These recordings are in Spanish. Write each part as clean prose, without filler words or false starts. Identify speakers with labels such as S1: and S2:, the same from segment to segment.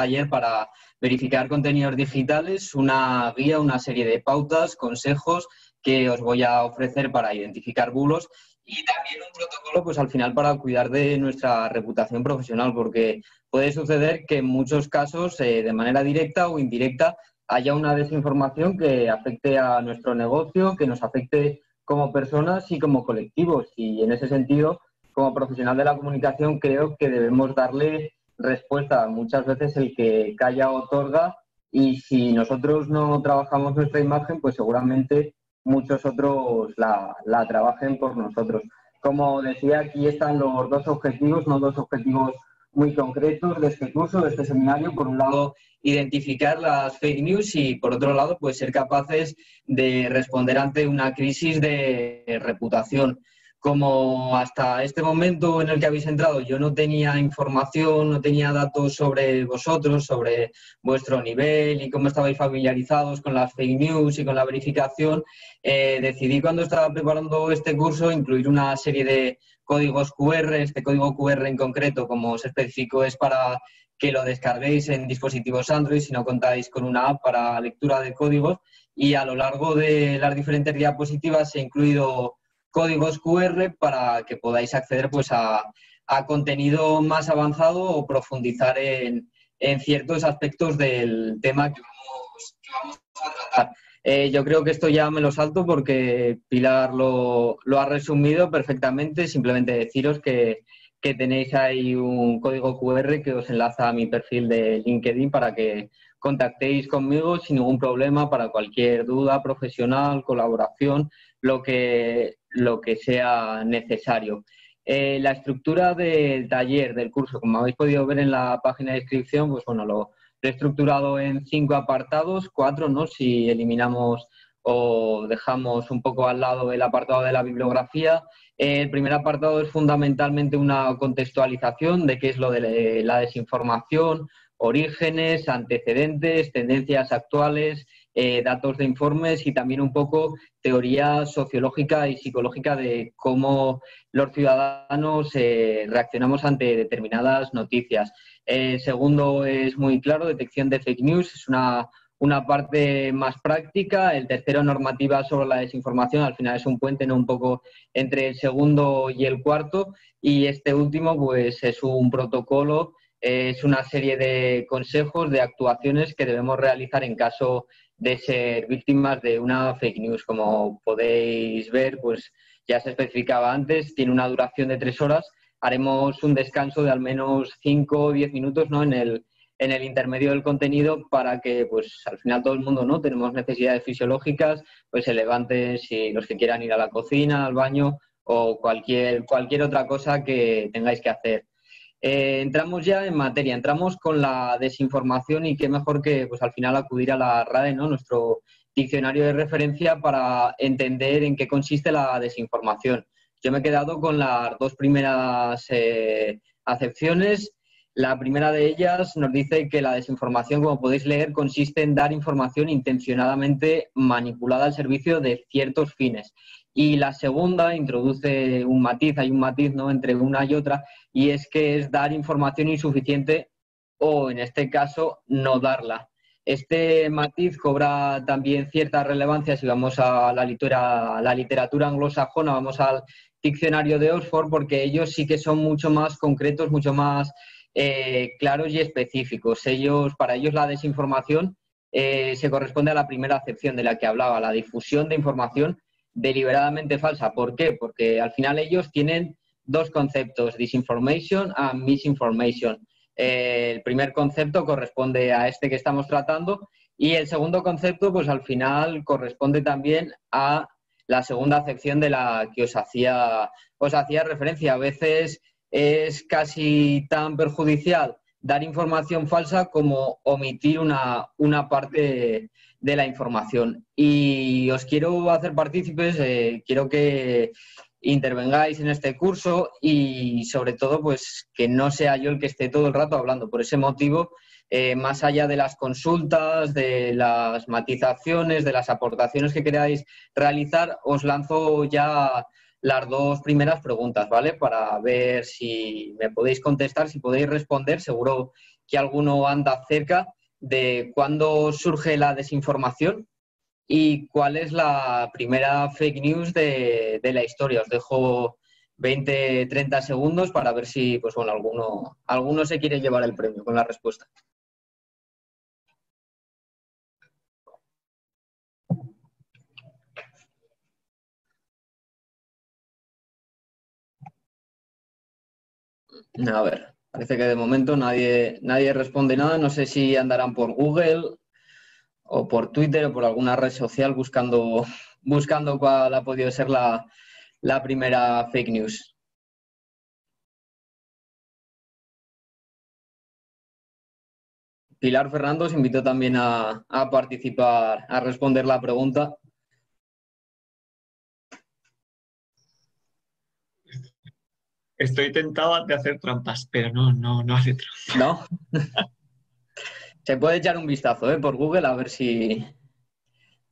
S1: taller para verificar contenidos digitales, una guía, una serie de pautas, consejos que os voy a ofrecer para identificar bulos y también un protocolo, pues al final para cuidar de nuestra reputación profesional, porque puede suceder que en muchos casos, de manera directa o indirecta, haya una desinformación que afecte a nuestro negocio, que nos afecte como personas y como colectivos. Y en ese sentido, como profesional de la comunicación, creo que debemos darle respuesta. Muchas veces el que calla otorga, y si nosotros no trabajamos nuestra imagen, pues seguramente muchos otros la trabajen por nosotros. Como decía, aquí están los dos objetivos, no dos objetivos muy concretos de este curso, de este seminario. Por un lado, identificar las fake news y, por otro lado, pues ser capaces de responder ante una crisis de reputación. Como hasta este momento en el que habéis entrado yo no tenía información, no tenía datos sobre vosotros, sobre vuestro nivel y cómo estabais familiarizados con las fake news y con la verificación, decidí cuando estaba preparando este curso incluir una serie de códigos QR. Este código QR en concreto, como os especifico, es para que lo descarguéis en dispositivos Android si no contáis con una app para lectura de códigos, y a lo largo de las diferentes diapositivas he incluido códigos QR para que podáis acceder pues a contenido más avanzado o profundizar en ciertos aspectos del tema que vamos a tratar. Yo creo que esto ya me lo salto porque Pilar lo ha resumido perfectamente. Simplemente deciros que tenéis ahí un código QR que os enlaza a mi perfil de LinkedIn para que contactéis conmigo sin ningún problema para cualquier duda profesional, colaboración, lo que sea necesario. La estructura del taller, del curso, como habéis podido ver en la página de inscripción, pues bueno, lo he estructurado en 5 apartados, 4, ¿no? Si eliminamos o dejamos un poco al lado el apartado de la bibliografía. El primer apartado es fundamentalmente una contextualización de qué es lo de la desinformación, orígenes, antecedentes, tendencias actuales, datos de informes y también un poco teoría sociológica y psicológica de cómo los ciudadanos reaccionamos ante determinadas noticias. El segundo es muy claro, detección de fake news, es una parte más práctica. El tercero, normativa sobre la desinformación, al final es un puente, ¿no?, un poco entre el segundo y el cuarto. Y este último pues es un protocolo, es una serie de consejos, de actuaciones que debemos realizar en caso de ser víctimas de una fake news. Como podéis ver, pues ya se especificaba antes, tiene una duración de 3 horas. Haremos un descanso de al menos 5 o 10 minutos, ¿no?, en el intermedio del contenido para que, pues, al final todo el mundo, ¿no?, tenemos necesidades fisiológicas, pues se levanten, si los que quieran ir a la cocina, al baño o cualquier otra cosa que tengáis que hacer. Entramos ya en materia, entramos con la desinformación y qué mejor que, pues, al final acudir a la RAE, ¿no?, nuestro diccionario de referencia, para entender en qué consiste la desinformación. Yo me he quedado con las 2 primeras acepciones. La primera de ellas nos dice que la desinformación, como podéis leer, consiste en dar información intencionadamente manipulada al servicio de ciertos fines. Y la segunda introduce un matiz, hay un matiz, ¿no?, entre una y otra, y es que es dar información insuficiente o, en este caso, no darla. Este matiz cobra también cierta relevancia si vamos a la literatura anglosajona, vamos al diccionario de Oxford, porque ellos sí que son mucho más concretos, mucho más claros y específicos. Para ellos la desinformación se corresponde a la primera acepción de la que hablaba, la difusión de información deliberadamente falsa. ¿Por qué? Porque al final ellos tienen 2 conceptos, disinformation and misinformation. El primer concepto corresponde a este que estamos tratando y el segundo concepto, pues al final corresponde también a la segunda acepción de la que os hacía referencia. A veces es casi tan perjudicial dar información falsa como omitir una parte de la información. Y os quiero hacer partícipes, quiero que intervengáis en este curso y, sobre todo, pues que no sea yo el que esté todo el rato hablando. Por ese motivo, más allá de las consultas, de las matizaciones, de las aportaciones que queráis realizar, os lanzo ya las 2 primeras preguntas, ¿vale? Para ver si me podéis contestar, si podéis responder. Seguro que alguno anda cerca de cuándo surge la desinformación y cuál es la primera fake news de la historia. Os dejo 20, 30 segundos para ver si, pues bueno, alguno se quiere llevar el premio con la respuesta. A ver, parece que de momento nadie responde nada. No sé si andarán por Google o por Twitter o por alguna red social buscando cuál ha podido ser la primera fake news. Pilar Fernando os invitó también a participar, a responder la pregunta.
S2: Estoy tentado de hacer trampas, pero no hace trampas.
S1: ¿No? Se puede echar un vistazo, por Google a ver si...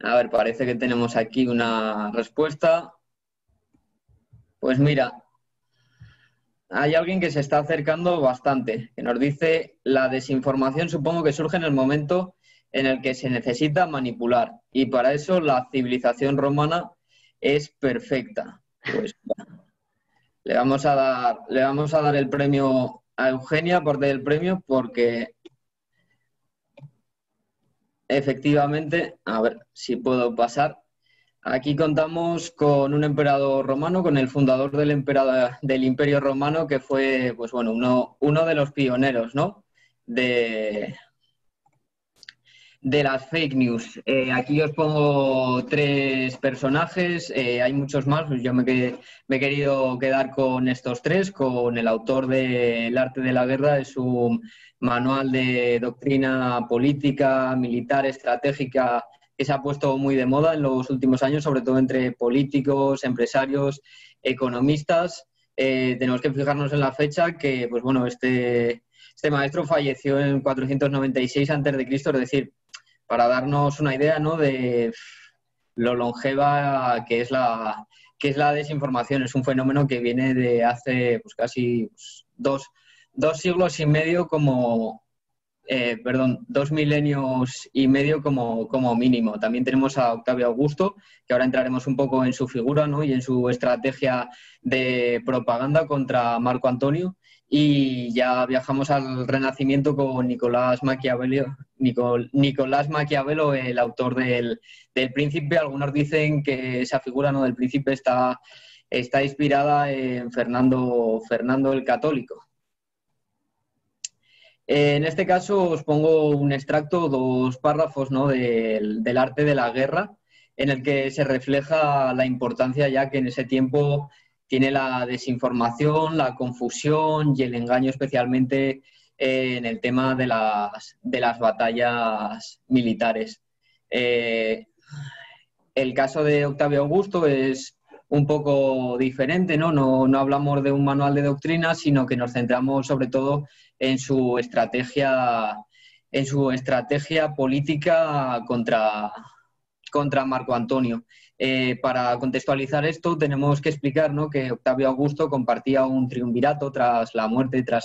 S1: A ver, parece que tenemos aquí una respuesta. Pues mira, hay alguien que se está acercando bastante, que nos dice: la desinformación supongo que surge en el momento en el que se necesita manipular, y para eso la civilización romana es perfecta. Pues le vamos a dar el premio a Eugenia, aparte del premio, porque efectivamente, a ver si puedo pasar. Aquí contamos con un emperador romano, con el fundador del Imperio Romano, que fue, pues bueno, uno de los pioneros, ¿no?, de las fake news. Aquí os pongo 3 personajes, hay muchos más, pues yo me he querido quedar con estos 3, con el autor de El arte de la guerra, es un manual de doctrina política, militar, estratégica, que se ha puesto muy de moda en los últimos años, sobre todo entre políticos, empresarios, economistas. Tenemos que fijarnos en la fecha, que pues bueno, este maestro falleció en 496 a.C., es decir, para darnos una idea, ¿no?, de lo longeva que es la desinformación. Es un fenómeno que viene de hace pues, casi dos siglos y medio como... 2 milenios y medio como mínimo. También tenemos a Octavio Augusto, que ahora entraremos un poco en su figura, ¿no?, y en su estrategia de propaganda contra Marco Antonio. Y ya viajamos al Renacimiento con Nicolás Maquiavelo, el autor del Príncipe. Algunos dicen que esa figura, ¿no?, del Príncipe está inspirada en Fernando el Católico. En este caso os pongo un extracto, 2 párrafos, ¿no?, del arte de la guerra, en el que se refleja la importancia ya que en ese tiempo tiene la desinformación, la confusión y el engaño, especialmente en el tema de las batallas militares. El caso de Octavio Augusto es un poco diferente, ¿no? No hablamos de un manual de doctrina, sino que nos centramos sobre todo en su estrategia política contra Marco Antonio. Para contextualizar esto, tenemos que explicar, ¿no?, que Octavio Augusto compartía un triunvirato tras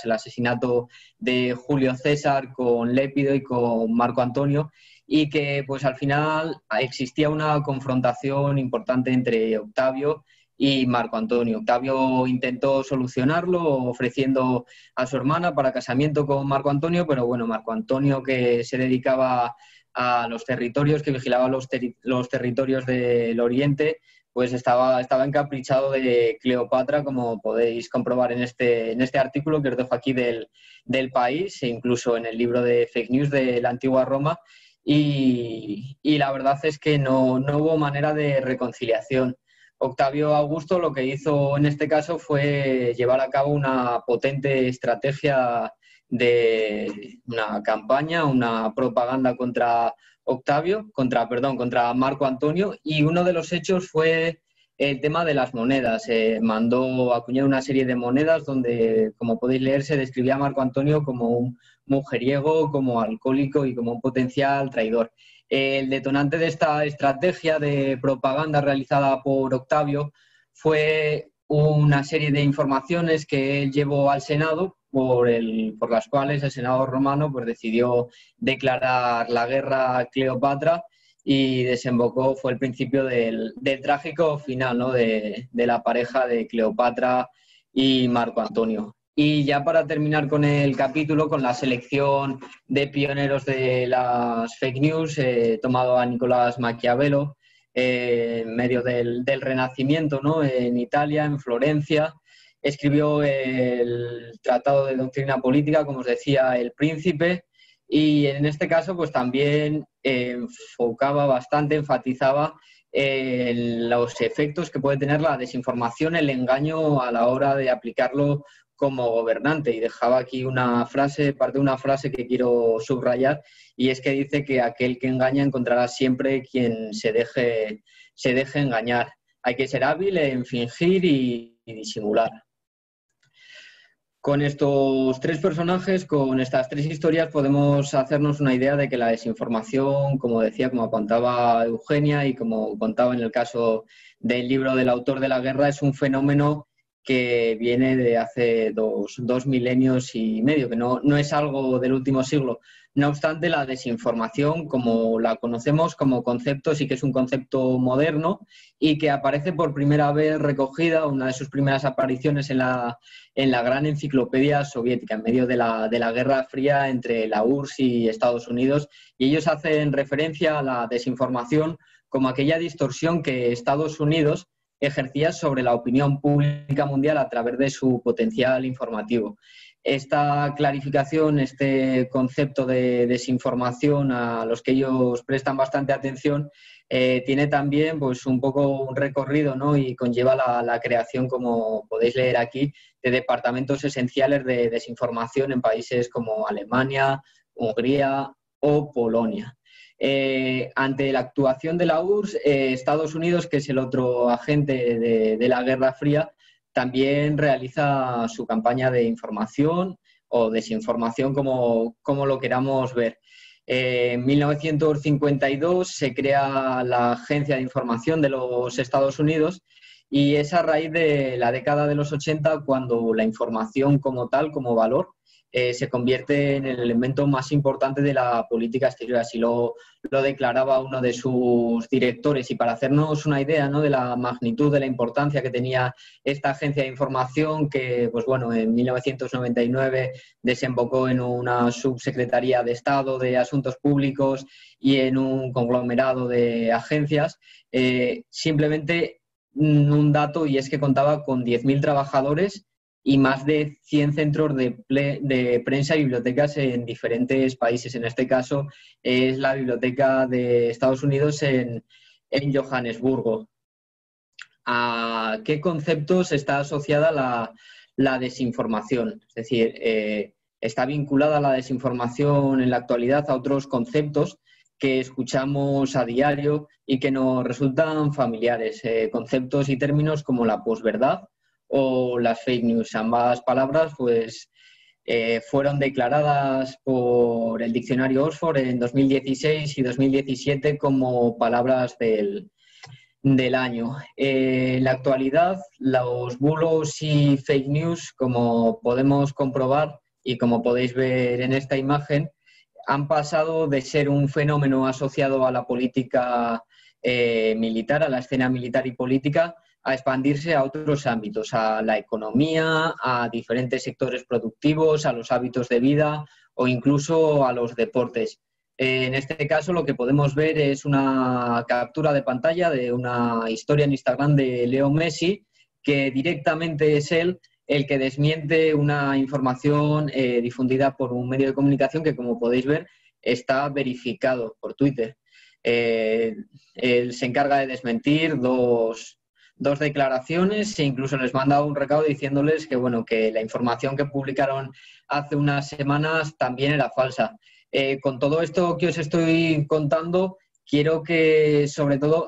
S1: el asesinato de Julio César con Lépido y con Marco Antonio, y que pues al final existía una confrontación importante entre Octavio y Marco Antonio. Octavio intentó solucionarlo ofreciendo a su hermana para casamiento con Marco Antonio, pero bueno, Marco Antonio, que se dedicaba a los territorios, que vigilaba los territorios del Oriente, pues estaba encaprichado de Cleopatra, como podéis comprobar en este artículo que os dejo aquí del País, e incluso en el libro de Fake News de la Antigua Roma. Y la verdad es que no hubo manera de reconciliación. Octavio Augusto lo que hizo en este caso fue llevar a cabo una potente estrategia de una campaña, una propaganda contra Marco Antonio, y uno de los hechos fue el tema de las monedas. Mandó acuñar una serie de monedas donde, como podéis leer, se describía a Marco Antonio como un mujeriego, como alcohólico y como un potencial traidor. El detonante de esta estrategia de propaganda realizada por Octavio fue una serie de informaciones que él llevó al Senado por las cuales el Senado romano pues, decidió declarar la guerra a Cleopatra y desembocó, fue el principio del trágico final, ¿no? de la pareja de Cleopatra y Marco Antonio. Y ya para terminar con el capítulo, con la selección de pioneros de las fake news, he tomado a Nicolás Maquiavelo, en medio del Renacimiento, ¿no? En Italia, en Florencia. Escribió el Tratado de Doctrina Política, como os decía, El Príncipe, y en este caso pues también enfocaba bastante, enfatizaba los efectos que puede tener la desinformación, el engaño a la hora de aplicarlo como gobernante. Y dejaba aquí una frase, parte de una frase que quiero subrayar, y es que dice que aquel que engaña encontrará siempre quien se deje engañar. Hay que ser hábil en fingir y disimular. Con estos tres personajes, con estas tres historias, podemos hacernos una idea de que la desinformación, como decía, como apuntaba Eugenia y como contaba en el caso del libro del autor de la guerra, es un fenómeno que viene de hace dos milenios y medio, que no es algo del último siglo. No obstante, la desinformación, como la conocemos como concepto, sí que es un concepto moderno y que aparece por primera vez recogida, una de sus primeras apariciones en la gran enciclopedia soviética, en medio de la Guerra Fría entre la URSS y Estados Unidos. Y ellos hacen referencia a la desinformación como aquella distorsión que Estados Unidos ejercía sobre la opinión pública mundial a través de su potencial informativo. Esta clarificación, este concepto de desinformación a los que ellos prestan bastante atención, tiene también pues, un poco un recorrido, ¿no? Y conlleva la creación, como podéis leer aquí, de departamentos esenciales de desinformación en países como Alemania, Hungría o Polonia. Ante la actuación de la URSS, Estados Unidos, que es el otro agente de la Guerra Fría, también realiza su campaña de información o desinformación, como lo queramos ver. En 1952 se crea la Agencia de Información de los Estados Unidos y es a raíz de la década de los 80 cuando la información como tal, como valor, se convierte en el elemento más importante de la política exterior. Así lo declaraba uno de sus directores. Y para hacernos una idea, ¿no?, de la magnitud, de la importancia que tenía esta agencia de información, que pues bueno, en 1999 desembocó en una subsecretaría de Estado de Asuntos Públicos y en un conglomerado de agencias, simplemente un dato, y es que contaba con 10.000 trabajadores y más de 100 centros de prensa y bibliotecas en diferentes países. En este caso es la Biblioteca de Estados Unidos en Johannesburgo. ¿A qué conceptos está asociada la desinformación? Es decir, está vinculada la desinformación en la actualidad a otros conceptos que escuchamos a diario y que nos resultan familiares, conceptos y términos como la posverdad o las fake news. Ambas palabras pues, fueron declaradas por el diccionario Oxford en 2016 y 2017 como palabras del año. En la actualidad, los bulos y fake news, como podemos comprobar y como podéis ver en esta imagen, han pasado de ser un fenómeno asociado a la política militar, a la escena militar y política, a expandirse a otros ámbitos, a la economía, a diferentes sectores productivos, a los hábitos de vida o incluso a los deportes. En este caso lo que podemos ver es una captura de pantalla de una historia en Instagram de Leo Messi, que directamente es él el que desmiente una información difundida por un medio de comunicación que, como podéis ver, está verificado por Twitter. Él se encarga de desmentir dos declaraciones e incluso les manda un recado diciéndoles que, bueno, que la información que publicaron hace unas semanas también era falsa. Con todo esto que os estoy contando, quiero que, sobre todo,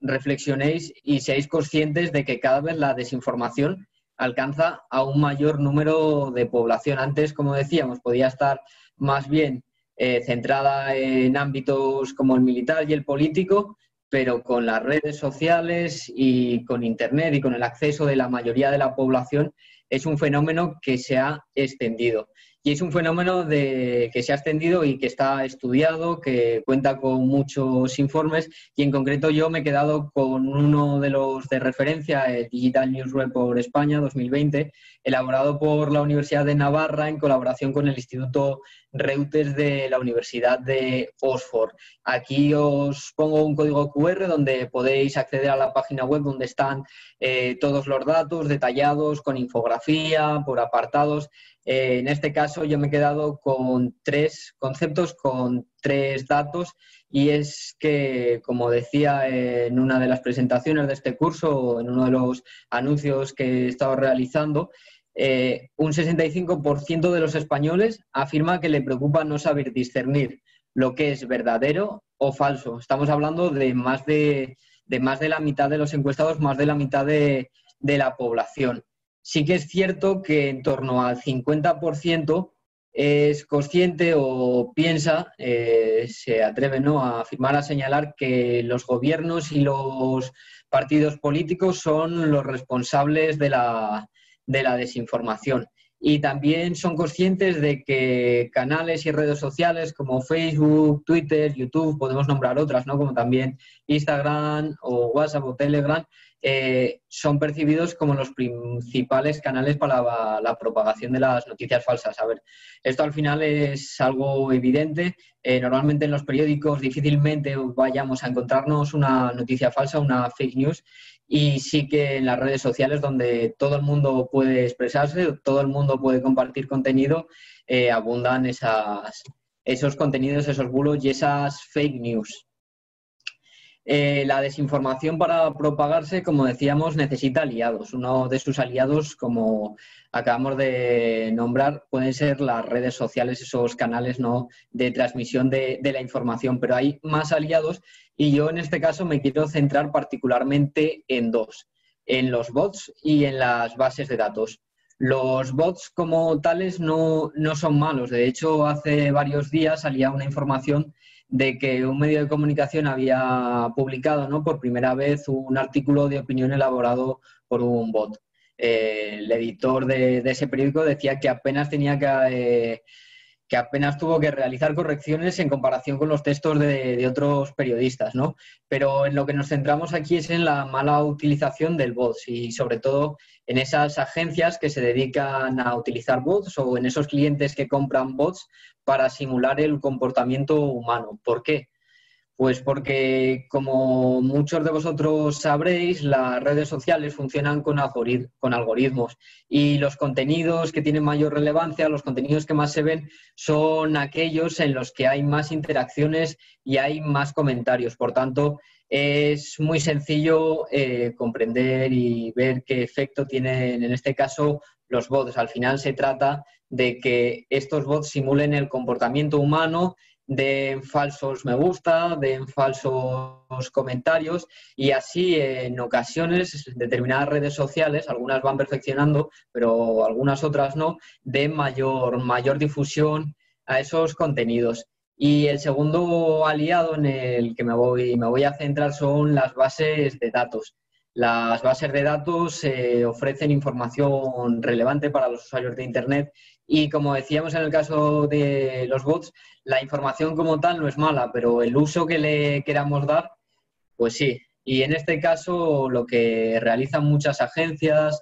S1: reflexionéis y seáis conscientes de que cada vez la desinformación alcanza a un mayor número de población. Antes, como decíamos, podía estar más bien centrada en ámbitos como el militar y el político, pero con las redes sociales y con Internet y con el acceso de la mayoría de la población, es un fenómeno que se ha extendido. Y es un fenómeno que se ha extendido y que está estudiado, que cuenta con muchos informes, y en concreto yo me he quedado con uno de los de referencia, el Digital News Report España 2020, elaborado por la Universidad de Navarra en colaboración con el Instituto Reuters de la Universidad de Oxford. Aquí os pongo un código QR donde podéis acceder a la página web donde están todos los datos detallados con infografía, por apartados. En este caso yo me he quedado con 3 conceptos, con 3 datos, y es que, como decía en una de las presentaciones de este curso, en uno de los anuncios que he estado realizando, un 65% de los españoles afirma que le preocupa no saber discernir lo que es verdadero o falso. Estamos hablando de más de la mitad de los encuestados, más de la mitad de la población. Sí que es cierto que en torno al 50% es consciente o piensa, se atreve, ¿no?, a afirmar, a señalar que los gobiernos y los partidos políticos son los responsables de la desinformación. Y también son conscientes de que canales y redes sociales como Facebook, Twitter, YouTube, podemos nombrar otras, ¿no?, como también Instagram o WhatsApp o Telegram, son percibidos como los principales canales para la propagación de las noticias falsas. A ver, esto al final es algo evidente. Normalmente en los periódicos difícilmente vayamos a encontrarnos una noticia falsa, una fake news, y sí que en las redes sociales, donde todo el mundo puede expresarse, todo el mundo puede compartir contenido, abundan esos contenidos, esos bulos y esas fake news. La desinformación, para propagarse, como decíamos, necesita aliados. Uno de sus aliados, como acabamos de nombrar, pueden ser las redes sociales, esos canales, ¿no?, de transmisión de la información, pero hay más aliados, y yo en este caso me quiero centrar particularmente en 2, en los bots y en las bases de datos. Los bots como tales no son malos. De hecho, hace varios días salía una información de que un medio de comunicación había publicado, ¿no?, por primera vez un artículo de opinión elaborado por un bot. El editor de ese periódico decía que apenas tuvo que realizar correcciones en comparación con los textos de otros periodistas, ¿no? Pero en lo que nos centramos aquí es en la mala utilización del bot, y sobre todo en esas agencias que se dedican a utilizar bots, o en esos clientes que compran bots para simular el comportamiento humano. ¿Por qué? Pues porque, como muchos de vosotros sabréis, las redes sociales funcionan con algoritmos, y los contenidos que tienen mayor relevancia, los contenidos que más se ven, son aquellos en los que hay más interacciones y hay más comentarios. Por tanto, es muy sencillo comprender y ver qué efecto tienen, en este caso, los bots. Al final se trata de que estos bots simulen el comportamiento humano, den falsos me gusta, den falsos comentarios, y así en ocasiones determinadas redes sociales, algunas van perfeccionando, pero algunas otras no, den mayor difusión a esos contenidos. Y el segundo aliado en el que me voy a centrar son las bases de datos. Las bases de datos ofrecen información relevante para los usuarios de Internet, y, como decíamos en el caso de los bots, la información como tal no es mala, pero el uso que le queramos dar, pues sí. Y en este caso lo que realizan muchas agencias,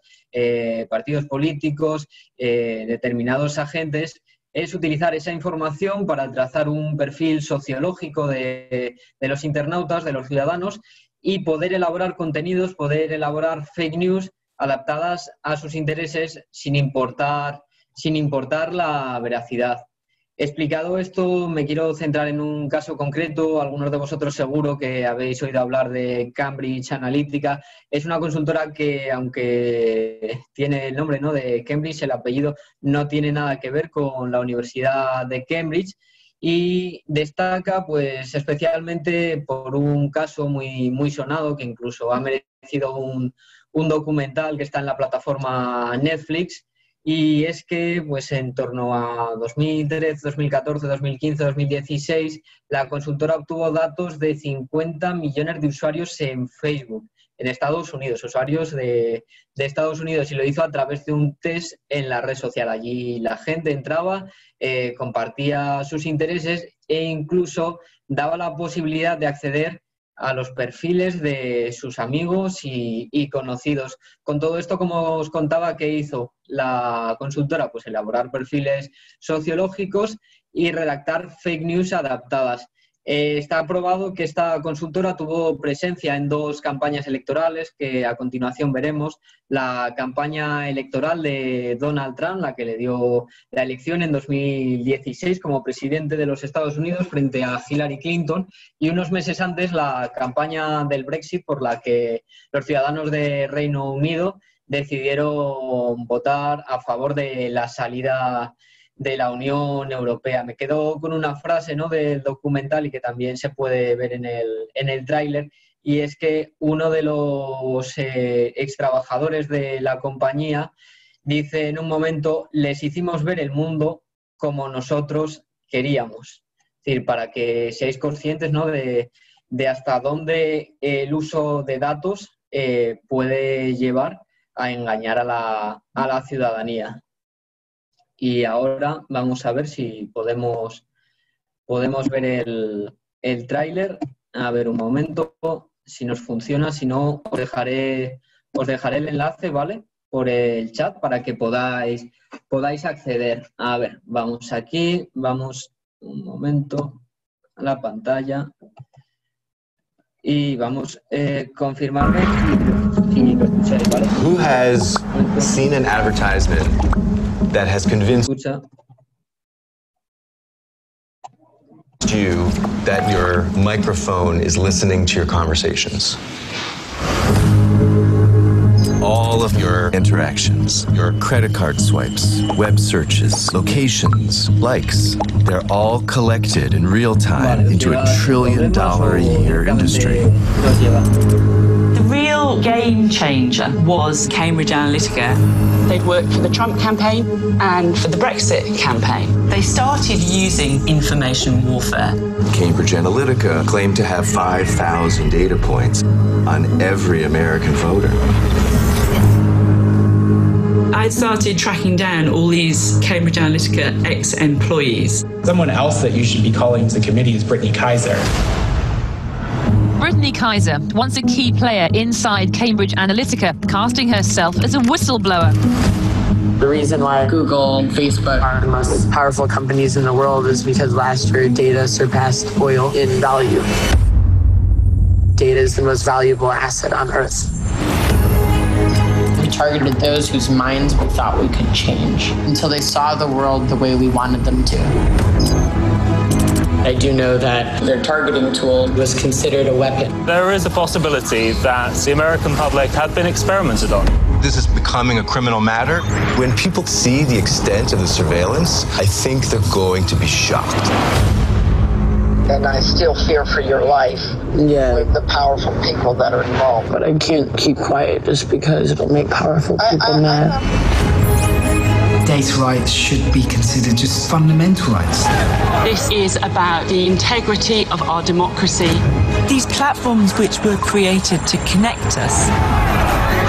S1: partidos políticos, determinados agentes, es utilizar esa información para trazar un perfil sociológico de los internautas, de los ciudadanos, y poder elaborar contenidos, poder elaborar fake news adaptadas a sus intereses sin importar la veracidad. Explicado esto, me quiero centrar en un caso concreto. Algunos de vosotros seguro que habéis oído hablar de Cambridge Analytica. Es una consultora que, aunque tiene el nombre, ¿no?, de Cambridge, el apellido no tiene nada que ver con la Universidad de Cambridge, y destaca, pues, especialmente por un caso muy sonado, que incluso ha merecido un documental que está en la plataforma Netflix. Y es que, pues, en torno a 2013, 2014, 2015, 2016, la consultora obtuvo datos de 50 millones de usuarios en Facebook. Estados Unidos, usuarios de Estados Unidos, y lo hizo a través de un test en la red social. Allí la gente entraba, compartía sus intereses e incluso daba la posibilidad de acceder a los perfiles de sus amigos y conocidos. Con todo esto, como os contaba, ¿qué hizo la consultora? Pues elaborar perfiles sociológicos y redactar fake news adaptadas. Está probado que esta consultora tuvo presencia en 2 campañas electorales que a continuación veremos. La campaña electoral de Donald Trump, la que le dio la elección en 2016 como presidente de los Estados Unidos frente a Hillary Clinton, y unos meses antes la campaña del Brexit, por la que los ciudadanos de Reino Unido decidieron votar a favor de la salida de la Unión Europea. Me quedo con una frase, ¿no?, del documental, y que también se puede ver en el tráiler, y es que uno de los ex trabajadores de la compañía dice en un momento: les hicimos ver el mundo como nosotros queríamos. Es decir, para que seáis conscientes, ¿no?, de hasta dónde el uso de datos puede llevar a engañar a la ciudadanía. Y ahora vamos a ver si podemos ver el tráiler. A ver, un momento, si nos funciona. Si no, os dejaré el enlace, ¿vale?, por el chat para que podáis acceder. A ver, vamos aquí, vamos un momento a la pantalla y vamos a confirmarme si lo escucháis, ¿vale?
S3: Who has seen an advertisement that has convinced you that your microphone is listening to your conversations? All of your interactions, your credit card swipes, web searches, locations, likes, they're all collected in real time into a $1 trillion a year industry.
S4: The real game changer was Cambridge Analytica. They'd worked for the Trump campaign and for the Brexit campaign. They started using information warfare.
S3: Cambridge Analytica claimed to have 5,000 data points on every American voter.
S4: I started tracking down all these Cambridge Analytica ex-employees.
S5: Someone else that you should be calling to the committee is Brittany Kaiser.
S6: Brittany Kaiser, once a key player inside Cambridge Analytica, casting herself as a whistleblower.
S7: The reason why Google and Facebook are the most powerful companies in the world is because last year data surpassed oil in value. Data is the most valuable asset on Earth. We targeted those whose minds we thought we could change until they saw the world the way we wanted them to. I do know that their targeting tool was considered a weapon.
S8: There is a possibility that the American public have been experimented on.
S3: This is becoming a criminal matter. When people see the extent of the surveillance, I think they're going to be shocked.
S9: And I still fear for your life with the powerful people that are involved.
S7: But I can't keep quiet just because it'll make powerful people mad.
S10: Data rights should be considered just fundamental rights.
S4: This is about the integrity of our democracy.
S11: These platforms which were created to connect us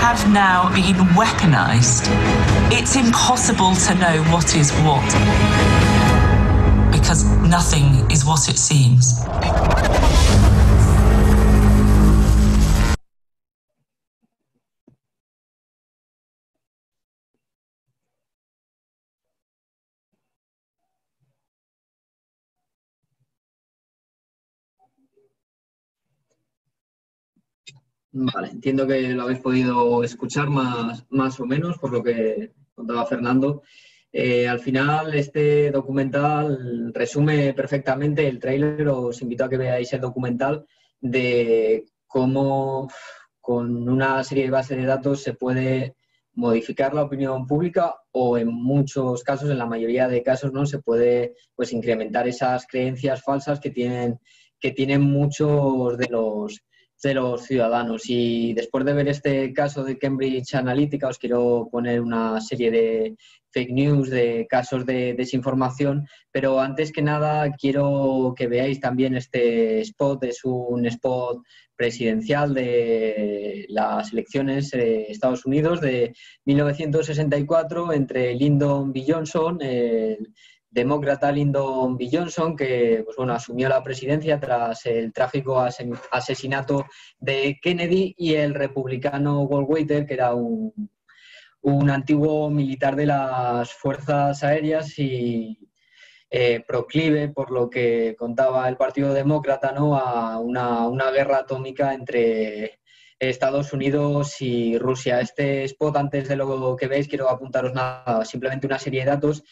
S11: have now been weaponized. It's impossible to know what is what, because nothing is what it seems.
S1: Vale, entiendo que lo habéis podido escuchar más o menos por lo que contaba Fernando. Al final, este documental resume perfectamente el tráiler. Os invito a que veáis el documental de cómo con una serie de bases de datos se puede modificar la opinión pública, o en muchos casos, en la mayoría de casos, ¿no?, se puede pues incrementar esas creencias falsas que tienen muchos ciudadanos. Y después de ver este caso de Cambridge Analytica, os quiero poner una serie de fake news, de casos de desinformación, pero antes que nada quiero que veáis también este spot. Es un spot presidencial de las elecciones de Estados Unidos de 1964 entre Lyndon B. Johnson, el demócrata Lyndon B. Johnson, que pues bueno, asumió la presidencia tras el trágico asesinato de Kennedy, y el republicano Goldwater, que era un antiguo militar de las Fuerzas Aéreas y proclive, por lo que contaba el Partido Demócrata, ¿no?, a una guerra atómica entre Estados Unidos y Rusia. Este spot, antes de lo que veis, quiero apuntaros simplemente una serie de datos.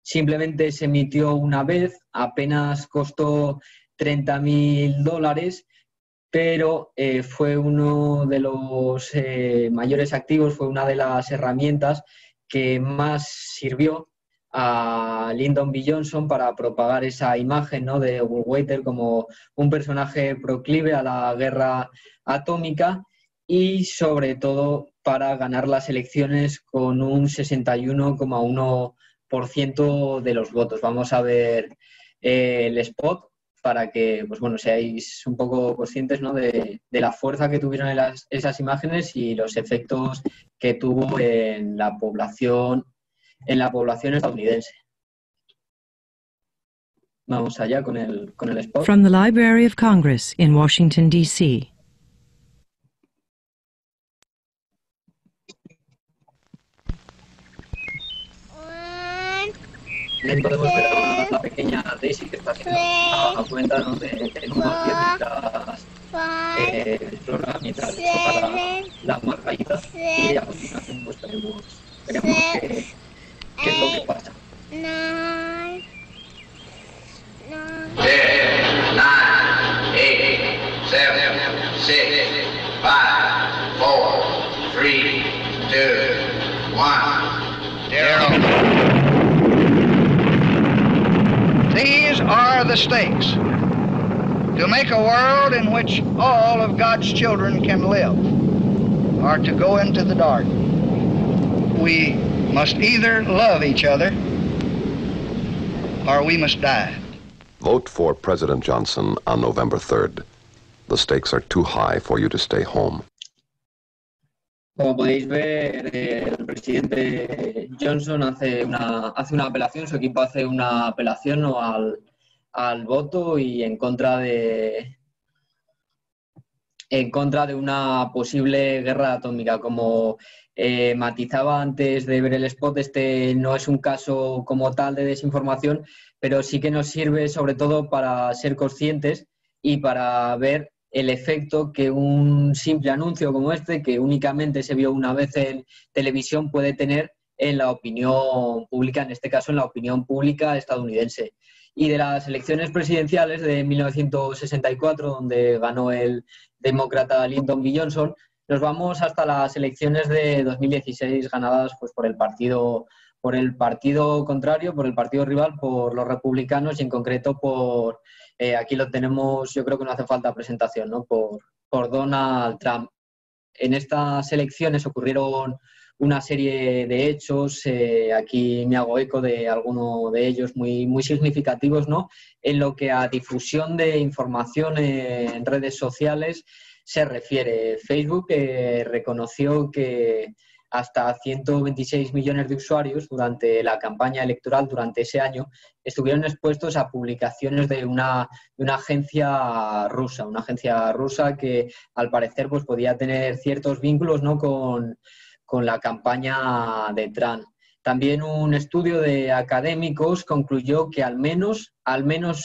S1: Simplemente se emitió una vez, apenas costó $30.000, pero fue uno de los mayores activos, fue una de las herramientas que más sirvió a Lyndon B. Johnson para propagar esa imagen, ¿no?, de Goldwater como un personaje proclive a la guerra atómica, y sobre todo para ganar las elecciones con un 61,1% de los votos. Vamos a ver el spot para que pues bueno, seáis un poco conscientes, ¿no?, de la fuerza que tuvieron esas imágenes y los efectos que tuvo en la población estadounidense. Vamos allá con el spot.
S12: From the Library of Congress in Washington, D.C.
S1: Podemos ver a la pequeña Daisy que está haciendo una cuenta, ¿no?, de unos 10 mientras para las margaritas, y a continuación pues veremos qué es lo que pasa.
S13: 10, 9, 8, 7, 6, 5, 4, 3, 2, 1, 0. These are the stakes to make a world in which all of God's children can live, or to go into the dark. We must either love each other or we must die.
S14: Vote for President Johnson on November 3rd. The stakes are too high for you to stay home.
S1: Como podéis ver, el presidente Johnson hace una apelación, su equipo hace una apelación, ¿no?, al voto, y en contra de una posible guerra atómica. Como matizaba antes de ver el spot, este no es un caso como tal de desinformación, pero sí que nos sirve sobre todo para ser conscientes y para ver el efecto que un simple anuncio como este, que únicamente se vio una vez en televisión, puede tener en la opinión pública, en este caso en la opinión pública estadounidense. Y de las elecciones presidenciales de 1964, donde ganó el demócrata Lyndon B. Johnson, nos vamos hasta las elecciones de 2016, ganadas pues por el partido contrario, por el partido rival, por los republicanos, y en concreto por, aquí lo tenemos, yo creo que no hace falta presentación, ¿no?, por Donald Trump. En estas elecciones ocurrieron una serie de hechos, aquí me hago eco de alguno de ellos muy, muy significativos, ¿no?, en lo que a difusión de información en redes sociales se refiere. Facebook reconoció que hasta 126 millones de usuarios durante la campaña electoral, durante ese año, estuvieron expuestos a publicaciones de una agencia rusa que al parecer pues podía tener ciertos vínculos, ¿no?, con la campaña de Trump. También un estudio de académicos concluyó que al menos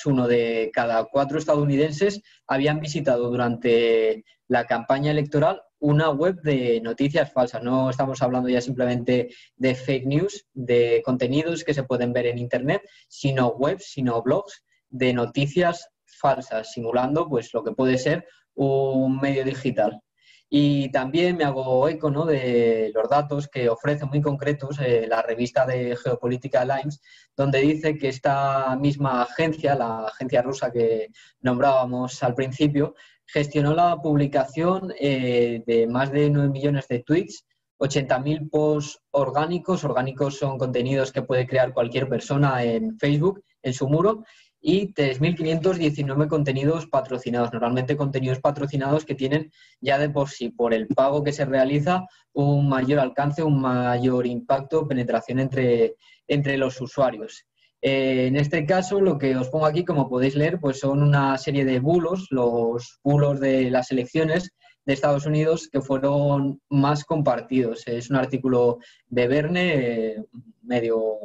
S1: uno de cada 4 estadounidenses habían visitado durante la campaña electoral una web de noticias falsas. No estamos hablando ya simplemente de fake news, de contenidos que se pueden ver en Internet, sino webs, sino blogs de noticias falsas, simulando pues lo que puede ser un medio digital. Y también me hago eco, ¿no?, de los datos que ofrece muy concretos la revista de geopolítica Limes, donde dice que esta misma agencia, la agencia rusa que nombrábamos al principio, gestionó la publicación de más de 9 millones de tweets, 80.000 posts orgánicos. Orgánicos son contenidos que puede crear cualquier persona en Facebook, en su muro, y 3.519 contenidos patrocinados. Normalmente contenidos patrocinados que tienen ya de por sí, por el pago que se realiza, un mayor alcance, un mayor impacto, penetración entre los usuarios. En este caso, lo que os pongo aquí, como podéis leer, pues son una serie de bulos, los bulos de las elecciones de Estados Unidos que fueron más compartidos. Es un artículo de Verne, medio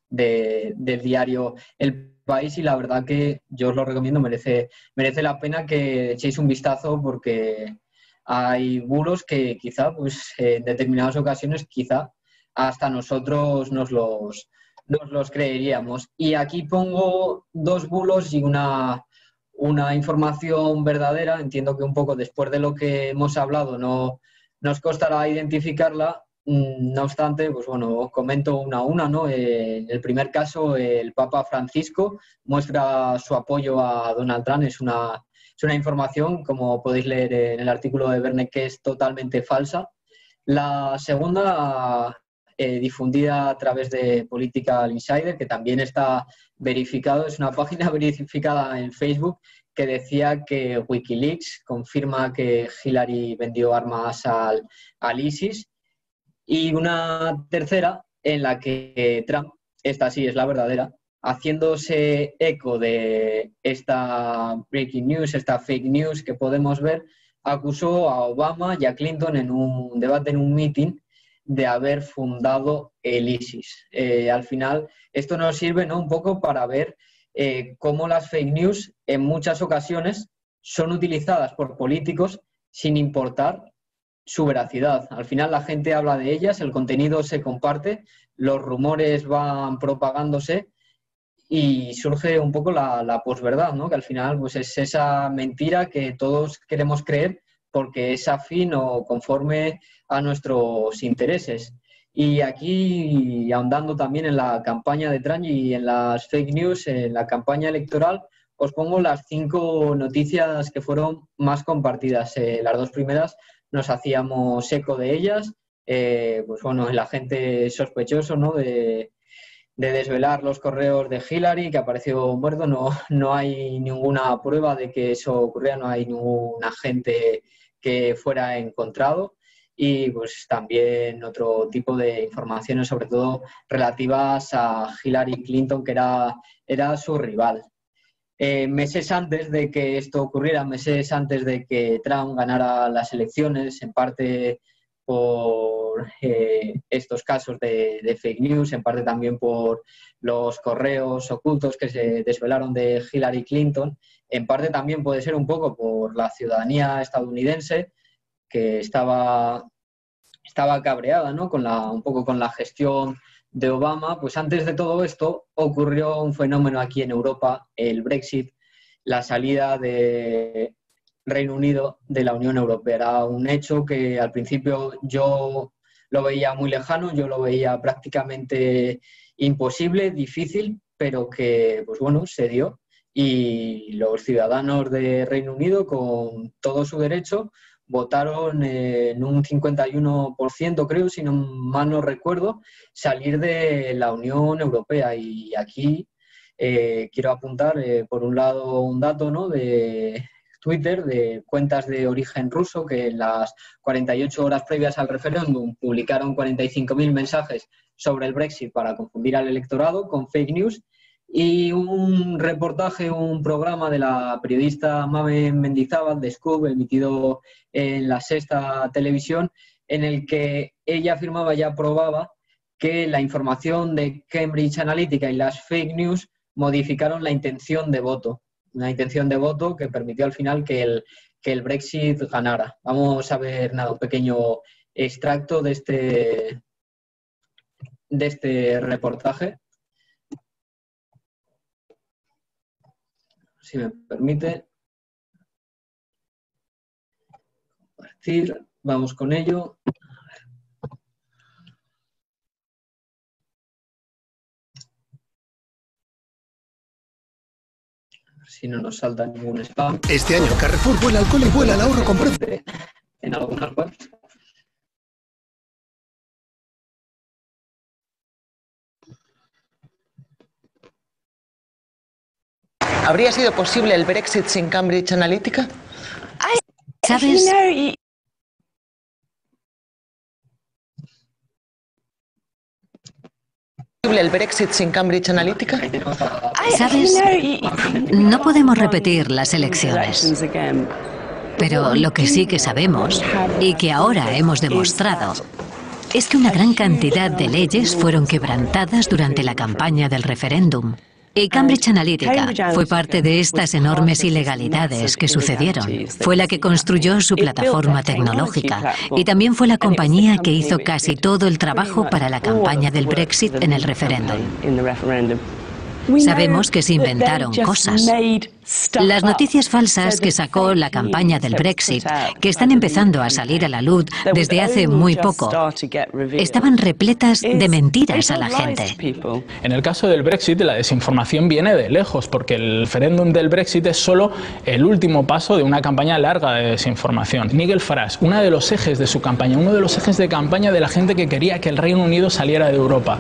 S1: del diario El País, y la verdad que yo os lo recomiendo, merece la pena que echéis un vistazo, porque hay bulos que quizá, pues en determinadas ocasiones, quizá hasta nosotros nos los creeríamos. Y aquí pongo 2 bulos y una información verdadera. Entiendo que un poco después de lo que hemos hablado no nos costará identificarla. No obstante, pues bueno, os comento una a una, ¿no? En el primer caso, el Papa Francisco muestra su apoyo a Donald Trump. Es una información, como podéis leer en el artículo de Verne, que es totalmente falsa. La segunda, difundida a través de Political Insider, que también está verificado, es una página verificada en Facebook, que decía que Wikileaks confirma que Hillary vendió armas al ISIS. Y una tercera en la que Trump, esta sí es la verdadera, haciéndose eco de esta breaking news, esta fake news que podemos ver, acusó a Obama y a Clinton en un debate, en un meeting, de haber fundado el ISIS. Al final, esto nos sirve, ¿no?, un poco para ver cómo las fake news en muchas ocasiones son utilizadas por políticos sin importar su veracidad. Al final la gente habla de ellas, el contenido se comparte, los rumores van propagándose y surge un poco la posverdad, ¿no? Que al final pues es esa mentira que todos queremos creer porque es afín o conforme a nuestros intereses. Y aquí, ahondando también en la campaña de Trump y en las fake news, en la campaña electoral, os pongo las 5 noticias que fueron más compartidas. Las 2 primeras nos hacíamos eco de ellas. Pues bueno, el agente sospechoso, ¿no?, de desvelar los correos de Hillary, que apareció muerto. No hay ninguna prueba de que eso ocurriera, no hay ningún agente que fuera encontrado. Y pues también otro tipo de informaciones, sobre todo relativas a Hillary Clinton, que era su rival. Meses antes de que esto ocurriera, meses antes de que Trump ganara las elecciones, en parte por estos casos de fake news, en parte también por los correos ocultos que se desvelaron de Hillary Clinton, en parte también puede ser un poco por la ciudadanía estadounidense, que estaba cabreada, ¿no?, un poco con la gestión de Obama. Pues antes de todo esto ocurrió un fenómeno aquí en Europa, el Brexit, la salida de Reino Unido de la Unión Europea. Era un hecho que al principio yo lo veía muy lejano, yo lo veía prácticamente imposible, difícil, pero que pues bueno, se dio, y los ciudadanos de Reino Unido, con todo su derecho, votaron en un 51%, creo, si no mal no recuerdo, salir de la Unión Europea. Y aquí quiero apuntar, por un lado, un dato, ¿no?, de Twitter, de cuentas de origen ruso, que en las 48 horas previas al referéndum publicaron 45.000 mensajes sobre el Brexit para confundir al electorado con fake news. Y un reportaje, un programa de la periodista Mamen Mendizábal de Scoop, emitido en La Sexta Televisión, en el que ella afirmaba y aprobaba que la información de Cambridge Analytica y las fake news modificaron la intención de voto. Una intención de voto que permitió al final que el Brexit ganara. Vamos a ver un pequeño extracto de este reportaje. Si me permite compartir, vamos con ello. si no nos salta ningún spam.
S15: Este año Carrefour vuela al cole y vuela al ahorro con precio.
S1: En algunas webs.
S16: ¿Habría sido posible el Brexit sin Cambridge Analytica?
S17: ¿Sabes?
S16: ¿El Brexit sin Cambridge Analytica?
S17: ¿Sabes? No podemos repetir las elecciones. Pero lo que sí que sabemos, y que ahora hemos demostrado, es que una gran cantidad de leyes fueron quebrantadas durante la campaña del referéndum. Y Cambridge Analytica fue parte de estas enormes ilegalidades que sucedieron. Fue la que construyó su plataforma tecnológica y también fue la compañía que hizo casi todo el trabajo para la campaña del Brexit en el referéndum. Sabemos que se inventaron cosas. Las noticias falsas que sacó la campaña del Brexit, que están empezando a salir a la luz desde hace muy poco, estaban repletas de mentiras a la gente.
S5: En el caso del Brexit, la desinformación viene de lejos, porque el referéndum del Brexit es solo el último paso de una campaña larga de desinformación. Nigel Farage, uno de los ejes de su campaña, uno de los ejes de campaña de la gente que quería que el Reino Unido saliera de Europa.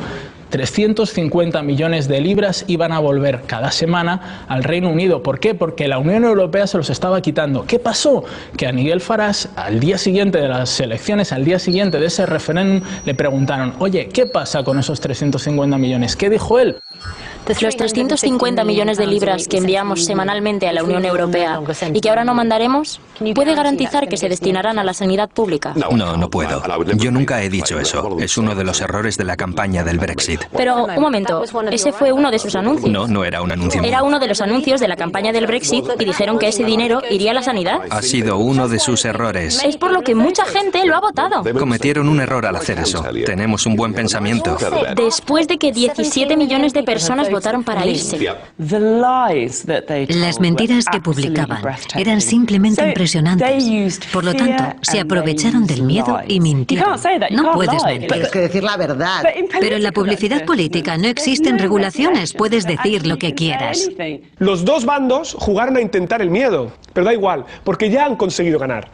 S5: 350 millones de libras iban a volver cada semana al Reino Unido. ¿Por qué? Porque la Unión Europea se los estaba quitando. ¿Qué pasó? Que a Nigel Farage, al día siguiente de las elecciones, al día siguiente de ese referéndum, le preguntaron: oye, ¿qué pasa con esos 350 millones? ¿Qué dijo él?
S18: Los 350 millones de libras que enviamos semanalmente a la Unión Europea y que ahora no mandaremos, ¿puede garantizar que se destinarán a la sanidad pública?
S19: No, no puedo. Yo nunca he dicho eso. Es uno de los errores de la campaña del Brexit.
S18: Pero, un momento, ese fue uno de sus anuncios.
S19: No, no era un anuncio.
S18: Era uno de los anuncios de la campaña del Brexit y dijeron que ese dinero iría a la sanidad.
S19: Ha sido uno de sus errores.
S18: Es por lo que mucha gente lo ha votado.
S19: Cometieron un error al hacer eso. Tenemos un buen pensamiento.
S18: Después de que 17 millones de personas votaron para irse.
S17: Las mentiras que publicaban eran simplemente impresionantes. Por lo tanto, se aprovecharon del miedo y mintieron. No puedes mentir.
S16: Tienes que decir la verdad.
S17: Pero en la publicidad política no existen regulaciones. Puedes decir lo que quieras.
S20: Los dos bandos jugaron a intentar el miedo, pero da igual, porque ya han conseguido ganar.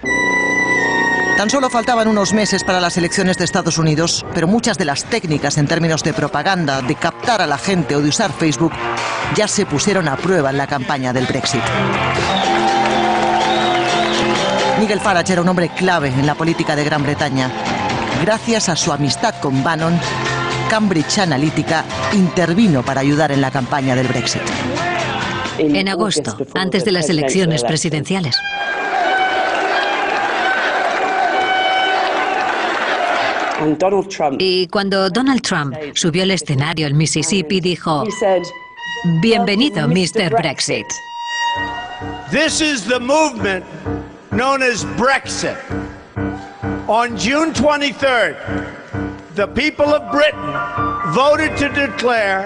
S16: Tan solo faltaban unos meses para las elecciones de Estados Unidos, pero muchas de las técnicas en términos de propaganda, de captar a la gente o de usar Facebook, ya se pusieron a prueba en la campaña del Brexit. Nigel Farage era un hombre clave en la política de Gran Bretaña. Gracias a su amistad con Bannon, Cambridge Analytica intervino para ayudar en la campaña del Brexit.
S17: En agosto, antes de las elecciones presidenciales. Y cuando Donald Trump subió al escenario en Mississippi, dijo: "Bienvenido, Mr. Brexit".
S21: This is the movement known as Brexit. On June 23rd, the people of Britain voted to declare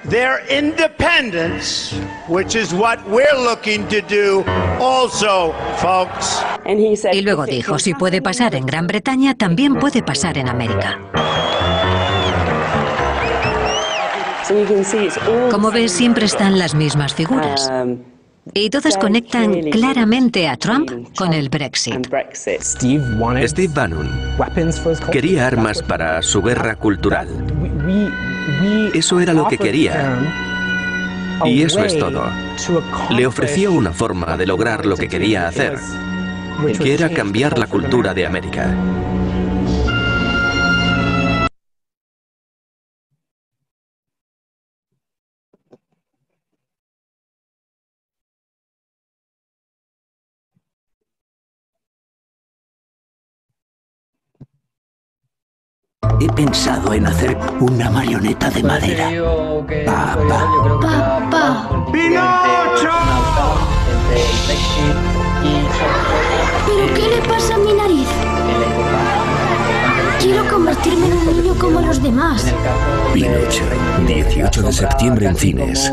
S21: their independence, which is what we're looking to do also, folks.
S17: Y luego dijo: si puede pasar en Gran Bretaña, también puede pasar en América. Como ves, siempre están las mismas figuras. Y todas conectan claramente a Trump con el Brexit.
S22: Steve Bannon quería armas para su guerra cultural. Eso era lo que quería. Y eso es todo. Le ofreció una forma de lograr lo que quería hacer, que era cambiar la cultura de América.
S23: He pensado en hacer una marioneta de madera. Papá.
S21: ¡Papá! ¡Pinocho!
S24: ¿Pero qué le pasa a mi nariz? Quiero convertirme en un niño como los demás.
S23: Pinocho, 18 de septiembre en cines.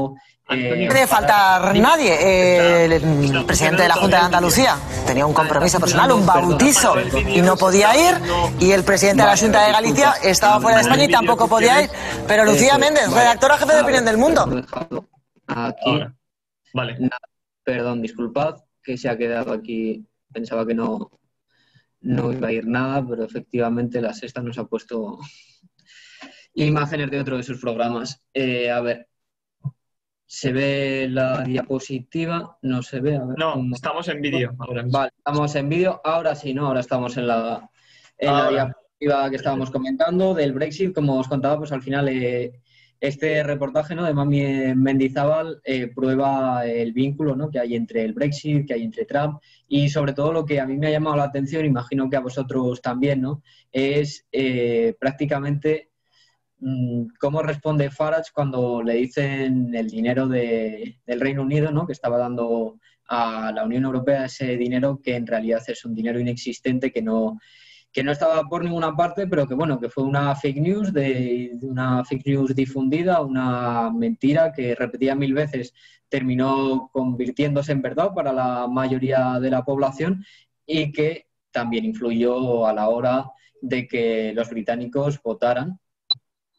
S16: No puede faltar nadie. El presidente de la Junta de Andalucía tenía un compromiso personal, un bautizo, y no podía ir. Y el presidente de la Junta de Galicia estaba fuera de España y tampoco podía ir. Pero Lucía Méndez, redactora jefe de Opinión del Mundo.
S1: Aquí.
S2: Vale.
S1: Nada, perdón, disculpad que se ha quedado aquí. Pensaba que no iba a ir nada, pero efectivamente La Sexta nos ha puesto imágenes de otro de sus programas. A ver, ¿se ve la diapositiva? No se ve. A ver,
S2: no, estamos en vídeo ahora mismo.
S1: Vale, estamos en vídeo. Ahora sí, ¿no? Ahora estamos en la diapositiva que estábamos comentando del Brexit. Como os contaba, pues al final este reportaje, ¿no?, de Mami Mendizábal prueba el vínculo, ¿no?, que hay entre el Brexit, que hay entre Trump, y sobre todo lo que a mí me ha llamado la atención, imagino que a vosotros también, ¿no?, es prácticamente cómo responde Farage cuando le dicen el dinero del Reino Unido, ¿no?, que estaba dando a la Unión Europea ese dinero que en realidad es un dinero inexistente, que no estaba por ninguna parte, pero que bueno, que fue una fake news, una fake news difundida, una mentira que repetida 1000 veces terminó convirtiéndose en verdad para la mayoría de la población y que también influyó a la hora de que los británicos votaran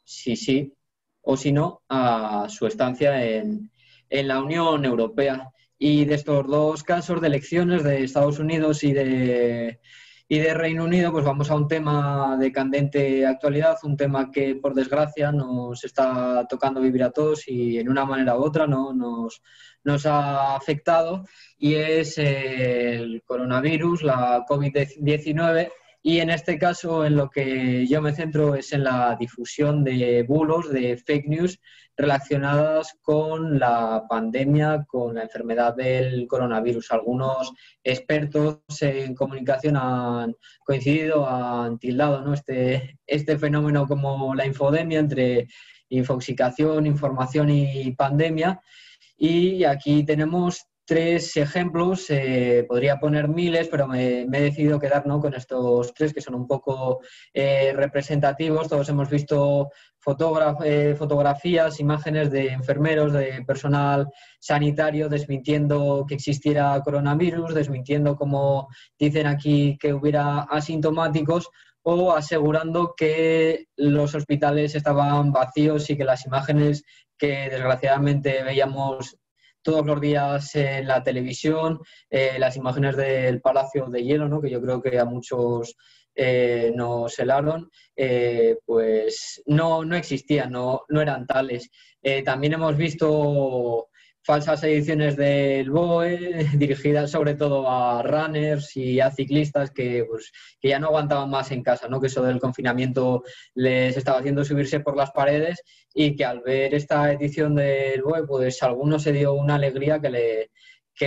S1: sí o si no a su estancia en la Unión Europea. Y de estos dos casos de elecciones de Estados Unidos y de Reino Unido, pues vamos a un tema de candente actualidad, un tema que por desgracia nos está tocando vivir a todos y en una manera u otra nos ha afectado, y es el coronavirus, la COVID-19, y en este caso en lo que yo me centro es en la difusión de bulos, de fake news relacionadas con la pandemia, con la enfermedad del coronavirus. Algunos expertos en comunicación han coincidido, han tildado, ¿no?, este fenómeno como la infodemia, entre infoxicación, información y pandemia. Y aquí tenemos 3 ejemplos, podría poner miles, pero me he decidido quedar, ¿no?, con estos 3 que son un poco representativos. Todos hemos visto fotografías, imágenes de enfermeros, de personal sanitario desmintiendo que existiera coronavirus, desmintiendo, como dicen aquí, que hubiera asintomáticos, o asegurando que los hospitales estaban vacíos y que las imágenes que desgraciadamente veíamos todos los días en la televisión, las imágenes del Palacio de Hielo, ¿no?, que yo creo que a muchos nos helaron, pues no existían, no eran tales. También hemos visto falsas ediciones del BOE dirigidas sobre todo a runners y a ciclistas que ya no aguantaban más en casa, ¿no?, que eso del confinamiento les estaba haciendo subirse por las paredes, y que al ver esta edición del BOE, pues a alguno se dio una alegría que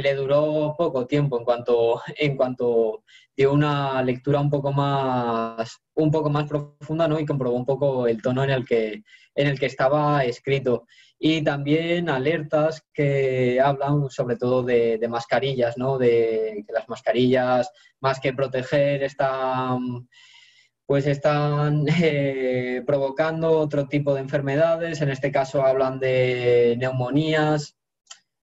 S1: le duró poco tiempo, en cuanto dio una lectura un poco más profunda, ¿no?, y comprobó un poco el tono en el que estaba escrito. Y también alertas que hablan sobre todo de mascarillas, ¿no?, de que las mascarillas, más que proteger, están provocando otro tipo de enfermedades. En este caso hablan de neumonías.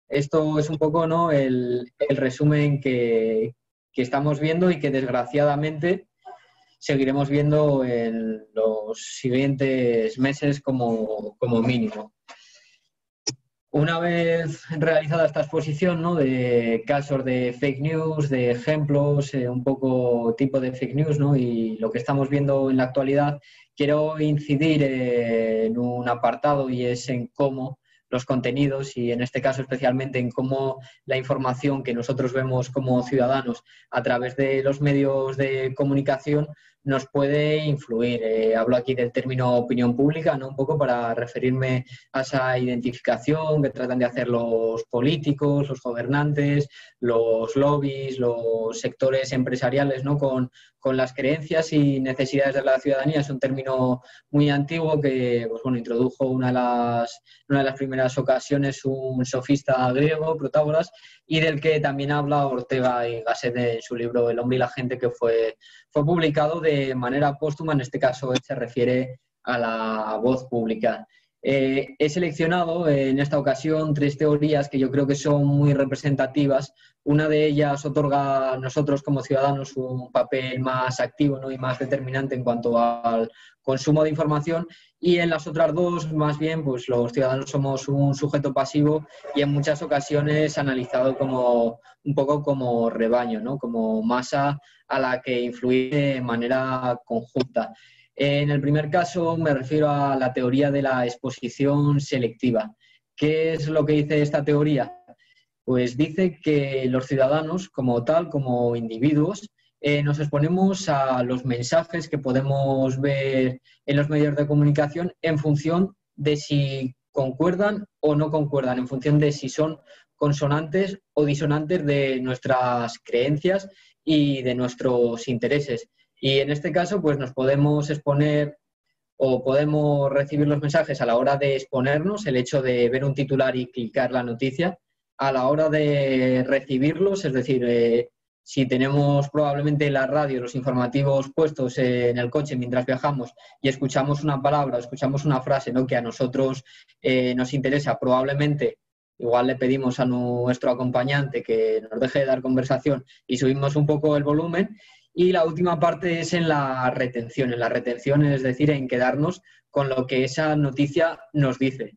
S1: Esto es un poco, ¿no?, el resumen que estamos viendo y que desgraciadamente seguiremos viendo en los siguientes meses como mínimo. Una vez realizada esta exposición, ¿no?, de casos de fake news, de ejemplos, un poco tipo de fake news, ¿no?, y lo que estamos viendo en la actualidad, quiero incidir en un apartado, y es en cómo los contenidos, y en este caso especialmente en cómo la información que nosotros vemos como ciudadanos a través de los medios de comunicación nos puede influir. Hablo aquí del término opinión pública, ¿no?, un poco para referirme a esa identificación que tratan de hacer los políticos, los gobernantes, los lobbies, los sectores empresariales, ¿no?, con las creencias y necesidades de la ciudadanía. Es un término muy antiguo que, pues bueno, introdujo una de las primeras ocasiones un sofista griego, Protágoras, y del que también habla Ortega y Gasset en su libro El hombre y la gente, que fue publicado de manera póstuma. En este caso se refiere a la voz pública. He seleccionado en esta ocasión 3 teorías que yo creo que son muy representativas. Una de ellas otorga a nosotros como ciudadanos un papel más activo, ¿no?, y más determinante en cuanto al consumo de información, y en las otras 2 más bien pues los ciudadanos somos un sujeto pasivo y en muchas ocasiones analizado como un poco como rebaño, ¿no?, como masa a la que influye de manera conjunta. En el primer caso me refiero a la teoría de la exposición selectiva. ¿Qué es lo que dice esta teoría? Pues dice que los ciudadanos, como tal, como individuos, nos exponemos a los mensajes que podemos ver en los medios de comunicación en función de si concuerdan o no concuerdan, en función de si son consonantes o disonantes de nuestras creencias y de nuestros intereses. Y en este caso, pues nos podemos exponer o podemos recibir los mensajes a la hora de exponernos, el hecho de ver un titular y clicar la noticia, a la hora de recibirlos, es decir, si tenemos probablemente la radio, los informativos puestos en el coche mientras viajamos y escuchamos una palabra, escuchamos una frase, ¿no?, que a nosotros nos interesa, probablemente igual le pedimos a nuestro acompañante que nos deje de dar conversación y subimos un poco el volumen. Y la última parte es en la retención, es decir, en quedarnos con lo que esa noticia nos dice.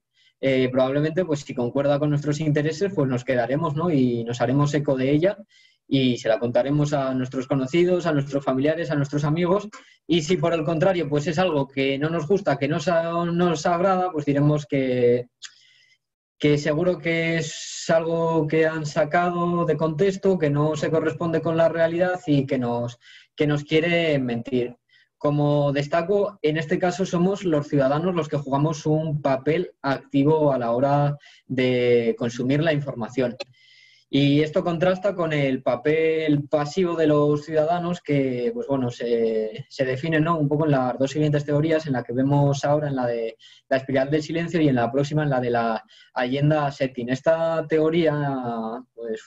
S1: Probablemente, pues si concuerda con nuestros intereses, pues nos quedaremos, ¿no?, y nos haremos eco de ella y se la contaremos a nuestros conocidos, a nuestros familiares, a nuestros amigos. Y si por el contrario, pues es algo que no nos gusta, que no nos agrada, pues diremos que seguro que es algo que han sacado de contexto, que no se corresponde con la realidad y que nos quiere mentir. Como destaco, en este caso somos los ciudadanos los que jugamos un papel activo a la hora de consumir la información. Y esto contrasta con el papel pasivo de los ciudadanos que, pues bueno, se define, ¿no?, un poco en las 2 siguientes teorías, en la que vemos ahora, en la de la espiral del silencio y en la próxima, en la de la agenda setting. Esta teoría pues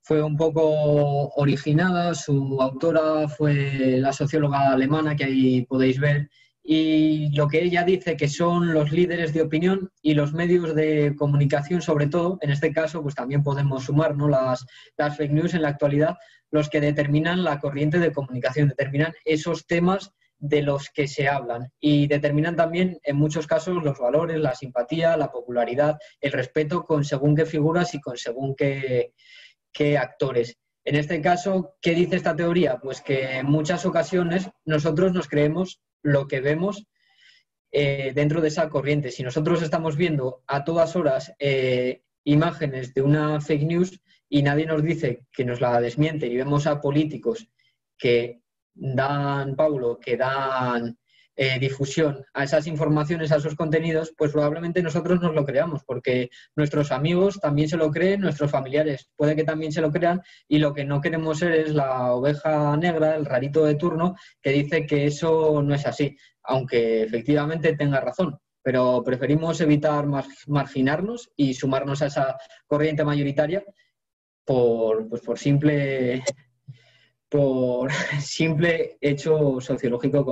S1: fue un poco originada, su autora fue la socióloga alemana, que ahí podéis ver, y lo que ella dice que son los líderes de opinión y los medios de comunicación, sobre todo, en este caso pues también podemos sumar, ¿no?, las fake news en la actualidad, los que determinan la corriente de comunicación, determinan esos temas de los que se hablan y determinan también en muchos casos los valores, la simpatía, la popularidad, el respeto con según qué figuras y con según qué actores. En este caso, ¿qué dice esta teoría? Pues que en muchas ocasiones nosotros nos creemos lo que vemos dentro de esa corriente. Si nosotros estamos viendo a todas horas imágenes de una fake news y nadie nos dice que nos la desmiente, y vemos a políticos que dan paulo, que dan difusión a esas informaciones, a esos contenidos, pues probablemente nosotros nos lo creamos, porque nuestros amigos también se lo creen, nuestros familiares puede que también se lo crean, y lo que no queremos ser es la oveja negra, el rarito de turno, que dice que eso no es así, aunque efectivamente tenga razón. Pero preferimos evitar marginarnos y sumarnos a esa corriente mayoritaria por simple hecho sociológico,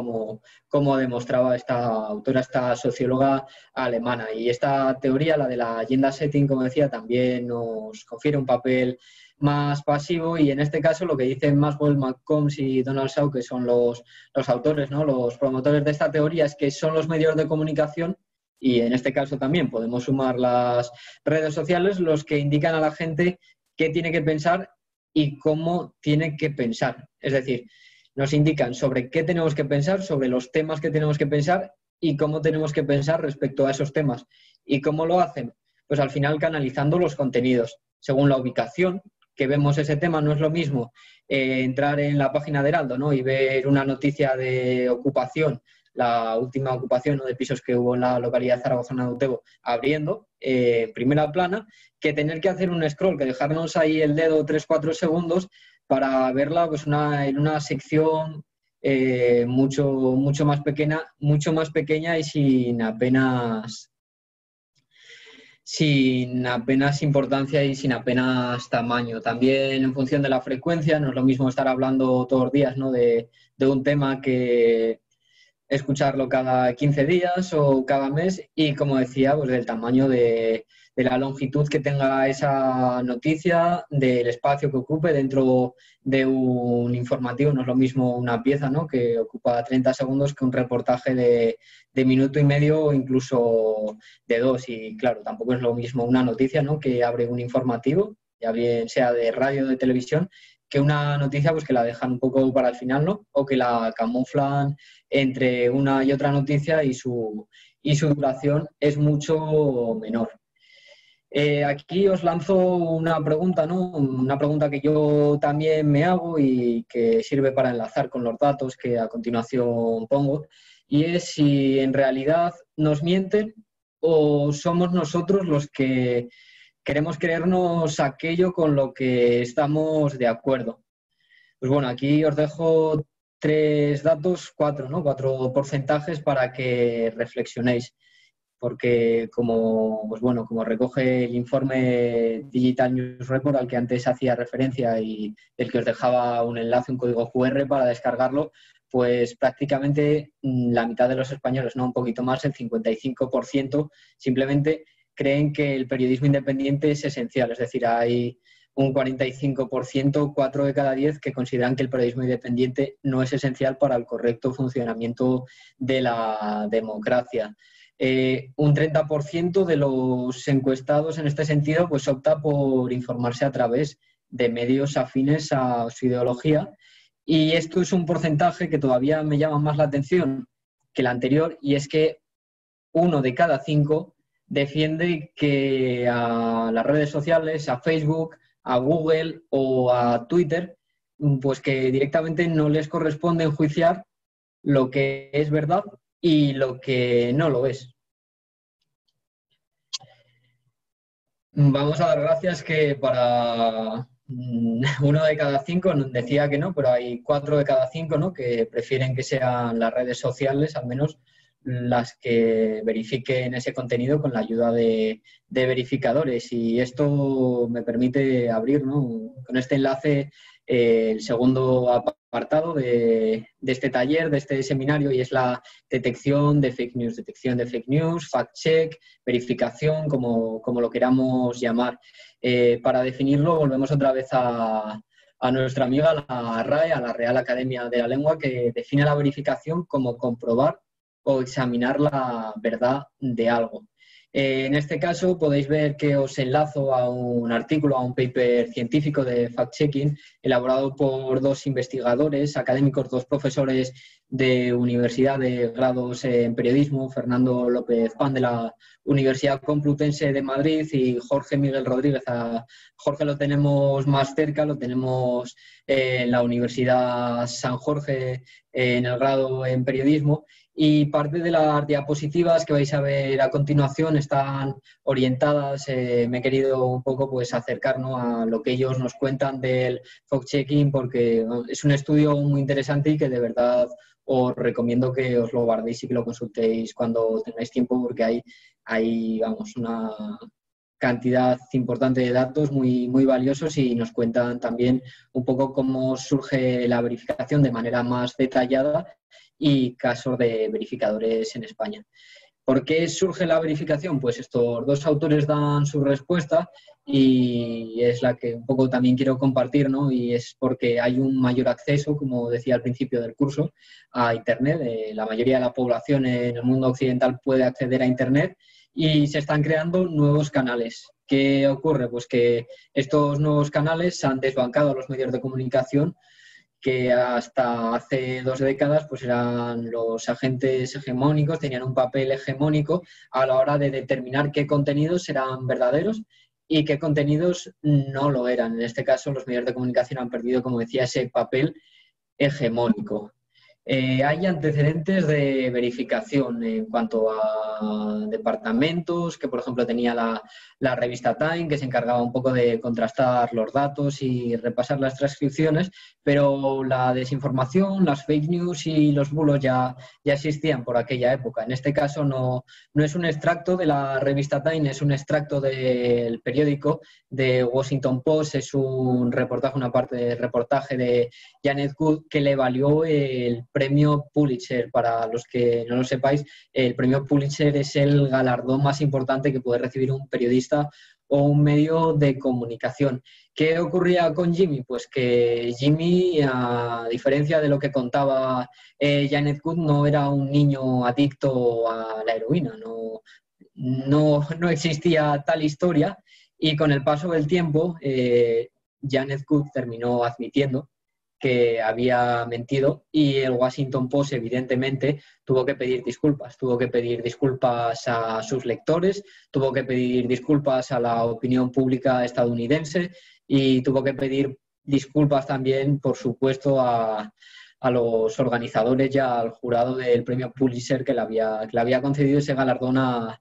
S1: como demostraba esta autora, esta socióloga alemana. Y esta teoría, la de la agenda setting, como decía, también nos confiere un papel más pasivo, y en este caso lo que dicen Maxwell Malcolm y Donald Shaw, que son los autores, ¿no?, los promotores de esta teoría, es que son los medios de comunicación, y en este caso también podemos sumar las redes sociales, los que indican a la gente qué tiene que pensar y cómo tiene que pensar. Es decir, nos indican sobre qué tenemos que pensar, sobre los temas que tenemos que pensar y cómo tenemos que pensar respecto a esos temas. ¿Y cómo lo hacen? Pues al final canalizando los contenidos según la ubicación que vemos ese tema. No es lo mismo entrar en la página de Heraldo, ¿no?, y ver una noticia de ocupación, la última ocupación, ¿no?, de pisos que hubo en la localidad de Zaragoza de Utebo, abriendo en primera plana, que tener que hacer un scroll, que dejarnos ahí el dedo 3-4 segundos para verla pues en una sección mucho más pequeña y sin apenas importancia y sin apenas tamaño. También en función de la frecuencia, no es lo mismo estar hablando todos los días, ¿no?, de un tema que escucharlo cada 15 días o cada mes y, como decía, pues del tamaño de la longitud que tenga esa noticia, del espacio que ocupe dentro de un informativo. No es lo mismo una pieza, ¿no?, que ocupa 30 segundos que un reportaje de minuto y medio o incluso de 2. Y claro, tampoco es lo mismo una noticia, ¿no?, que abre un informativo, ya bien sea de radio o de televisión, que una noticia pues que la dejan un poco para el final, ¿no?, o que la camuflan entre una y otra noticia y su duración es mucho menor. Aquí os lanzo una pregunta, ¿no?, una pregunta que yo también me hago y que sirve para enlazar con los datos que a continuación pongo, y es si en realidad nos mienten o somos nosotros los que queremos creernos aquello con lo que estamos de acuerdo. Pues bueno, aquí os dejo 3 datos, 4, ¿no?, 4 porcentajes para que reflexionéis. Porque como recoge el informe Digital News Report al que antes hacía referencia y del que os dejaba un enlace, un código QR para descargarlo, pues prácticamente la mitad de los españoles, no un poquito más, el 55%, simplemente creen que el periodismo independiente es esencial. Es decir, hay un 45%, 4 de cada 10, que consideran que el periodismo independiente no es esencial para el correcto funcionamiento de la democracia. Un 30% de los encuestados en este sentido pues opta por informarse a través de medios afines a su ideología, y esto es un porcentaje que todavía me llama más la atención que el anterior, y es que 1 de cada 5 defiende que a las redes sociales, a Facebook, a Google o a Twitter, pues que directamente no les corresponde enjuiciar lo que es verdad y lo que no lo es. Vamos a dar gracias que para 1 de cada 5, decía que no, pero hay 4 de cada 5, ¿no?, que prefieren que sean las redes sociales, al menos, las que verifiquen ese contenido con la ayuda de verificadores. Y esto me permite abrir, ¿no?, con este enlace el segundo apartado de este taller, de este seminario, y es la detección de fake news, fact-check, verificación, como lo queramos llamar. Para definirlo, volvemos otra vez a nuestra amiga, la RAE, a la Real Academia de la Lengua, que define la verificación como comprobar o examinar la verdad de algo. En este caso podéis ver que os enlazo a un artículo, a un paper científico de fact-checking elaborado por 2 investigadores académicos, 2 profesores de universidad de grados en periodismo, Fernando López Pan de la Universidad Complutense de Madrid y Jorge Miguel Rodríguez. A Jorge lo tenemos más cerca, lo tenemos en la Universidad San Jorge en el grado en periodismo. Y parte de las diapositivas que vais a ver a continuación están orientadas, me he querido un poco pues acercar, ¿no?, a lo que ellos nos cuentan del fact-checking, porque es un estudio muy interesante y que de verdad os recomiendo que os lo guardéis y que lo consultéis cuando tengáis tiempo, porque hay una cantidad importante de datos muy, muy valiosos y nos cuentan también un poco cómo surge la verificación de manera más detallada y casos de verificadores en España. ¿Por qué surge la verificación? Pues estos 2 autores dan su respuesta y es la que un poco también quiero compartir, ¿no? Y es porque hay un mayor acceso, como decía al principio del curso, a Internet. La mayoría de la población en el mundo occidental puede acceder a Internet y se están creando nuevos canales. ¿Qué ocurre? Pues que estos nuevos canales han desbancado a los medios de comunicación, que hasta hace 2 décadas pues eran los agentes hegemónicos, tenían un papel hegemónico a la hora de determinar qué contenidos eran verdaderos y qué contenidos no lo eran. En este caso, los medios de comunicación han perdido, como decía, ese papel hegemónico. Hay antecedentes de verificación en cuanto a departamentos, que por ejemplo tenía la revista Time, que se encargaba un poco de contrastar los datos y repasar las transcripciones, pero la desinformación, las fake news y los bulos ya existían por aquella época. En este caso no es un extracto de la revista Time, es un extracto del periódico de Washington Post, es un reportaje, una parte del reportaje de Janet Good que le valió el premio Pulitzer. Para los que no lo sepáis, el premio Pulitzer es el galardón más importante que puede recibir un periodista o un medio de comunicación. ¿Qué ocurría con Jimmy? Pues que Jimmy, a diferencia de lo que contaba Janet Good, no era un niño adicto a la heroína, no existía tal historia, y con el paso del tiempo Janet Good terminó admitiendo que había mentido, y el Washington Post evidentemente tuvo que pedir disculpas a sus lectores, tuvo que pedir disculpas a la opinión pública estadounidense y tuvo que pedir disculpas también, por supuesto, a los organizadores y al jurado del premio Pulitzer que le había concedido ese galardón a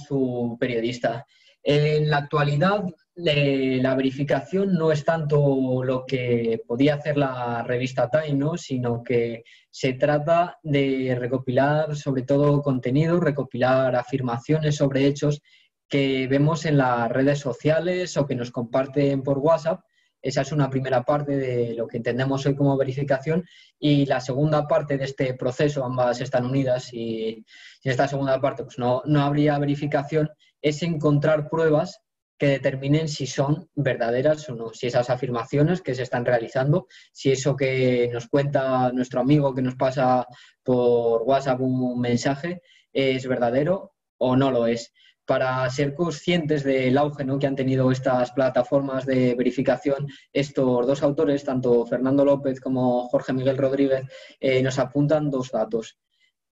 S1: su periodista. En la actualidad, la verificación no es tanto lo que podía hacer la revista Time, ¿no? Sino que se trata de recopilar sobre todo contenido, recopilar afirmaciones sobre hechos que vemos en las redes sociales o que nos comparten por WhatsApp. Esa es una primera parte de lo que entendemos hoy como verificación, y la segunda parte de este proceso, ambas están unidas, y en esta segunda parte pues no habría verificación, es encontrar pruebas que determinen si son verdaderas o no, si esas afirmaciones que se están realizando, si eso que nos cuenta nuestro amigo que nos pasa por WhatsApp un mensaje es verdadero o no lo es. Para ser conscientes del auge, ¿no?, que han tenido estas plataformas de verificación, estos dos autores, tanto Fernando López como Jorge Miguel Rodríguez, nos apuntan dos datos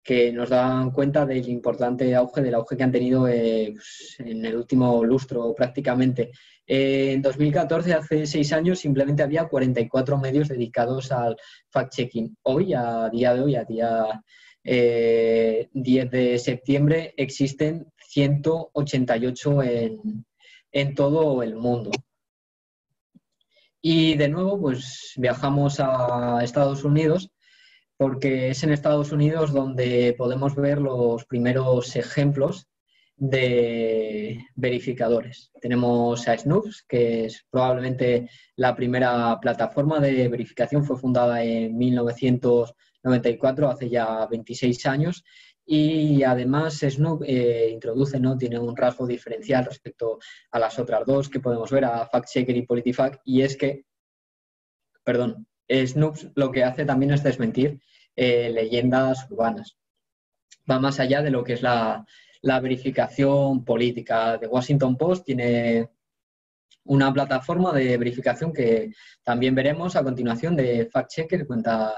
S1: que nos dan cuenta del importante auge, que han tenido en el último lustro prácticamente. En 2014, hace 6 años, simplemente había 44 medios dedicados al fact-checking. Hoy, a día de hoy, a día 10 de septiembre, existen 188 en todo el mundo. Y de nuevo, pues viajamos a Estados Unidos, porque es en Estados Unidos donde podemos ver los primeros ejemplos de verificadores. Tenemos a Snopes, que es probablemente la primera plataforma de verificación, fue fundada en 1994, hace ya 26 años, y además Snopes introduce, ¿no?, tiene un rasgo diferencial respecto a las otras dos que podemos ver, a FactChecker y PolitiFact, y es que, Snopes lo que hace también es desmentir leyendas urbanas. Va más allá de lo que es la verificación política. The Washington Post tiene una plataforma de verificación que también veremos a continuación, de FactChecker, cuenta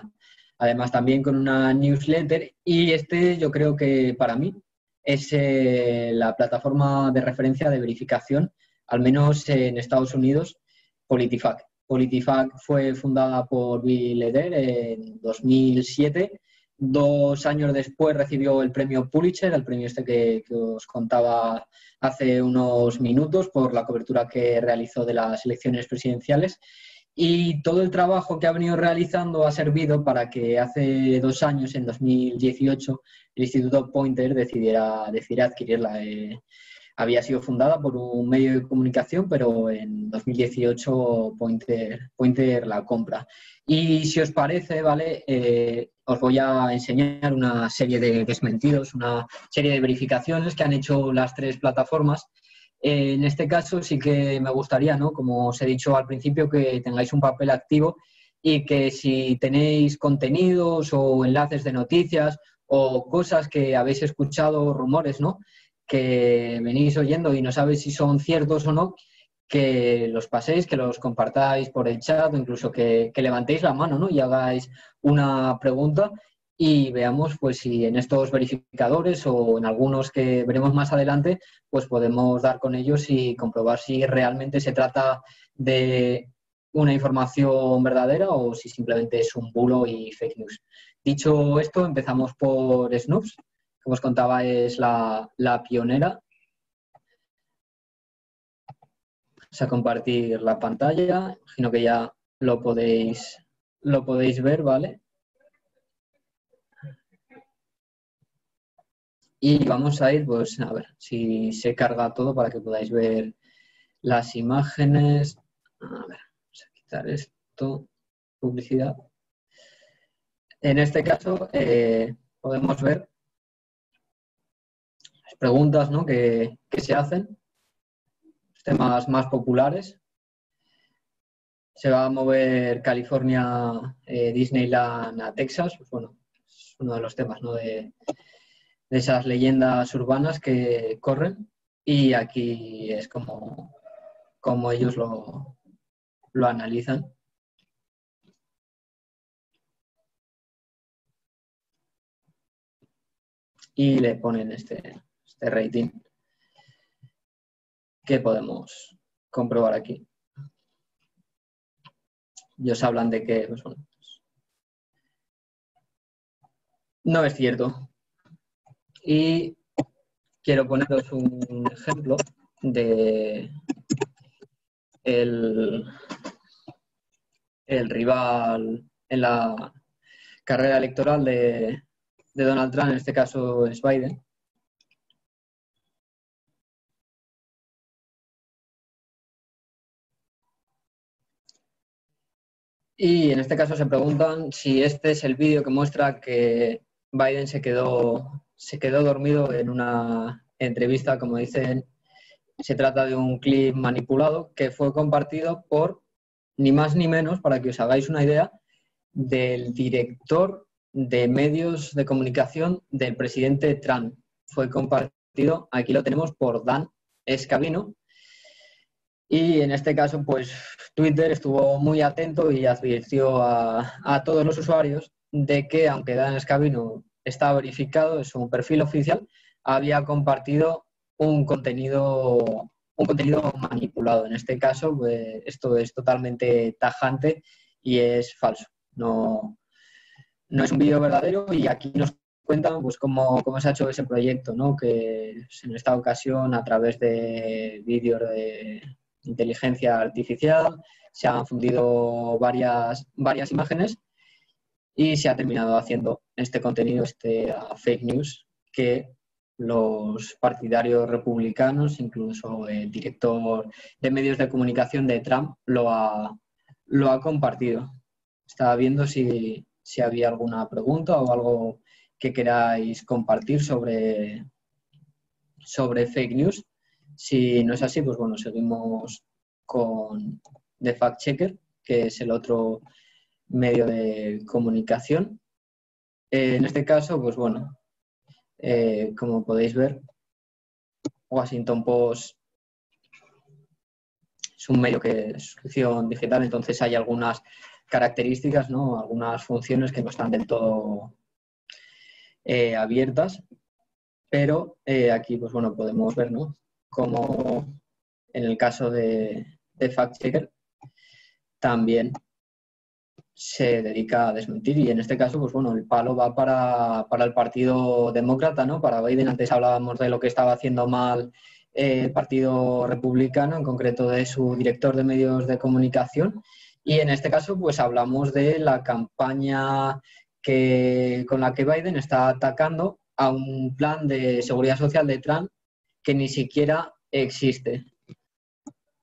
S1: además también con una newsletter, y yo creo que para mí es la plataforma de referencia de verificación, al menos en Estados Unidos, PolitiFact. PolitiFact fue fundada por Bill Eder en 2007. 2 años después recibió el premio Pulitzer, el premio que os contaba hace unos minutos, por la cobertura que realizó de las elecciones presidenciales. Y todo el trabajo que ha venido realizando ha servido para que hace 2 años, en 2018, el Instituto Poynter decidiera adquirirla. Había sido fundada por un medio de comunicación, pero en 2018 Poynter la compra. Y si os parece, ¿vale? Os voy a enseñar una serie de desmentidos, una serie de verificaciones que han hecho las 3 plataformas. En este caso sí que me gustaría, ¿no?, como os he dicho al principio, que tengáis un papel activo, y que si tenéis contenidos o enlaces de noticias o cosas que habéis escuchado, rumores, ¿no?, que venís oyendo y no sabéis si son ciertos o no, que los paséis, que los compartáis por el chat, o incluso que levantéis la mano, ¿no?, y hagáis una pregunta, y veamos pues si en estos verificadores o en algunos que veremos más adelante, pues podemos dar con ellos y comprobar si realmente se trata de una información verdadera o si simplemente es un bulo y fake news. Dicho esto, empezamos por Snopes. Como os contaba, es la pionera. Vamos a compartir la pantalla. Imagino que ya lo podéis ver, ¿vale? Y vamos a ir, pues, a ver si se carga todo para que podáis ver las imágenes. A ver, vamos a quitar esto. Publicidad. En este caso podemos ver las preguntas, ¿no?, que se hacen, los temas más populares. Se va a mover California, Disneyland a Texas. Pues bueno, es uno de los temas, ¿no?, de esas leyendas urbanas que corren, y aquí es como ellos lo analizan. Y le ponen este rating que podemos comprobar aquí. Ellos hablan de que, pues bueno, no es cierto. Y quiero poneros un ejemplo de el rival en la carrera electoral de Donald Trump, en este caso es Biden. Y en este caso se preguntan si este es el vídeo que muestra que Biden se quedó dormido en una entrevista. Como dicen, se trata de un clip manipulado que fue compartido por, ni más ni menos, para que os hagáis una idea, del director de medios de comunicación del presidente Trump. Fue compartido, aquí lo tenemos, por Dan Scavino. Y en este caso, pues Twitter estuvo muy atento y advirtió a todos los usuarios de que, aunque Dan Scavino está verificado, es un perfil oficial, había compartido un contenido manipulado. En este caso, pues, esto es totalmente tajante y es falso. No es un vídeo verdadero, y aquí nos cuentan pues cómo se ha hecho ese proyecto, ¿no?, que en esta ocasión, a través de vídeos de inteligencia artificial, se han fundido varias imágenes y se ha terminado haciendo este contenido, fake news, que los partidarios republicanos, incluso el director de medios de comunicación de Trump, lo ha compartido. Estaba viendo si había alguna pregunta o algo que queráis compartir sobre fake news. Si no es así, pues bueno, seguimos con The Fact Checker, que es el otro medio de comunicación. En este caso, pues bueno, como podéis ver, Washington Post es un medio que es suscripción digital, entonces hay algunas características, ¿no?, algunas funciones que no están del todo abiertas, pero aquí, pues bueno, podemos ver, ¿no?, como en el caso de Fact Checker también se dedica a desmentir, y en este caso, pues bueno, el palo va para el Partido Demócrata, ¿no?, para Biden. Antes hablábamos de lo que estaba haciendo mal el Partido Republicano, en concreto de su director de medios de comunicación, y en este caso pues hablamos de la campaña con la que Biden está atacando a un plan de seguridad social de Trump que ni siquiera existe.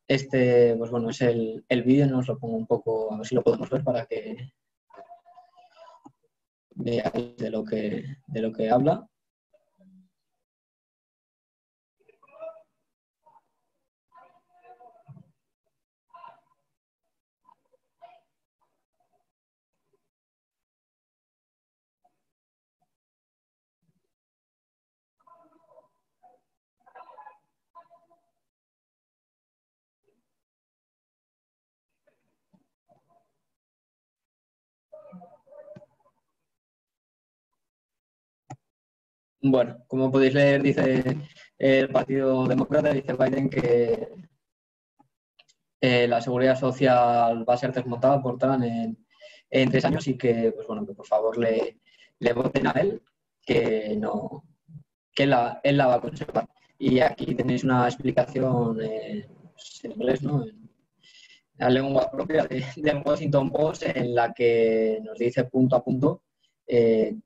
S1: Pues bueno, es el vídeo, no os lo pongo un poco, a ver si lo podemos ver para que veáis de lo que habla. Bueno, como podéis leer, dice el Partido Demócrata, dice Biden que la seguridad social va a ser desmontada por Trump en 3 años, y que, pues bueno, que por favor le voten a él, que él la va a conservar. Y aquí tenéis una explicación en inglés, ¿no?, en la lengua propia del Washington Post, en la que nos dice punto a punto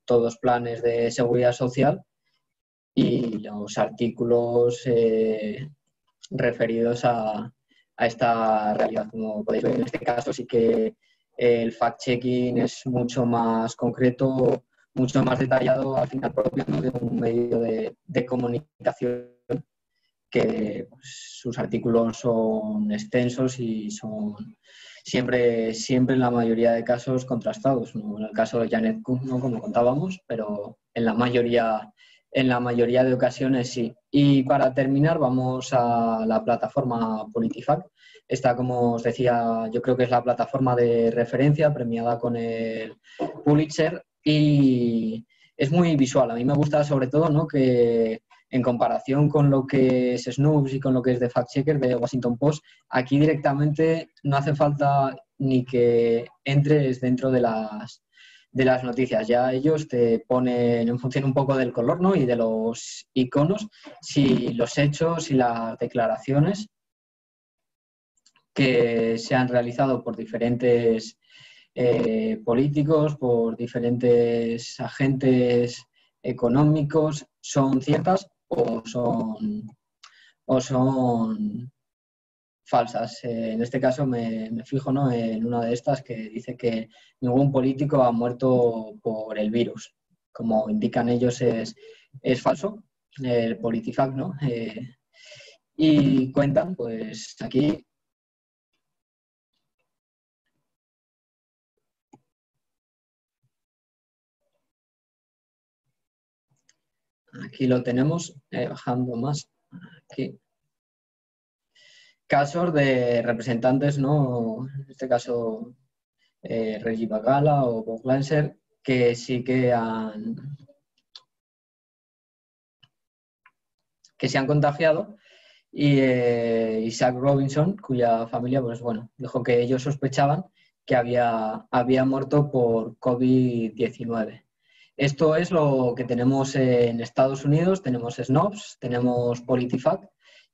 S1: todos los planes de seguridad social y los artículos referidos a esta realidad. Como podéis ver, en este caso sí que El fact-checking es mucho más concreto, mucho más detallado, al final propio, ¿no?, de un medio de comunicación que pues, sus artículos son extensos y son siempre en la mayoría de casos contrastados, ¿no? En el caso de Janet Kuhn, ¿no?, como contábamos, pero en la mayoría de ocasiones sí. Y para terminar vamos a la plataforma PolitiFact. Esta, como os decía, yo creo que es la plataforma de referencia premiada con el Pulitzer y es muy visual. A mí me gusta sobre todo, ¿no?, que en comparación con lo que es Snopes y con lo que es The Fact Checker de Washington Post, aquí directamente no hace falta ni que entres dentro de las noticias. Ya ellos te ponen en función un poco del color, ¿no?, y de los iconos, si los hechos y las declaraciones que se han realizado por diferentes políticos, por diferentes agentes económicos, son ciertas o son falsas. En este caso me fijo, ¿no?, en una de estas que dice que ningún político ha muerto por el virus. Como indican ellos, es falso, el PolitiFact, ¿no? Y cuentan, pues aquí, lo tenemos, bajando más, aquí. Casos de representantes, ¿no?, en este caso Reggie Bagala o Bob Glanzer, que sí que se han contagiado, y Isaac Robinson, cuya familia, pues bueno, dijo que ellos sospechaban que había muerto por COVID-19. Esto es lo que tenemos en Estados Unidos. Tenemos Snopes, tenemos PolitiFact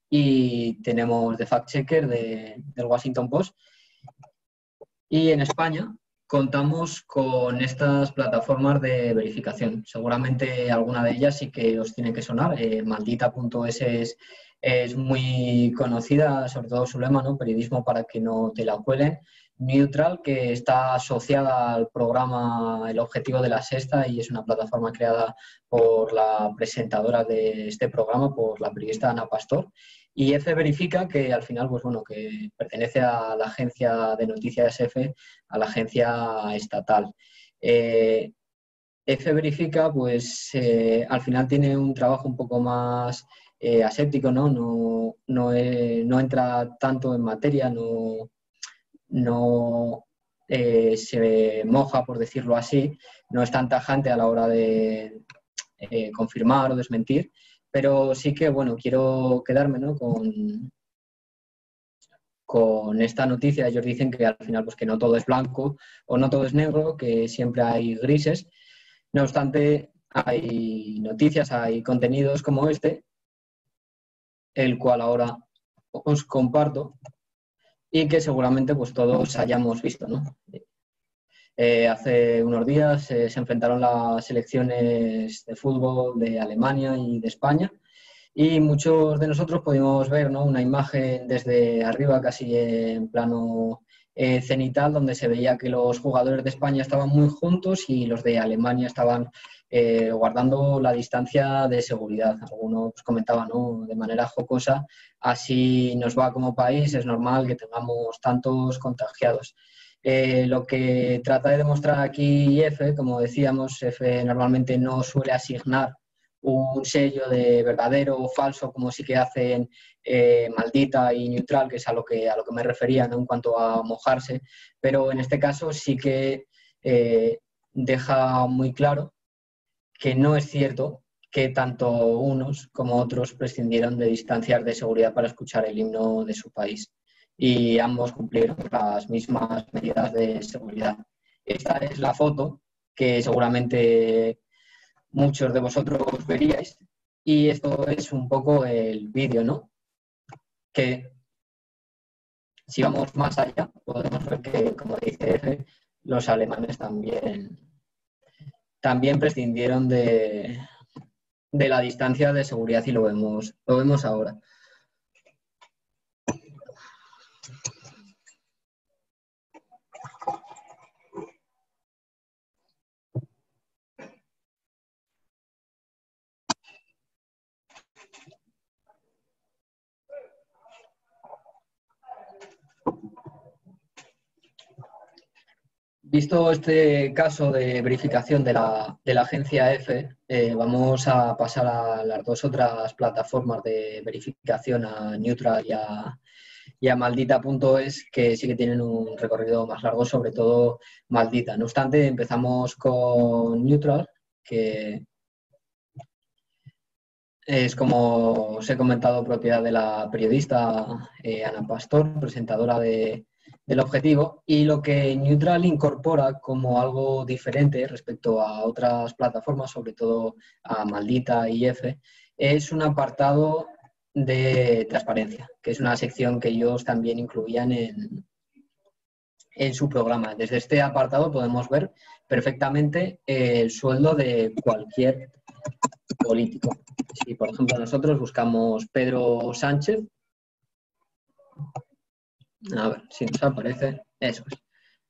S1: y tenemos The Fact Checker del Washington Post. Y en España contamos con estas plataformas de verificación. Seguramente alguna de ellas sí que os tiene que sonar. Maldita.es es muy conocida, sobre todo su lema, ¿no?, periodismo para que no te la cuelen. Neutral, que está asociada al programa El Objetivo de la Sexta y es una plataforma creada por la presentadora de este programa, por la periodista Ana Pastor. Y F Verifica, que al final, pues bueno, que pertenece a la agencia de noticias F, a la agencia estatal. F Verifica, pues al final tiene un trabajo un poco más aséptico, ¿no? No entra tanto en materia, no se moja, por decirlo así, no es tan tajante a la hora de confirmar o desmentir, pero sí que, bueno, quiero quedarme, ¿no?, con esta noticia. Ellos dicen que al final, pues que no todo es blanco o no todo es negro, que siempre hay grises. No obstante, hay noticias, hay contenidos como este, el cual ahora os comparto y que seguramente pues todos hayamos visto, ¿no? Hace unos días se enfrentaron las selecciones de fútbol de Alemania y de España y muchos de nosotros pudimos ver, ¿no?, una imagen desde arriba, casi en plano cenital, donde se veía que los jugadores de España estaban muy juntos y los de Alemania estaban guardando la distancia de seguridad. Algunos pues comentaban, ¿no?, de manera jocosa, así nos va como país, es normal que tengamos tantos contagiados. Lo que trata de demostrar aquí F, como decíamos, F normalmente no suele asignar un sello de verdadero o falso, como sí que hacen Maldita y Neutral, que es a lo que me refería, ¿no?, en cuanto a mojarse, pero en este caso sí que deja muy claro que no es cierto que tanto unos como otros prescindieron de distancias de seguridad para escuchar el himno de su país. Y ambos cumplieron las mismas medidas de seguridad. Esta es la foto que seguramente muchos de vosotros veríais y esto es un poco el vídeo, ¿no? Que si vamos más allá podemos ver que, como dice F, los alemanes también prescindieron de la distancia de seguridad y lo vemos ahora. Visto este caso de verificación de la agencia EFE, vamos a pasar a las dos otras plataformas de verificación, a Neutral y a Maldita.es, que sí que tienen un recorrido más largo, sobre todo Maldita. No obstante, empezamos con Neutral, que es, como os he comentado, propiedad de la periodista Ana Pastor, presentadora del Objetivo, y lo que Neutral incorpora como algo diferente respecto a otras plataformas, sobre todo a Maldita y EFE, es un apartado de transparencia, que es una sección que ellos también incluían en su programa. Desde este apartado podemos ver perfectamente el sueldo de cualquier político. Si, por ejemplo, nosotros buscamos Pedro Sánchez, a ver si nos aparece, eso es,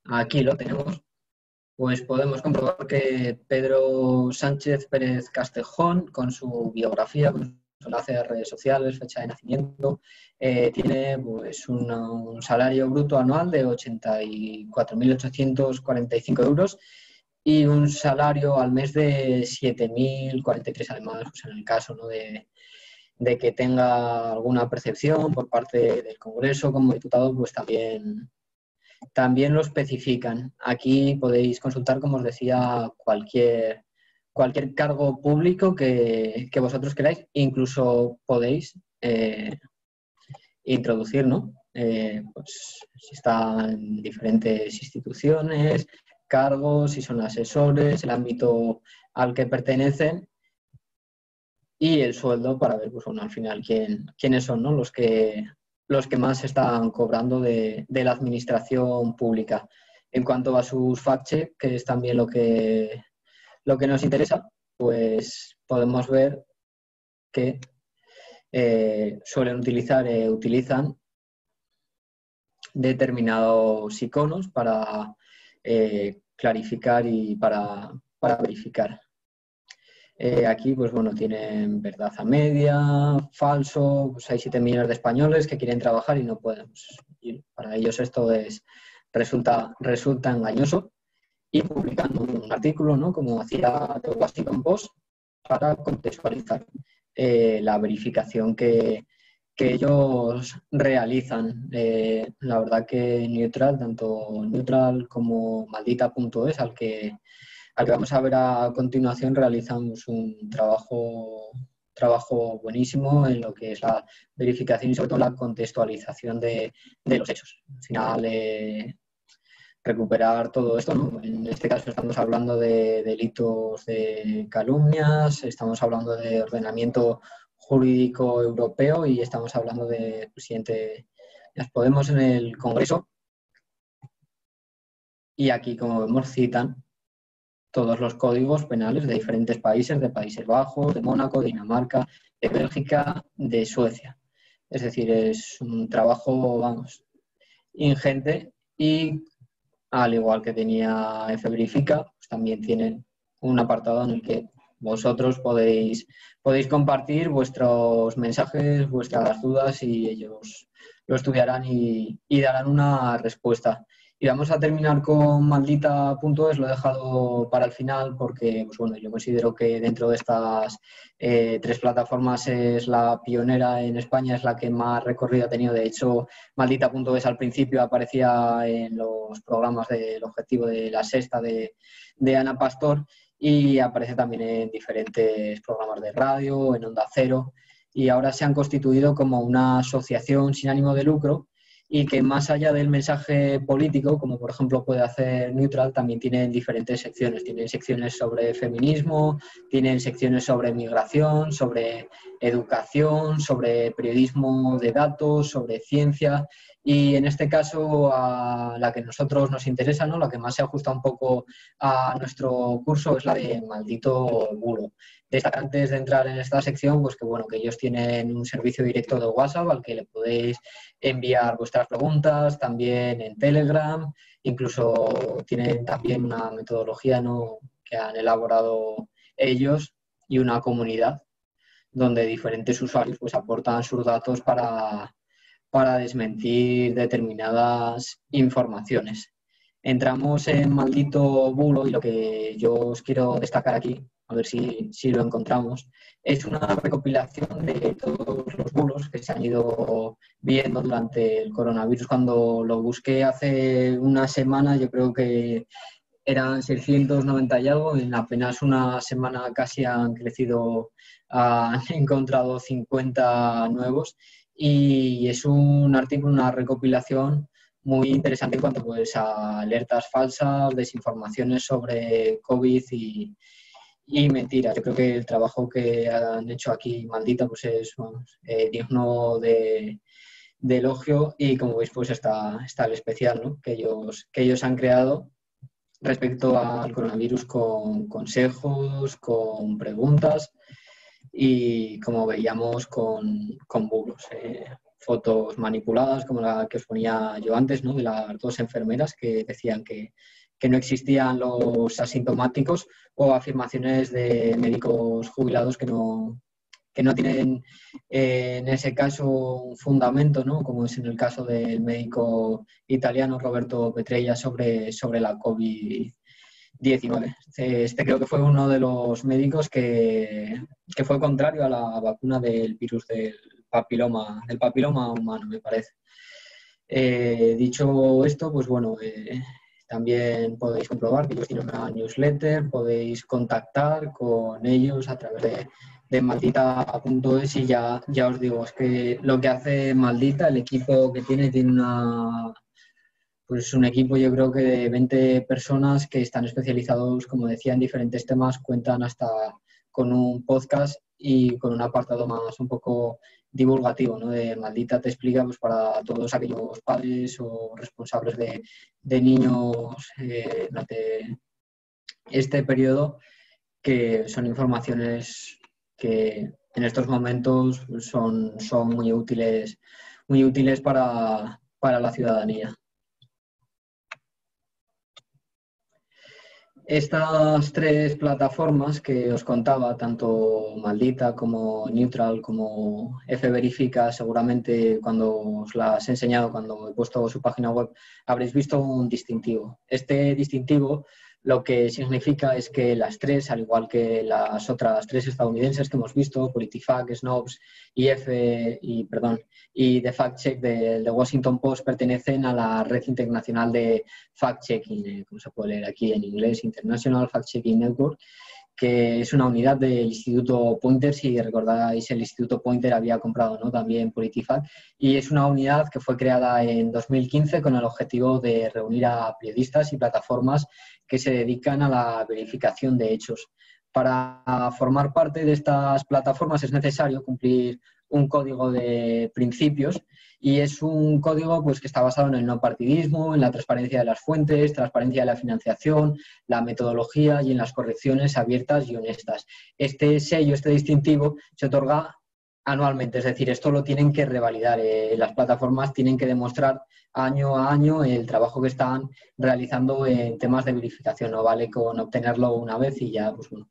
S1: aquí lo tenemos, pues podemos comprobar que Pedro Sánchez Pérez Castejón, con su biografía, con su enlace de redes sociales, fecha de nacimiento, tiene pues un salario bruto anual de 84.845 euros y un salario al mes de 7.043, además, pues en el caso, ¿no?, de que tenga alguna percepción por parte del Congreso como diputado, pues también lo especifican. Aquí podéis consultar, como os decía, cualquier cargo público que vosotros queráis, incluso podéis introducir, ¿no? Pues si están en diferentes instituciones, cargos, si son asesores, el ámbito al que pertenecen y el sueldo, para ver, pues bueno, al final quiénes son, ¿no?, los que más están cobrando de la administración pública. En cuanto a sus fact-check, que es también lo que nos interesa, pues podemos ver que utilizan determinados iconos para clarificar y para verificar. Aquí, pues bueno, tienen verdad a media, falso, pues hay 7 millones de españoles que quieren trabajar y no pueden. Pues, y para ellos esto resulta engañoso, y publican un artículo, ¿no?, como hacía The Washington Post, para contextualizar la verificación que ellos realizan. La verdad que Neutral, tanto Neutral como Maldita.es, al que vamos a ver a continuación, realizamos un trabajo buenísimo en lo que es la verificación y sobre todo la contextualización de los hechos. Al final, recuperar todo esto, ¿no? En este caso estamos hablando de delitos de calumnias, estamos hablando de ordenamiento jurídico europeo y estamos hablando de presidente de Podemos en el Congreso. Y aquí, como vemos, citan todos los códigos penales de diferentes países, de Países Bajos, de Mónaco, de Dinamarca, de Bélgica, de Suecia. Es decir, es un trabajo, vamos, ingente, y al igual que tenía EFE Verifica, pues también tienen un apartado en el que vosotros podéis compartir vuestros mensajes, vuestras dudas, y ellos lo estudiarán y darán una respuesta. Y vamos a terminar con Maldita.es, lo he dejado para el final porque, pues bueno, yo considero que dentro de estas 3 plataformas es la pionera en España, es la que más recorrido ha tenido. De hecho, Maldita.es al principio aparecía en los programas del Objetivo de La Sexta de Ana Pastor, y aparece también en diferentes programas de radio, en Onda Cero, y ahora se han constituido como una asociación sin ánimo de lucro, y que más allá del mensaje político, como por ejemplo puede hacer Neutral, también tienen diferentes secciones. Tienen secciones sobre feminismo, tienen secciones sobre migración, sobre educación, sobre periodismo de datos, sobre ciencia, y en este caso a la que a nosotros nos interesa, ¿no?, la que más se ajusta un poco a nuestro curso, es la de Maldito Bulo. Destacar, antes de entrar en esta sección, pues que bueno, que ellos tienen un servicio directo de WhatsApp al que le podéis enviar vuestras preguntas, también en Telegram, incluso tienen también una metodología, ¿no?, que han elaborado ellos, y una comunidad donde diferentes usuarios pues aportan sus datos para desmentir determinadas informaciones. entramos en Maldito Bulo y lo que yo os quiero destacar aquí, a ver si lo encontramos, es una recopilación de todos los bulos que se han ido viendo durante el coronavirus. Cuando lo busqué hace una semana, yo creo que eran 690 y algo, en apenas una semana casi han crecido, han encontrado 50 nuevos, y es un artículo, una recopilación muy interesante en cuanto pues, a alertas falsas, desinformaciones sobre COVID y mentiras. Yo creo que el trabajo que han hecho aquí Maldita pues es digno de elogio, y como veis pues está el especial, ¿no?, que ellos han creado respecto al coronavirus, con consejos, con preguntas y, como veíamos, con bulos. Fotos manipuladas, como la que os ponía yo antes, ¿no?, de las dos enfermeras que decían que no existían los asintomáticos, o afirmaciones de médicos jubilados que no tienen en ese caso un fundamento, ¿no?, como es en el caso del médico italiano Roberto Petrella sobre la COVID-19. Creo que fue uno de los médicos que fue contrario a la vacuna del virus del papiloma humano, me parece. Dicho esto, pues bueno, también podéis comprobar que ellos tienen una newsletter, podéis contactar con ellos a través de maldita.es, y ya os digo, es que lo que hace Maldita, el equipo que tiene un equipo, yo creo que de 20 personas que están especializados, como decía, en diferentes temas. Cuentan hasta con un podcast y con un apartado más un poco divulgativo, ¿no?, de Maldita te explica, pues para todos aquellos padres o responsables de niños durante este periodo, que son informaciones que en estos momentos son muy útiles para la ciudadanía. Estas tres plataformas que os contaba, tanto Maldita como Neutral como F-Verifica, seguramente cuando os las he enseñado, cuando he puesto su página web, habréis visto un distintivo. Este distintivo lo que significa es que las tres, al igual que las otras tres estadounidenses que hemos visto, PolitiFact, Snopes y The Fact Check de Washington Post, pertenecen a la red internacional de fact-checking, como se puede leer aquí en inglés, International Fact-Checking Network, que es una unidad del Instituto Poynter. Si recordáis, el Instituto Poynter había comprado, ¿no?, también PolitiFact, y es una unidad que fue creada en 2015 con el objetivo de reunir a periodistas y plataformas que se dedican a la verificación de hechos. Para formar parte de estas plataformas es necesario cumplir un código de principios, y es un código pues, que está basado en el no partidismo, en la transparencia de las fuentes, transparencia de la financiación, la metodología y en las correcciones abiertas y honestas. Este sello, este distintivo, se otorga anualmente, es decir, esto lo tienen que revalidar. Las plataformas tienen que demostrar año a año el trabajo que están realizando en temas de verificación. No vale con obtenerlo una vez y ya, pues bueno,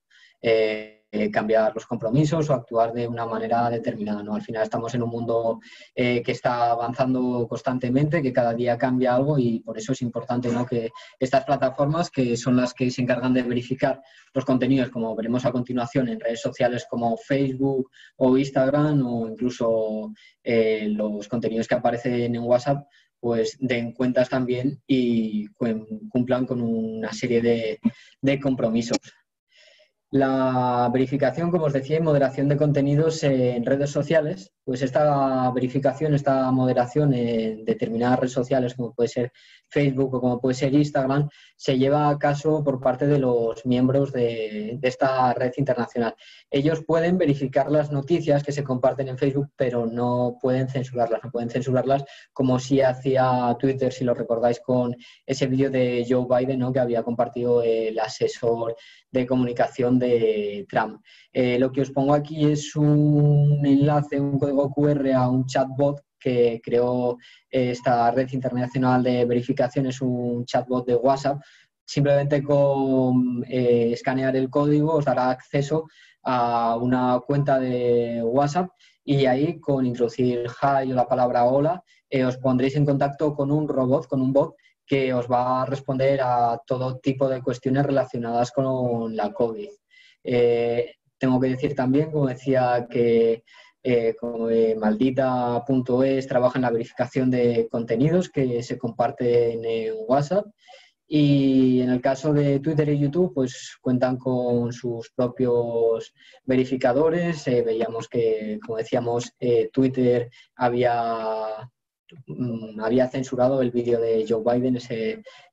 S1: cambiar los compromisos o actuar de una manera determinada, ¿no? Al final estamos en un mundo que está avanzando constantemente, que cada día cambia algo, y por eso es importante, ¿no?, que estas plataformas, que son las que se encargan de verificar los contenidos, como veremos a continuación, en redes sociales como Facebook o Instagram, o incluso los contenidos que aparecen en WhatsApp, pues den cuentas también y cumplan con una serie de compromisos. La verificación, como os decía, y moderación de contenidos en redes sociales, pues esta verificación, esta moderación en determinadas redes sociales, como puede ser Facebook o como puede ser Instagram, se lleva a cabo por parte de los miembros de esta red internacional. Ellos pueden verificar las noticias que se comparten en Facebook, pero no pueden censurarlas, como sí hacía Twitter, si lo recordáis, con ese vídeo de Joe Biden, ¿no?, que había compartido el asesor de comunicación de Trump. Lo que os pongo aquí es un enlace, un código QR a un chatbot que creó esta red internacional de verificación. Es un chatbot de WhatsApp. Simplemente con escanear el código os dará acceso a una cuenta de WhatsApp, y ahí, con introducir hi o la palabra hola, os pondréis en contacto con un robot, con un bot, que os va a responder a todo tipo de cuestiones relacionadas con la COVID. Tengo que decir también, como decía, que Maldita.es trabaja en la verificación de contenidos que se comparten en WhatsApp, y en el caso de Twitter y YouTube pues cuentan con sus propios verificadores. Veíamos que, como decíamos, Twitter había censurado el vídeo de Joe Biden,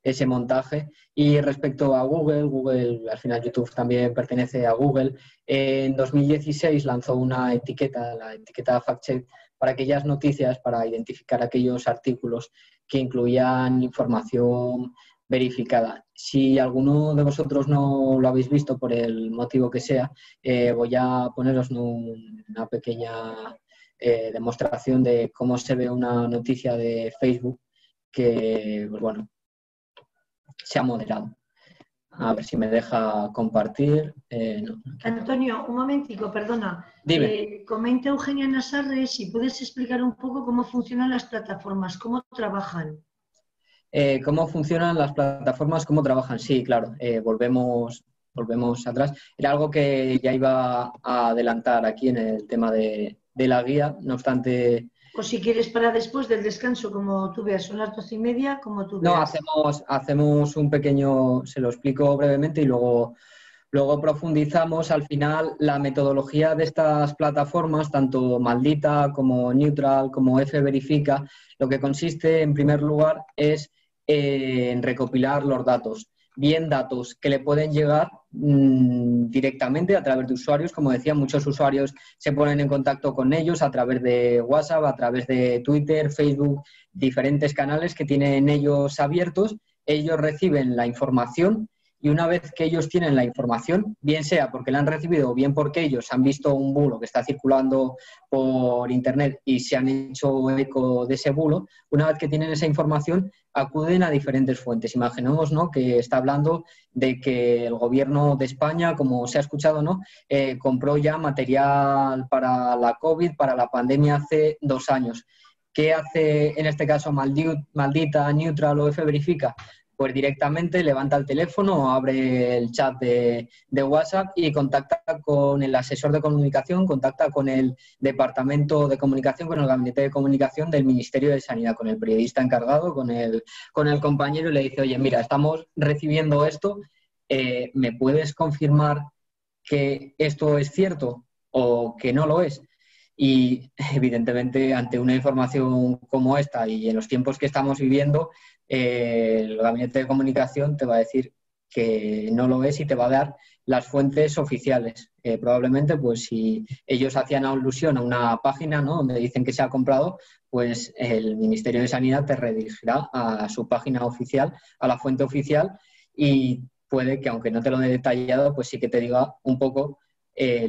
S1: ese montaje. Y respecto a Google, al final YouTube también pertenece a Google, en 2016 lanzó una etiqueta, la etiqueta FactCheck, para aquellas noticias, para identificar aquellos artículos que incluían información verificada. Si alguno de vosotros no lo habéis visto por el motivo que sea, voy a poneros una pequeña demostración de cómo se ve una noticia de Facebook que, pues bueno, se ha moderado. A ver si me deja compartir. No.
S3: Antonio, un momentico, perdona.
S1: Dime.
S3: Comenta Eugenia Nassarre si puedes explicar un poco cómo funcionan las plataformas, cómo trabajan.
S1: ¿Cómo funcionan las plataformas? ¿Cómo trabajan? Sí, claro. Volvemos atrás. Era algo que ya iba a adelantar aquí en el tema de la guía, no obstante...
S3: O si quieres para después del descanso, como tú veas, son las 12:30, como tú veas.
S1: No, hacemos un pequeño... Se lo explico brevemente y luego profundizamos. Al final, la metodología de estas plataformas, tanto Maldita como Neutral, como F-Verifica, lo que consiste, en primer lugar, es en recopilar los datos. Bien datos que le pueden llegar directamente a través de usuarios. Como decía, muchos usuarios se ponen en contacto con ellos a través de WhatsApp, a través de Twitter, Facebook, diferentes canales que tienen ellos abiertos. Ellos reciben la información y una vez que ellos tienen la información, bien sea porque la han recibido o bien porque ellos han visto un bulo que está circulando por Internet y se han hecho eco de ese bulo, una vez que tienen esa información, acuden a diferentes fuentes. Imaginemos, ¿no?, que está hablando de que el gobierno de España, como se ha escuchado, ¿no?, compró ya material para la COVID, para la pandemia hace 2 años. ¿Qué hace en este caso Maldita, Neutral o F-Verifica? Pues directamente levanta el teléfono, abre el chat de WhatsApp y contacta con el asesor de comunicación, contacta con el departamento de comunicación, con el gabinete de comunicación del Ministerio de Sanidad, con el periodista encargado, con el compañero, y le dice: oye, mira, estamos recibiendo esto, ¿me puedes confirmar que esto es cierto o que no lo es? Y evidentemente, ante una información como esta y en los tiempos que estamos viviendo, el gabinete de comunicación te va a decir que no lo es y te va a dar las fuentes oficiales. Probablemente, pues si ellos hacían alusión a una página, ¿no?, donde dicen que se ha comprado, pues el Ministerio de Sanidad te redirigirá a su página oficial, a la fuente oficial, y puede que, aunque no te lo he detallado, pues sí que te diga un poco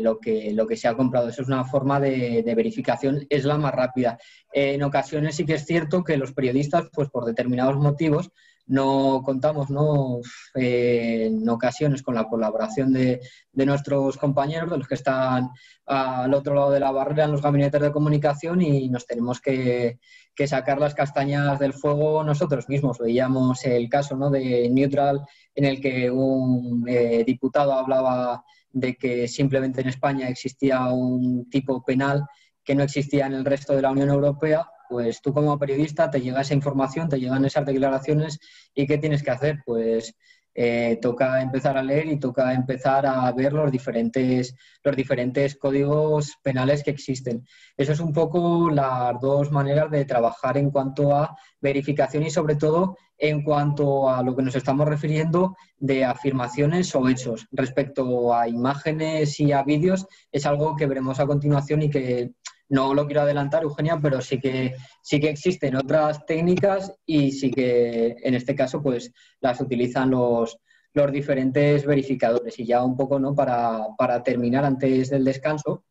S1: lo que se ha comprado. Eso es una forma de verificación, es la más rápida. En ocasiones sí que es cierto que los periodistas, pues por determinados motivos, no contamos, ¿no?, en ocasiones con la colaboración de nuestros compañeros, de los que están al otro lado de la barrera en los gabinetes de comunicación, y nos tenemos que sacar las castañas del fuego nosotros mismos. Veíamos el caso, ¿no?, de Neutral, en el que un diputado hablaba de que simplemente en España existía un tipo penal que no existía en el resto de la Unión Europea. Pues tú, como periodista, te llega esa información, te llegan esas declaraciones, y ¿qué tienes que hacer? Pues toca empezar a leer y toca empezar a ver los diferentes códigos penales que existen. Eso es un poco las dos maneras de trabajar en cuanto a verificación y, sobre todo, en cuanto a lo que nos estamos refiriendo de afirmaciones o hechos. Respecto a imágenes y a vídeos, es algo que veremos a continuación y que no lo quiero adelantar, Eugenia, pero sí que existen otras técnicas, y sí que en este caso pues las utilizan los diferentes verificadores. Y ya un poco, ¿no?, para terminar antes del descanso,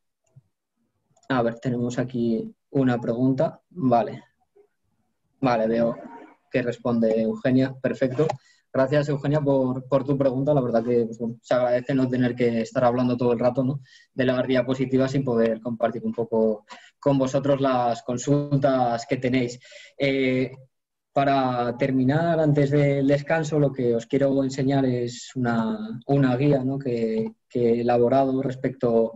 S1: a ver, tenemos aquí una pregunta. Vale, veo que responde Eugenia. Perfecto. Gracias, Eugenia, por tu pregunta. La verdad que, pues, bueno, se agradece no tener que estar hablando todo el rato, ¿no?, de las diapositivas, y poder compartir un poco con vosotros las consultas que tenéis.
S6: Para terminar, antes del descanso, lo que os quiero enseñar es una guía, ¿no?, que he elaborado respecto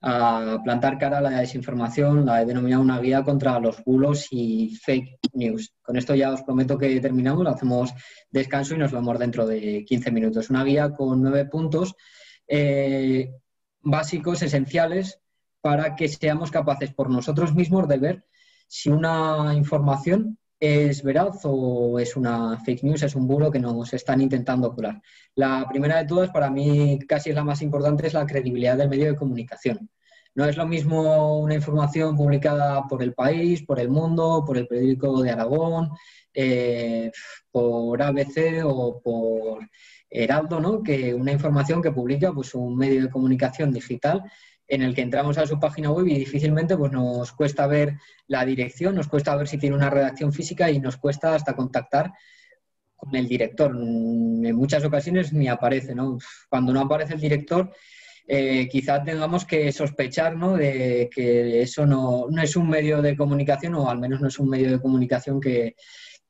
S6: a plantar cara a la desinformación. La he denominado una guía contra los bulos y fake news. Con esto ya os prometo que terminamos, hacemos descanso y nos vemos dentro de 15 minutos. Una guía con 9 puntos básicos, esenciales, para que seamos capaces por nosotros mismos de ver si una información es veraz o es una fake news, es un bulo que nos están intentando colar. La primera de todas, para mí casi es la más importante, es la credibilidad del medio de comunicación. No es lo mismo una información publicada por El País, por El Mundo, por el periódico de Aragón, por ABC o por Heraldo, ¿no?, que una información que publica pues, un medio de comunicación digital en el que entramos a su página web y difícilmente pues, nos cuesta ver la dirección, nos cuesta ver si tiene una redacción física y nos cuesta hasta contactar con el director. En muchas ocasiones ni aparece, ¿no? Cuando no aparece el director, quizá tengamos que sospechar, ¿no?, de que eso no es un medio de comunicación, o al menos no es un medio de comunicación que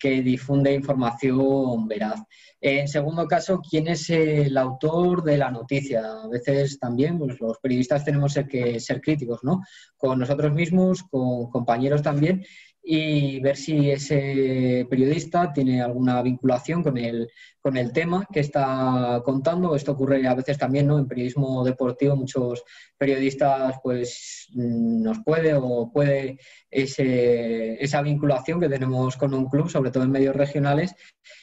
S6: difunde información veraz. En segundo caso, ¿quién es el autor de la noticia? A veces también pues, los periodistas tenemos que ser críticos, ¿no?, con nosotros mismos, con compañeros también, y ver si ese periodista tiene alguna vinculación con el tema que está contando. Esto ocurre a veces también, ¿no?, en periodismo deportivo. Muchos periodistas pues nos puede esa vinculación que tenemos con un club, sobre todo en medios regionales,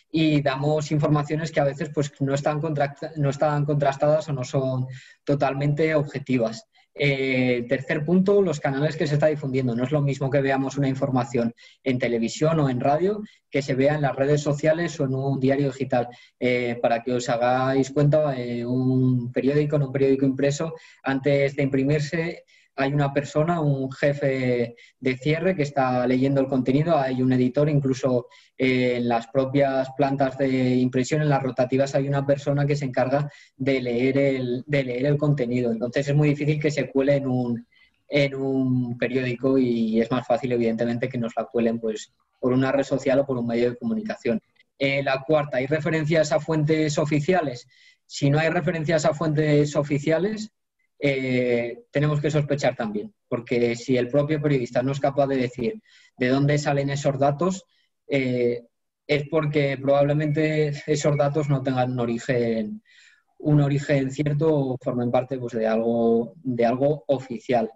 S6: y damos informaciones que a veces pues no están contrastadas o no son totalmente objetivas. Tercer punto, los canales que se está difundiendo. No es lo mismo que veamos una información en televisión o en radio que se vea en las redes sociales o en un diario digital. Para que os hagáis cuenta, un periódico, en un periódico impreso, antes de imprimirse, hay una persona, un jefe de cierre que está leyendo el contenido, hay un editor, incluso en las propias plantas de impresión, en las rotativas, hay una persona que se encarga de leer el contenido. Entonces es muy difícil que se cuele en un periódico y es más fácil, evidentemente, que nos la cuelen pues, por una red social o por un medio de comunicación. La cuarta, ¿hay referencias a fuentes oficiales? Si no hay referencias a fuentes oficiales, tenemos que sospechar también, porque si el propio periodista no es capaz de decir de dónde salen esos datos, es porque probablemente esos datos no tengan un origen cierto o formen parte pues, de algo oficial.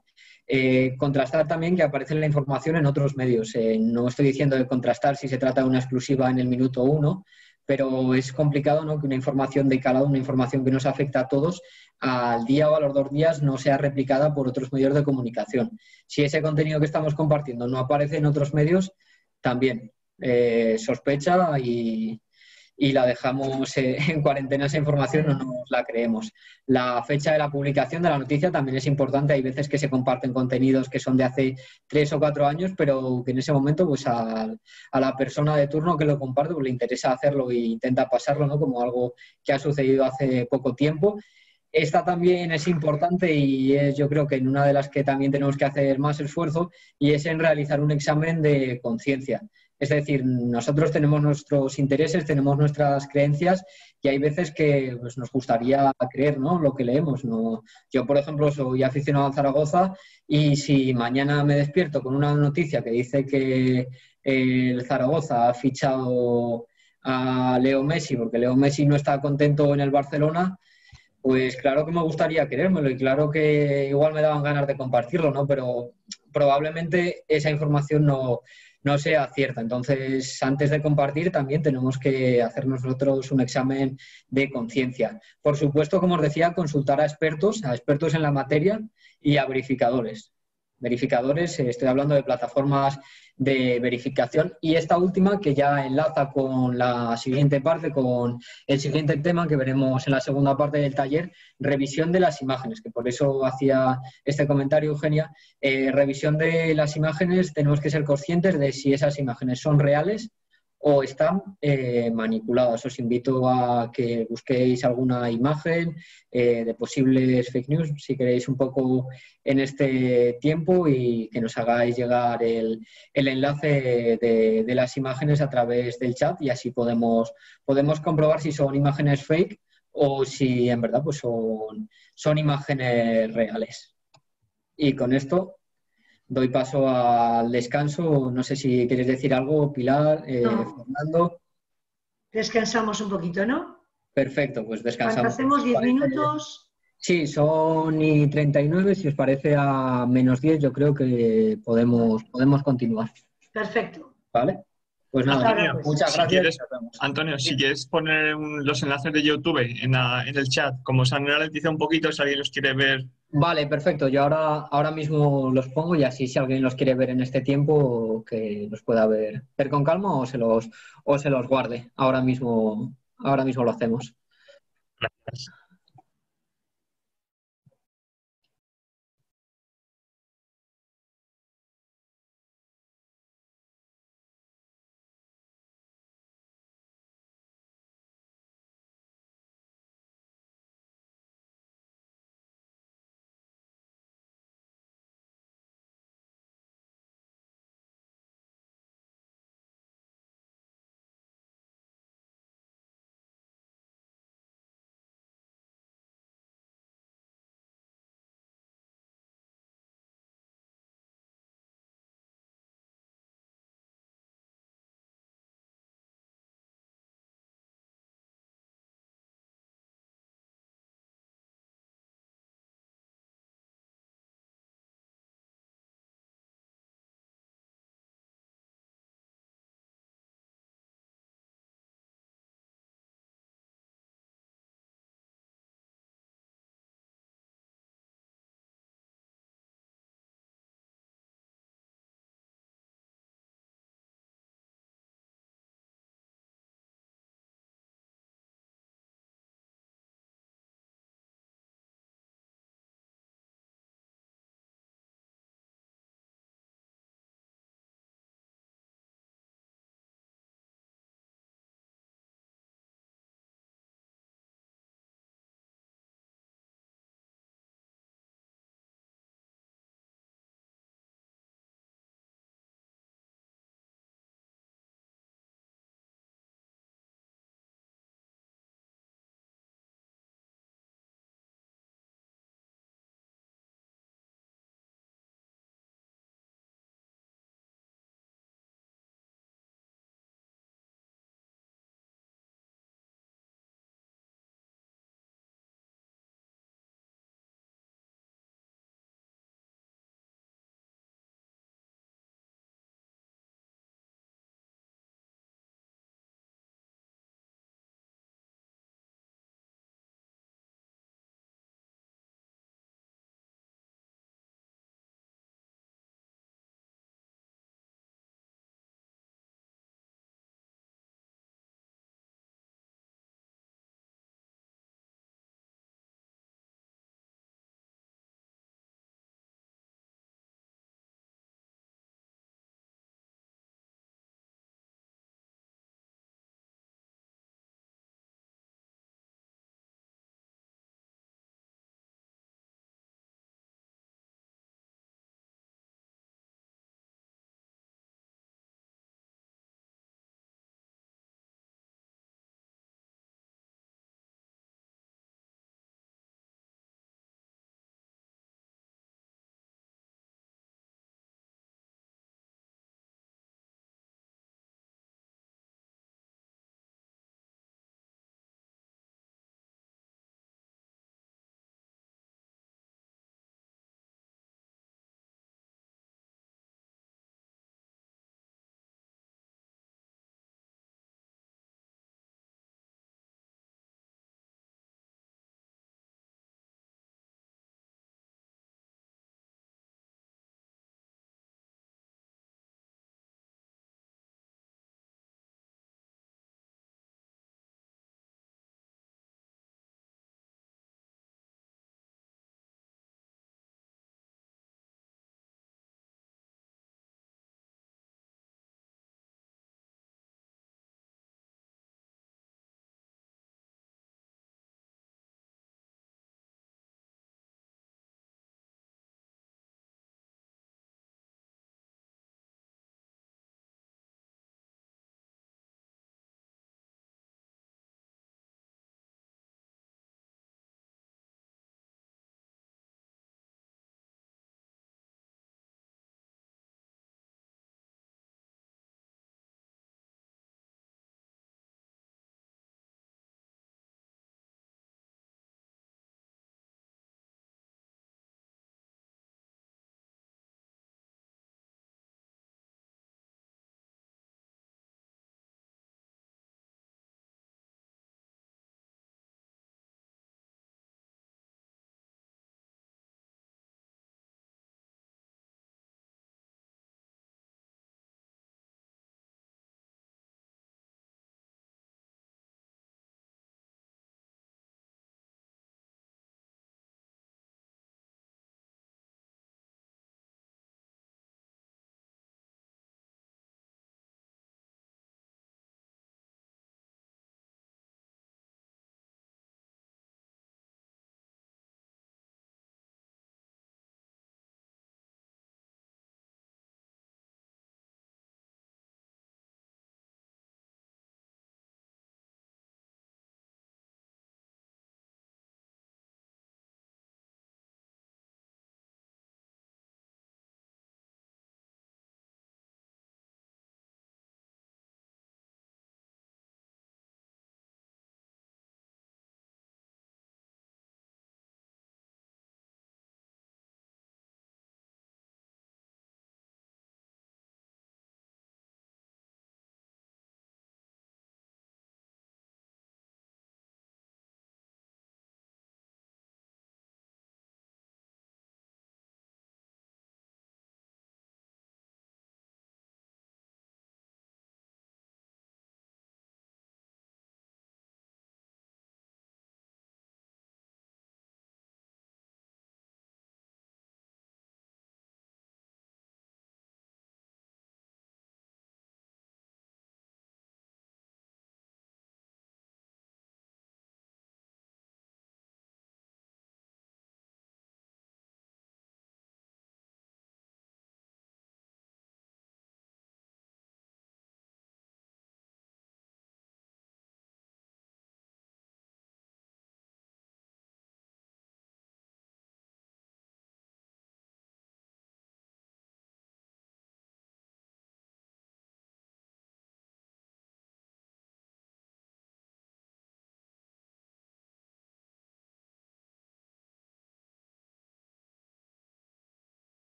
S6: Contrastar también que aparece la información en otros medios. No estoy diciendo de contrastar si se trata de una exclusiva en el minuto 1, pero es complicado, ¿no?, que una información de calado, una información que nos afecta a todos, al día o a los 2 días no sea replicada por otros medios de comunicación. Si ese contenido que estamos compartiendo no aparece en otros medios, también sospecha y la dejamos en cuarentena esa información o no nos la creemos. La fecha de la publicación de la noticia también es importante. Hay veces que se comparten contenidos que son de hace 3 o 4 años, pero que en ese momento pues a la persona de turno que lo comparte pues, le interesa hacerlo e intenta pasarlo, ¿no?, como algo que ha sucedido hace poco tiempo. Esta también es importante y es, yo creo que en una de las que también tenemos que hacer más esfuerzo, y es en realizar un examen de conciencia. Es decir, nosotros tenemos nuestros intereses, tenemos nuestras creencias y hay veces que pues, nos gustaría creer, ¿no?, lo que leemos. ¿No? Yo, por ejemplo, soy aficionado al Zaragoza y si mañana me despierto con una noticia que dice que el Zaragoza ha fichado a Leo Messi porque Leo Messi no está contento en el Barcelona, pues claro que me gustaría creérmelo y claro que igual me daban ganas de compartirlo, ¿no? Pero probablemente esa información no sea cierta. Entonces, antes de compartir, también tenemos que hacer nosotros un examen de conciencia. Por supuesto, como os decía, consultar a expertos en la materia y a verificadores. Verificadores, estoy hablando de plataformas de verificación. Y esta última, que ya enlaza con la siguiente parte, con el siguiente tema que veremos en la segunda parte del taller, revisión de las imágenes, que por eso hacía este comentario Eugenia. Revisión de las imágenes, tenemos que ser conscientes de si esas imágenes son reales o están manipuladas. Os invito a que busquéis alguna imagen de posibles fake news, si queréis, un poco en este tiempo, y que nos hagáis llegar el enlace de las imágenes a través del chat, y así podemos comprobar si son imágenes fake o si en verdad pues son imágenes reales. Y con esto doy paso al descanso. No sé si quieres decir algo, Pilar, Fernando.
S3: Descansamos un poquito, ¿no?
S6: Perfecto, pues descansamos.
S3: ¿Hacemos 10 minutos?
S6: Sí, son y 39. Si os parece a -10, yo creo que podemos continuar.
S3: Perfecto.
S6: ¿Vale? Pues nada,
S2: Antonio,
S6: muchas
S2: si
S6: gracias.
S2: quieres, Antonio, si quieres poner los enlaces de YouTube en el chat, como se han ralentizado un poquito, si alguien los quiere ver.
S6: Vale, perfecto. Yo ahora mismo los pongo, y así si alguien los quiere ver en este tiempo, que los pueda ver con calma, o se los guarde. Ahora mismo lo hacemos.
S2: Gracias.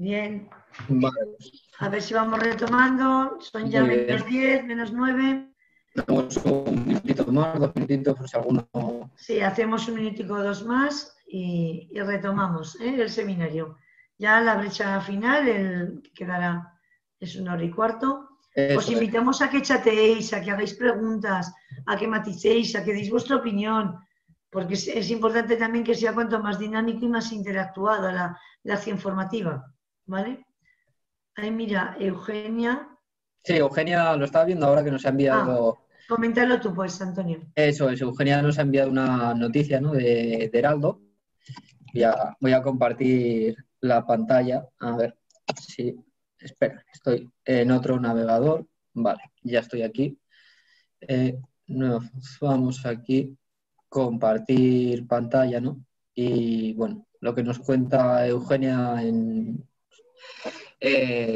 S3: Bien.
S6: Vale.
S3: A ver si vamos retomando. Son ya
S6: Muy bien.
S3: -10, -9.
S6: Damos un minutito más, 2 minutitos, por si alguno...
S3: Sí, hacemos un minutico o dos más y retomamos el seminario. Ya la brecha final, que quedará, es 1h15.
S6: Eso
S3: Os
S6: es.
S3: invitamos a que chateéis, a que hagáis preguntas, a que maticéis, a que deis vuestra opinión, porque es importante también que sea cuanto más dinámico y más interactuada la acción formativa, ¿vale? Ahí mira, Eugenia.
S6: Sí, Eugenia lo estaba viendo ahora que nos ha enviado...
S3: Coméntalo tú, pues, Antonio.
S6: Eso es, Eugenia nos ha enviado una noticia, ¿no?, de Heraldo. Voy a compartir la pantalla, a ver si... Espera, estoy en otro navegador. Vale, ya estoy aquí. Nos vamos aquí, compartir pantalla, ¿no? Y bueno, lo que nos cuenta Eugenia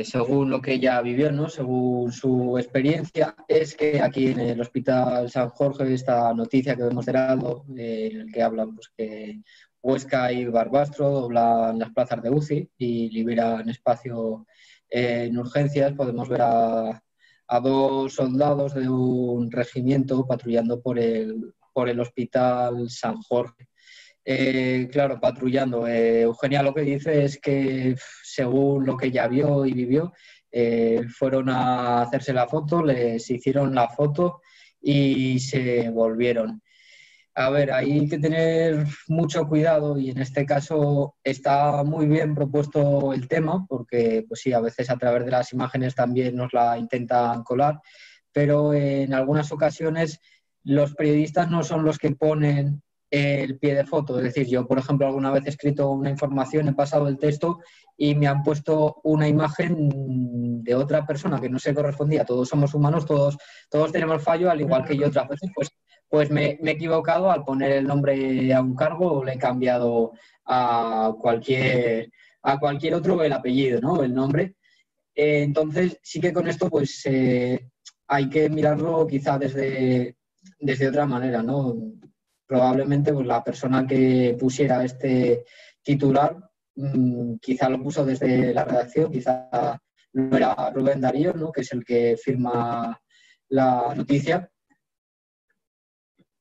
S6: según lo que ella vivió, ¿no?, según su experiencia, es que aquí en el Hospital San Jorge, esta noticia que vemos de Heraldo, en el que hablan pues, que Huesca y Barbastro doblan las plazas de UCI y liberan espacio en urgencias, podemos ver a 2 soldados de un regimiento patrullando por el Hospital San Jorge. Claro, patrullando. Eugenia lo que dice es que, según lo que ella vio y vivió, fueron a hacerse la foto, les hicieron la foto y se volvieron. A ver, hay que tener mucho cuidado y en este caso está muy bien propuesto el tema, porque pues sí, a veces a través de las imágenes también nos la intentan colar, pero en algunas ocasiones los periodistas no son los que ponen el pie de foto. Es decir, yo, por ejemplo, alguna vez he escrito una información, he pasado el texto y me han puesto una imagen de otra persona que no se correspondía. Todos somos humanos, todos tenemos fallo, al igual que yo otras veces, pues me he equivocado al poner el nombre a un cargo o le he cambiado a cualquier otro el apellido, ¿no?, el nombre. Entonces, sí que con esto pues hay que mirarlo quizá desde otra manera, ¿no? Probablemente pues, la persona que pusiera este titular quizá lo puso desde la redacción, quizá no era Rubén Darío, ¿no?, que es el que firma la noticia.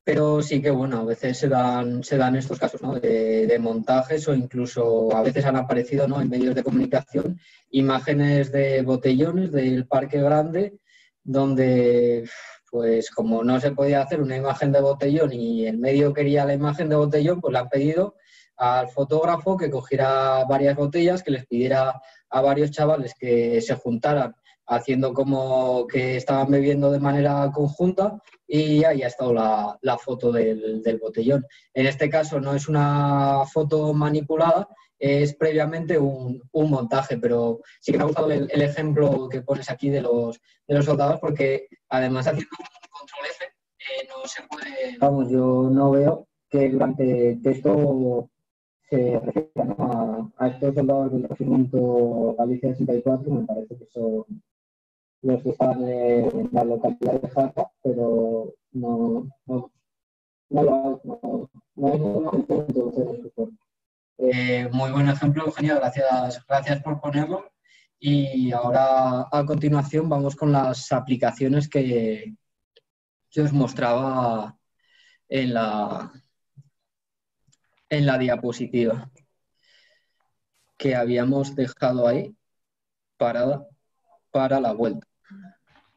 S6: Pero sí que, bueno, a veces se dan estos casos, ¿no?, de montajes, o incluso a veces han aparecido, ¿no?, en medios de comunicación imágenes de botellones del Parque Grande, donde, pues como no se podía hacer una imagen de botellón y el medio quería la imagen de botellón, pues le han pedido al fotógrafo que cogiera varias botellas, que les pidiera a varios chavales que se juntaran haciendo como que estaban bebiendo de manera conjunta, y ahí ha estado la foto del botellón. En este caso no es una foto manipulada, es previamente un montaje, pero sí que me ha gustado el ejemplo que pones aquí de los soldados, porque además haciendo un control F no se puede... Vamos, yo no veo que durante el texto se refiera, ¿no?, a estos soldados del regimiento Galicia 64, me parece que son los que están en la localidad de Jaca, pero no hay ningún ejemplo. Muy buen ejemplo, Eugenia, gracias por ponerlo. Y ahora, a continuación, vamos con las aplicaciones que os mostraba en la diapositiva que habíamos dejado ahí parada para la vuelta.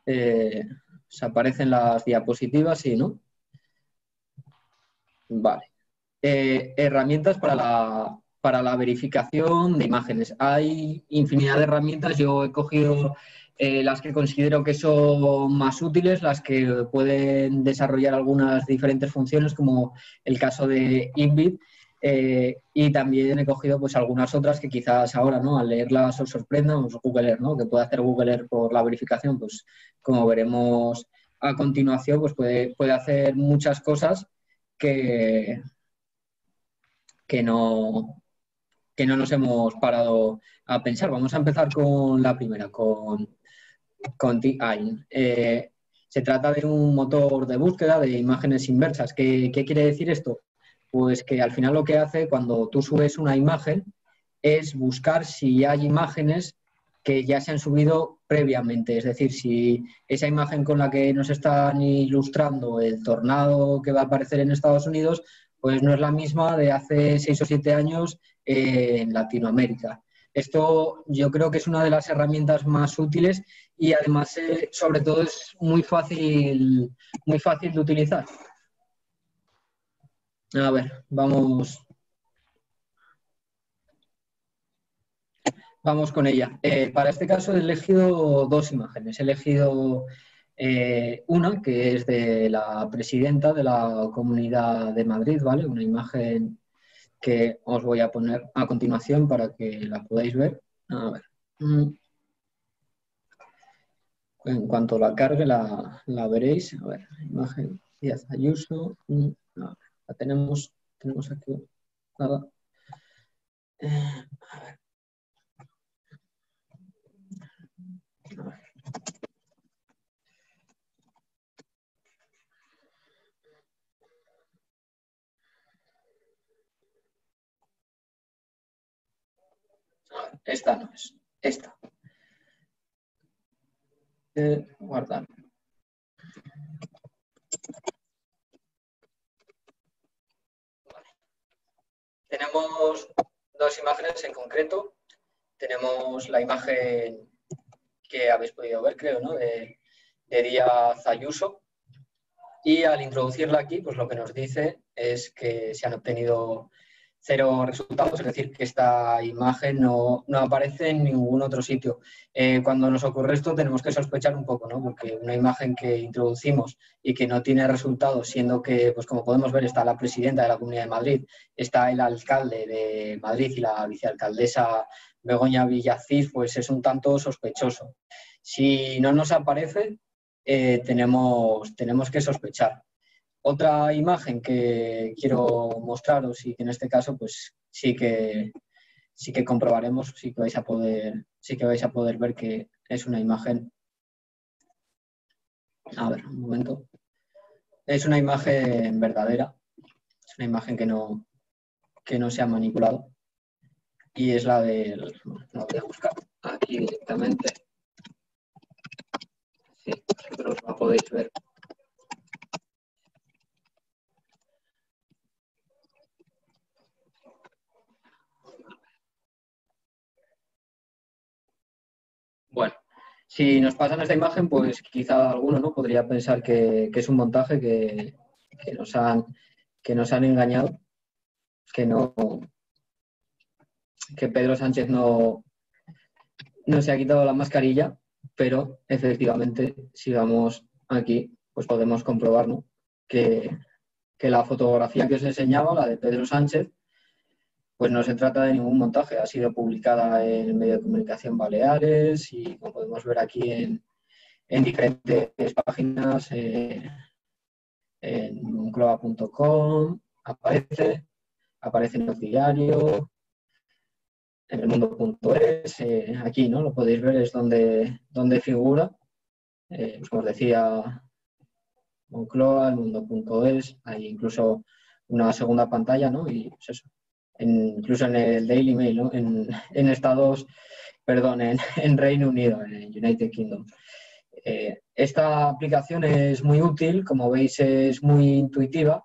S6: ¿Se aparecen las diapositivas? Sí, ¿no? Vale. Herramientas para la verificación de imágenes. Hay infinidad de herramientas. Yo he cogido las que considero que son más útiles, las que pueden desarrollar algunas diferentes funciones, como el caso de Invid. Y también he cogido pues algunas otras que quizás ahora, ¿no?, al leerlas os sorprendan, pues Google Earth, ¿no?, que puede hacer Google Earth por la verificación, pues como veremos a continuación, pues puede hacer muchas cosas que no nos hemos parado a pensar. Vamos a empezar con la primera, con TIAIN. Se trata de un motor de búsqueda de imágenes inversas. ¿Qué quiere decir esto? Pues que al final lo que hace, cuando tú subes una imagen, es buscar si hay imágenes que ya se han subido previamente. Es decir, si esa imagen con la que nos están ilustrando el tornado que va a aparecer en Estados Unidos, pues no es la misma de hace 6 o 7 años en Latinoamérica. Esto yo creo que es una de las herramientas más útiles y además, sobre todo, es muy fácil de utilizar. A ver, vamos con ella. Para este caso he elegido 2 imágenes. He elegido una que es de la presidenta de la Comunidad de Madrid, ¿vale? Una imagen que os voy a poner a continuación para que la podáis ver. A ver. En cuanto la cargue la veréis. A ver, imagen Díaz Ayuso. La tenemos aquí. Nada. A ver. Esta no es, esta. Guardar. Vale. Tenemos 2 imágenes en concreto. Tenemos la imagen que habéis podido ver, creo, ¿no? De Díaz Ayuso. Y al introducirla aquí, pues lo que nos dice es que se han obtenido 0 resultados, es decir, que esta imagen no aparece en ningún otro sitio. Cuando nos ocurre esto tenemos que sospechar un poco, ¿no? Porque una imagen que introducimos y que no tiene resultados, siendo que, pues como podemos ver, está la presidenta de la Comunidad de Madrid, está el alcalde de Madrid y la vicealcaldesa Begoña Villacís, pues es un tanto sospechoso. Si no nos aparece, tenemos que sospechar. Otra imagen que quiero mostraros y que en este caso pues sí que comprobaremos, sí que vais a poder ver que es una imagen. A ver, un momento. Es una imagen verdadera, es una imagen que no se ha manipulado y es la del... La voy a buscar aquí directamente. Sí, vosotros la podéis ver. Bueno, si nos pasan esta imagen, pues quizá alguno, ¿no?, podría pensar que es un montaje, que nos han engañado, que Pedro Sánchez no se ha quitado la mascarilla, pero efectivamente, si vamos aquí, pues podemos comprobar, ¿no?, que la fotografía que os enseñaba, la de Pedro Sánchez, pues no se trata de ningún montaje, ha sido publicada en el medio de comunicación Baleares y como podemos ver aquí en diferentes páginas, en moncloa.com, aparece en el diario, en el mundo.es, aquí, ¿no? Lo podéis ver, es donde figura, pues como os decía, Moncloa, el mundo.es, hay incluso una segunda pantalla, ¿no? Y pues eso. Incluso en el Daily Mail, ¿no? en Reino Unido, en United Kingdom. Esta aplicación es muy útil, como veis es muy intuitiva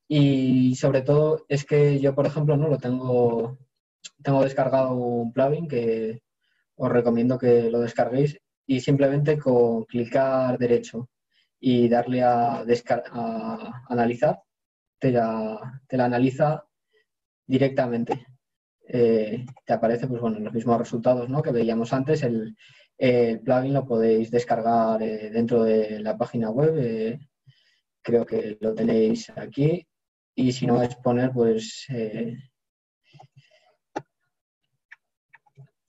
S6: y sobre todo es que yo, por ejemplo, no lo tengo descargado un plugin que os recomiendo que lo descarguéis y simplemente con clicar derecho y darle a analizar, te la analiza directamente. Te aparece, pues bueno, los mismos resultados, ¿no?, que veíamos antes. El plugin lo podéis descargar dentro de la página web, creo que lo tenéis aquí, y si no es poner pues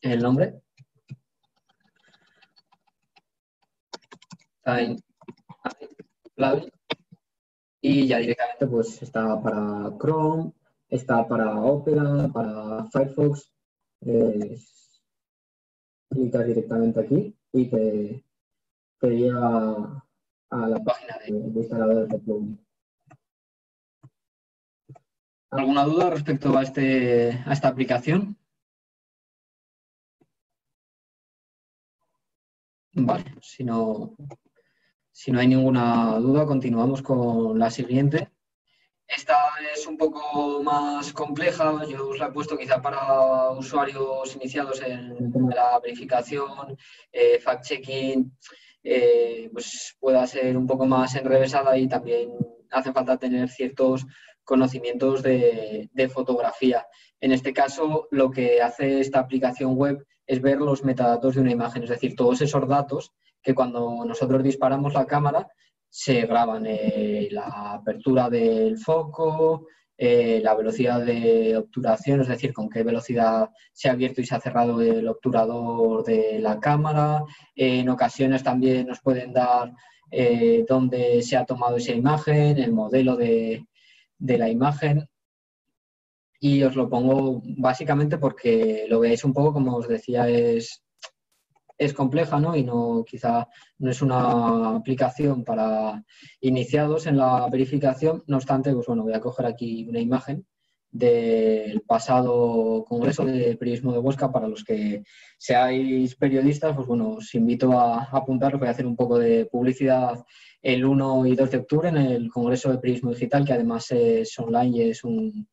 S6: el nombre, Time plugin, y ya directamente pues está para Chrome, está para Opera, para Firefox. Clicas directamente aquí y te lleva a la página de instalador de plugin. ¿Alguna duda respecto a esta aplicación? Vale, si no hay ninguna duda, continuamos con la siguiente. Esta es un poco más compleja, yo os la he puesto quizá para usuarios iniciados en el tema de la verificación, fact-checking, pues pueda ser un poco más enrevesada y también hace falta tener ciertos conocimientos de fotografía. En este caso, lo que hace esta aplicación web es ver los metadatos de una imagen, es decir, todos esos datos que cuando nosotros disparamos la cámara se graban, la apertura del foco, la velocidad de obturación, es decir, con qué velocidad se ha abierto y se ha cerrado el obturador de la cámara. En ocasiones también nos pueden dar dónde se ha tomado esa imagen, el modelo de la imagen. Y os lo pongo básicamente porque lo veáis un poco, como os decía, es compleja, ¿no? Y quizá no es una aplicación para iniciados en la verificación. No obstante, pues bueno, voy a coger aquí una imagen del pasado Congreso de Periodismo de Huesca. Para los que seáis periodistas, pues bueno, os invito a apuntaros. Voy a hacer un poco de publicidad el 1 y 2 de octubre en el Congreso de Periodismo Digital, que además es online y es un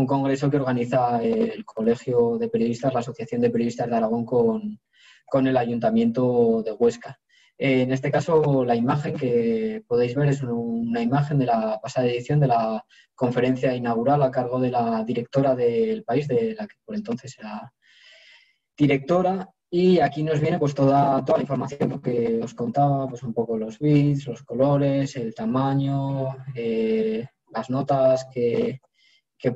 S6: congreso que organiza el Colegio de Periodistas, la Asociación de Periodistas de Aragón con el Ayuntamiento de Huesca. En este caso, la imagen que podéis ver es una imagen de la pasada edición de la conferencia inaugural a cargo de la directora del país, de la que por entonces era directora, y aquí nos viene pues toda la información que os contaba, pues un poco los bits, los colores, el tamaño, las notas que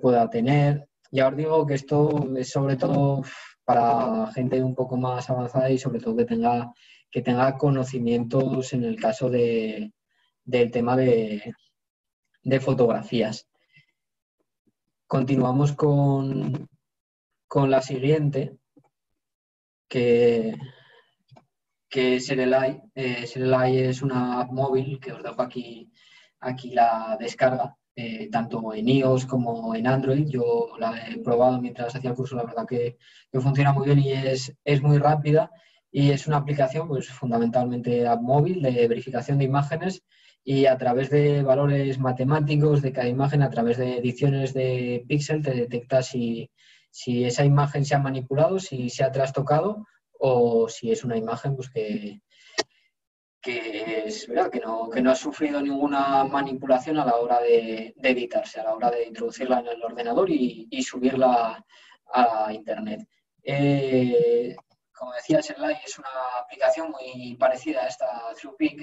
S6: pueda tener. Ya os digo que esto es sobre todo para gente un poco más avanzada y sobre todo que tenga conocimientos en el caso del tema de fotografías. Continuamos con la siguiente, que es Serelai. Serelai es una app móvil que os dejo aquí la descarga. Tanto en iOS como en Android. Yo la he probado mientras hacía el curso, la verdad que funciona muy bien y es muy rápida, y es una aplicación pues fundamentalmente app móvil de verificación de imágenes, y a través de valores matemáticos de cada imagen, a través de ediciones de píxel, te detecta si esa imagen se ha manipulado, si se ha trastocado o si es una imagen pues que es verdad, que no ha sufrido ninguna manipulación a la hora de editarse, a la hora de introducirla en el ordenador y subirla a Internet. Como decía, Serelai es una aplicación muy parecida a esta TruePic.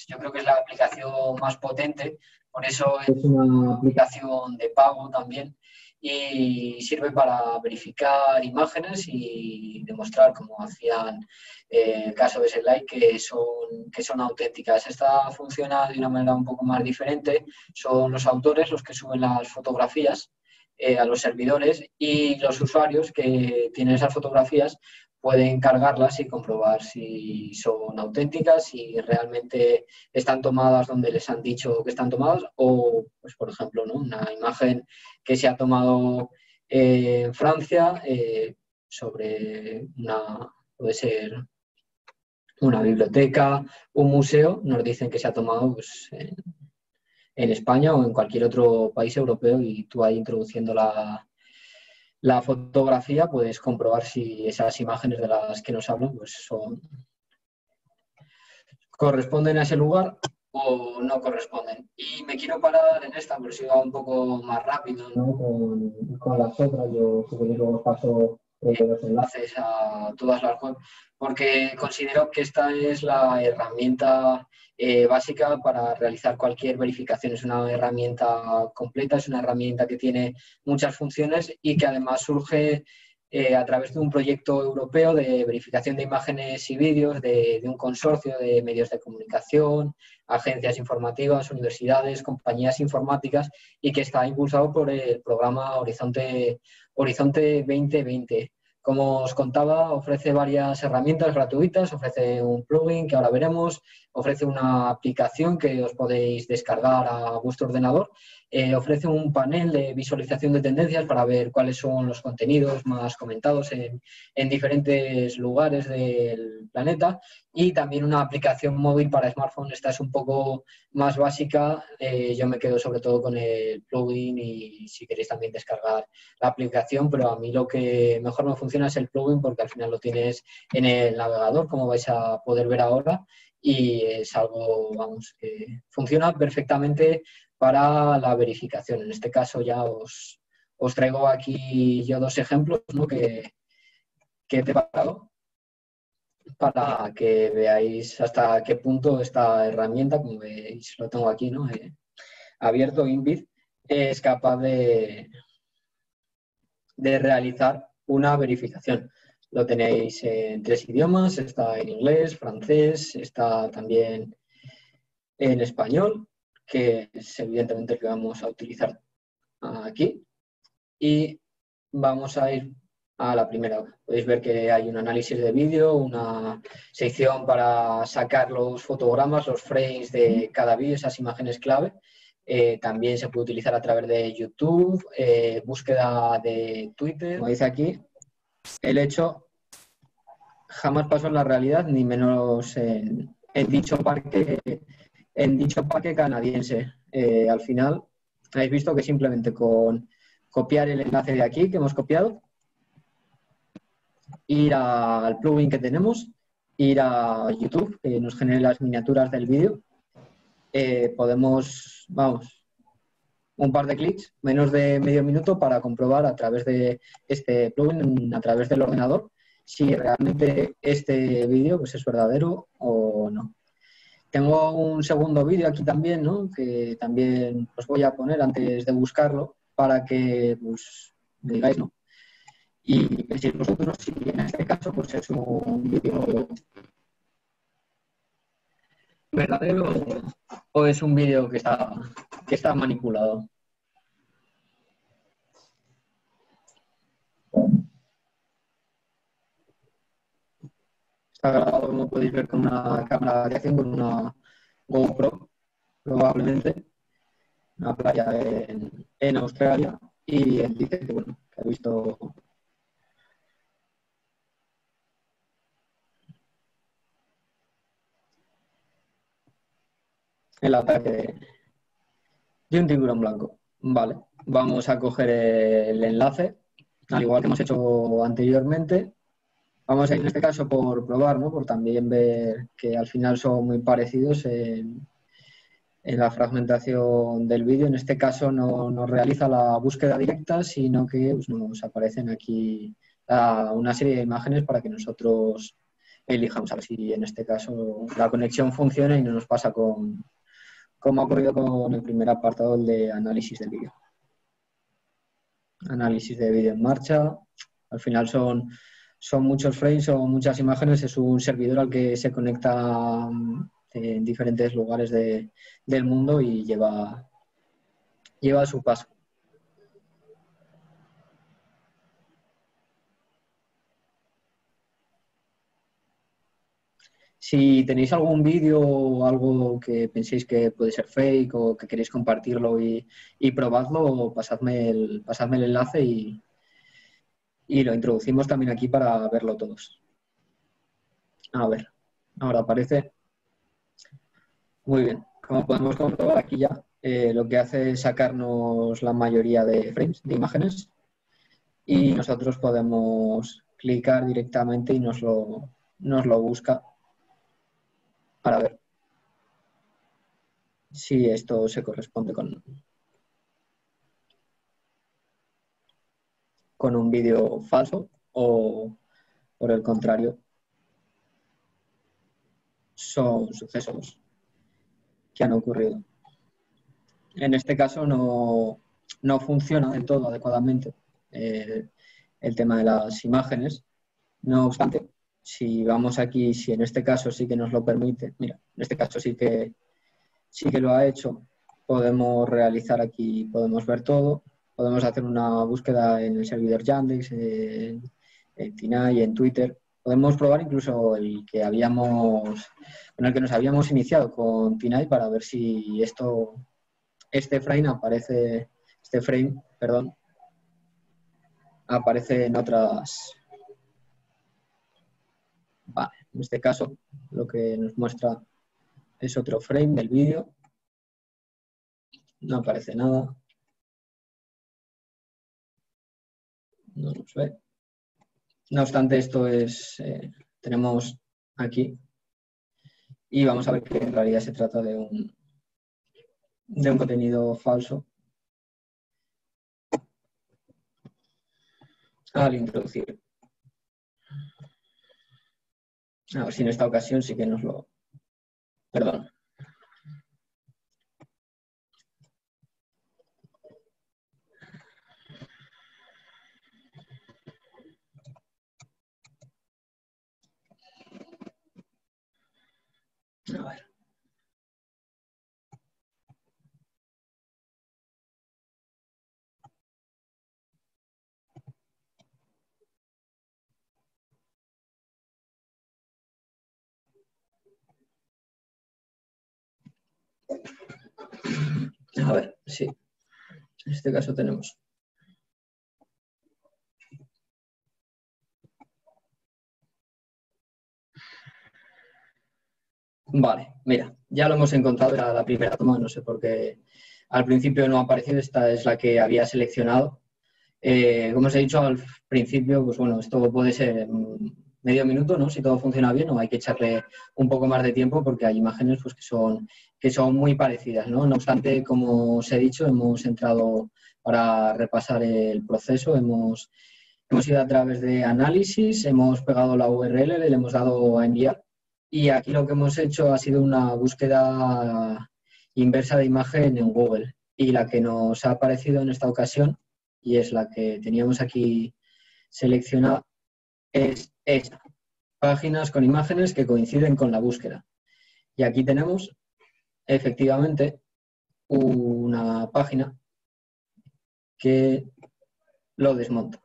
S6: Yo creo que es la aplicación más potente, por eso es una aplicación de pago también, y sirve para verificar imágenes y demostrar, como hacían el caso de Serelai, que son auténticas. Esta funciona de una manera un poco más diferente. Son los autores los que suben las fotografías a los servidores, y los usuarios que tienen esas fotografías pueden cargarlas y comprobar si son auténticas, si realmente están tomadas donde les han dicho que están tomadas, o, pues, por ejemplo, ¿no?, una imagen que se ha tomado en Francia sobre puede ser una biblioteca, un museo, nos dicen que se ha tomado pues, en España o en cualquier otro país europeo, y tú ahí introduciendo la fotografía puedes comprobar si esas imágenes de las que nos hablan pues corresponden a ese lugar o no corresponden. Y me quiero parar en esta, por si va un poco más rápido, ¿no?, con las otras. Yo luego os paso los enlaces a todas las web, porque considero que esta es la herramienta básica para realizar cualquier verificación. Es una herramienta completa, es una herramienta que tiene muchas funciones y que además surge a través de un proyecto europeo de verificación de imágenes y vídeos de un consorcio de medios de comunicación, agencias informativas, universidades, compañías informáticas, y que está impulsado por el programa Horizonte 2020. Como os contaba, ofrece varias herramientas gratuitas, ofrece un plugin que ahora veremos, ofrece una aplicación que os podéis descargar a vuestro ordenador. Ofrece un panel de visualización de tendencias para ver cuáles son los contenidos más comentados en diferentes lugares del planeta, y también una aplicación móvil para smartphone. Esta es un poco más básica, yo me quedo sobre todo con el plugin y si queréis también descargar la aplicación, pero a mí lo que mejor me funciona es el plugin porque al final lo tienes en el navegador, como vais a poder ver ahora, y es algo, vamos, que funciona perfectamente para la verificación. En este caso ya os traigo aquí yo 2 ejemplos, ¿no?, que he preparado para que veáis hasta qué punto esta herramienta, como veis, lo tengo aquí, ¿no?, abierto, Invid, es capaz de realizar una verificación. Lo tenéis en 3 idiomas, está en inglés, francés, está también en español, que es evidentemente el que vamos a utilizar aquí. Y vamos a ir a la primera. Podéis ver que hay un análisis de vídeo, una sección para sacar los fotogramas, los frames de cada vídeo, esas imágenes clave. También se puede utilizar a través de YouTube, búsqueda de Twitter. Como dice aquí, el hecho jamás pasó en la realidad, ni menos en dicho parque canadiense. Al final, habéis visto que simplemente con copiar el enlace de aquí que hemos copiado, ir al plugin que tenemos, ir a YouTube, que nos genere las miniaturas del vídeo, podemos, vamos, un par de clics, menos de medio minuto, para comprobar a través de este plugin, a través del ordenador, si realmente este vídeo pues es verdadero o no. Tengo un segundo vídeo aquí también, ¿no?, que también os voy a poner antes de buscarlo para que pues digáis, ¿no?, y penséis vosotros si en este caso pues es un vídeo verdadero o es un vídeo que está manipulado. Está grabado, como podéis ver, con una cámara de acción, con una GoPro, probablemente, una playa en Australia, y él dice que, bueno, que ha visto el ataque de un tiburón blanco. Vale, vamos a coger el enlace, al igual que hemos hecho anteriormente. Vamos a ir en este caso por probar, ¿no?, por también ver que al final son muy parecidos en la fragmentación del vídeo. En este caso no nos realiza la búsqueda directa, sino que pues, nos aparecen aquí una serie de imágenes para que nosotros elijamos. A ver si en este caso la conexión funciona y no nos pasa como ha ocurrido con el primer apartado, el de análisis del vídeo. Análisis de vídeo en marcha. Al final son muchos frames, son muchas imágenes. Es un servidor al que se conecta en diferentes lugares del mundo y lleva su paso. Si tenéis algún vídeo o algo que penséis que puede ser fake o que queréis compartirlo y probadlo, pasadme el enlace y lo introducimos también aquí para verlo todos. A ver, ahora aparece. Muy bien, como podemos comprobar aquí ya, lo que hace es sacarnos la mayoría de frames, de imágenes, y nosotros podemos clicar directamente y nos lo busca para ver si esto se corresponde con un vídeo falso o, por el contrario, son sucesos que han ocurrido. En este caso no funciona del todo adecuadamente el tema de las imágenes. No obstante, si vamos aquí, si en este caso sí que nos lo permite, mira, en este caso sí que lo ha hecho, podemos realizar aquí, podemos ver todo, podemos hacer una búsqueda en el servidor Yandex, en Tinai, en Twitter, Podemos probar incluso el que con el que nos habíamos iniciado con Tinai para ver si este frame aparece en otras. Vale, en este caso lo que nos muestra es otro frame del vídeo. No aparece nada. No nos ve. No obstante, esto tenemos aquí. Y vamos a ver que en realidad se trata de un contenido falso. Al introducir. A ver si en esta ocasión sí que nos lo... Perdón. A ver. A ver, sí. En este caso tenemos. Vale, mira, ya lo hemos encontrado, era la primera toma, no sé por qué al principio no ha aparecido, esta es la que había seleccionado. Como os he dicho al principio, pues bueno, esto puede ser medio minuto, ¿no? Si todo funciona bien, o hay que echarle un poco más de tiempo porque hay imágenes pues, que son muy parecidas, ¿no? No obstante, como os he dicho, hemos entrado para repasar el proceso, hemos ido a través de análisis, hemos pegado la URL, le hemos dado a enviar y aquí lo que hemos hecho ha sido una búsqueda inversa de imagen en Google y la que nos ha aparecido en esta ocasión y es la que teníamos aquí seleccionada, es esta. Páginas con imágenes que coinciden con la búsqueda. Y aquí tenemos, efectivamente, una página que lo desmonta.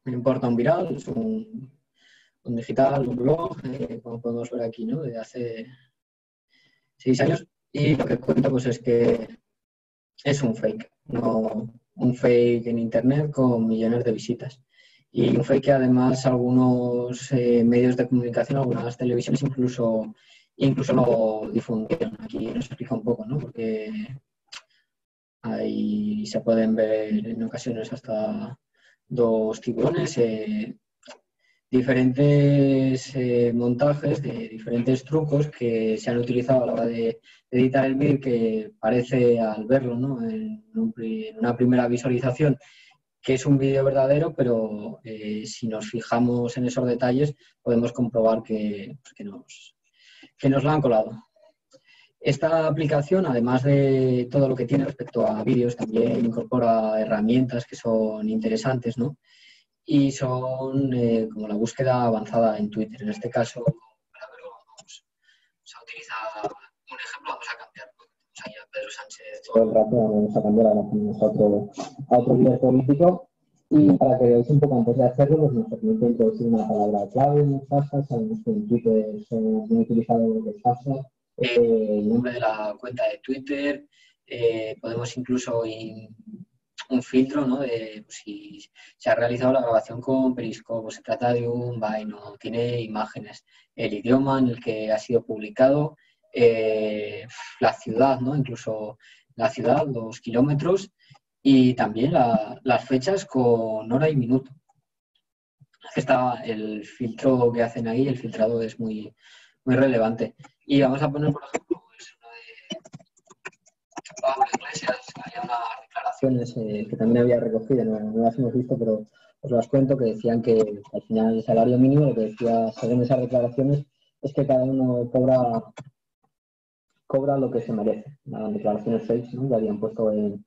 S6: Me importa un viral, es un digital, un blog, como podemos ver aquí, ¿no? De hace 6 años. Y lo que cuenta pues, es que es un fake, no un fake en internet con millones de visitas. Y un fake que además algunos medios de comunicación, algunas televisiones incluso lo difundieron. Aquí nos explica un poco, ¿no? Porque ahí se pueden ver en ocasiones hasta 2 tiburones, diferentes montajes de diferentes trucos que se han utilizado a la hora de editar el vídeo, que parece al verlo, ¿no? en una primera visualización que es un vídeo verdadero, pero si nos fijamos en esos detalles podemos comprobar que nos lo han colado. Esta aplicación, además de todo lo que tiene respecto a vídeos, también incorpora herramientas que son interesantes, ¿no? Y son como la búsqueda avanzada en Twitter. En este caso, para verlo, vamos a utilizar un ejemplo, vamos a cambiar. Tenemos ahí a Pedro Sánchez todo el rato, vamos a cambiar a otro líder político. Y para que veáis un poco antes de hacerlo, pues nos permite introducir una palabra clave en FASA. Sabemos que en Twitter son muy utilizados los FASA. El nombre de la cuenta de Twitter, podemos incluso un filtro, ¿no? De pues, si se ha realizado la grabación con Periscope, se trata de un Vine, no tiene imágenes, el idioma en el que ha sido publicado, la ciudad, ¿no? Incluso la ciudad, los kilómetros y también las fechas con hora y minuto. Está el filtro que hacen ahí, el filtrado es muy, muy relevante. Y vamos a poner, por ejemplo, uno de Pablo Iglesias, había unas declaraciones que también había recogido, no las hemos visto, pero os las cuento, que decían que al final el salario mínimo, lo que decía según esas declaraciones, es que cada uno cobra lo que se merece. Las declaraciones fake, ¿no? Que habían puesto en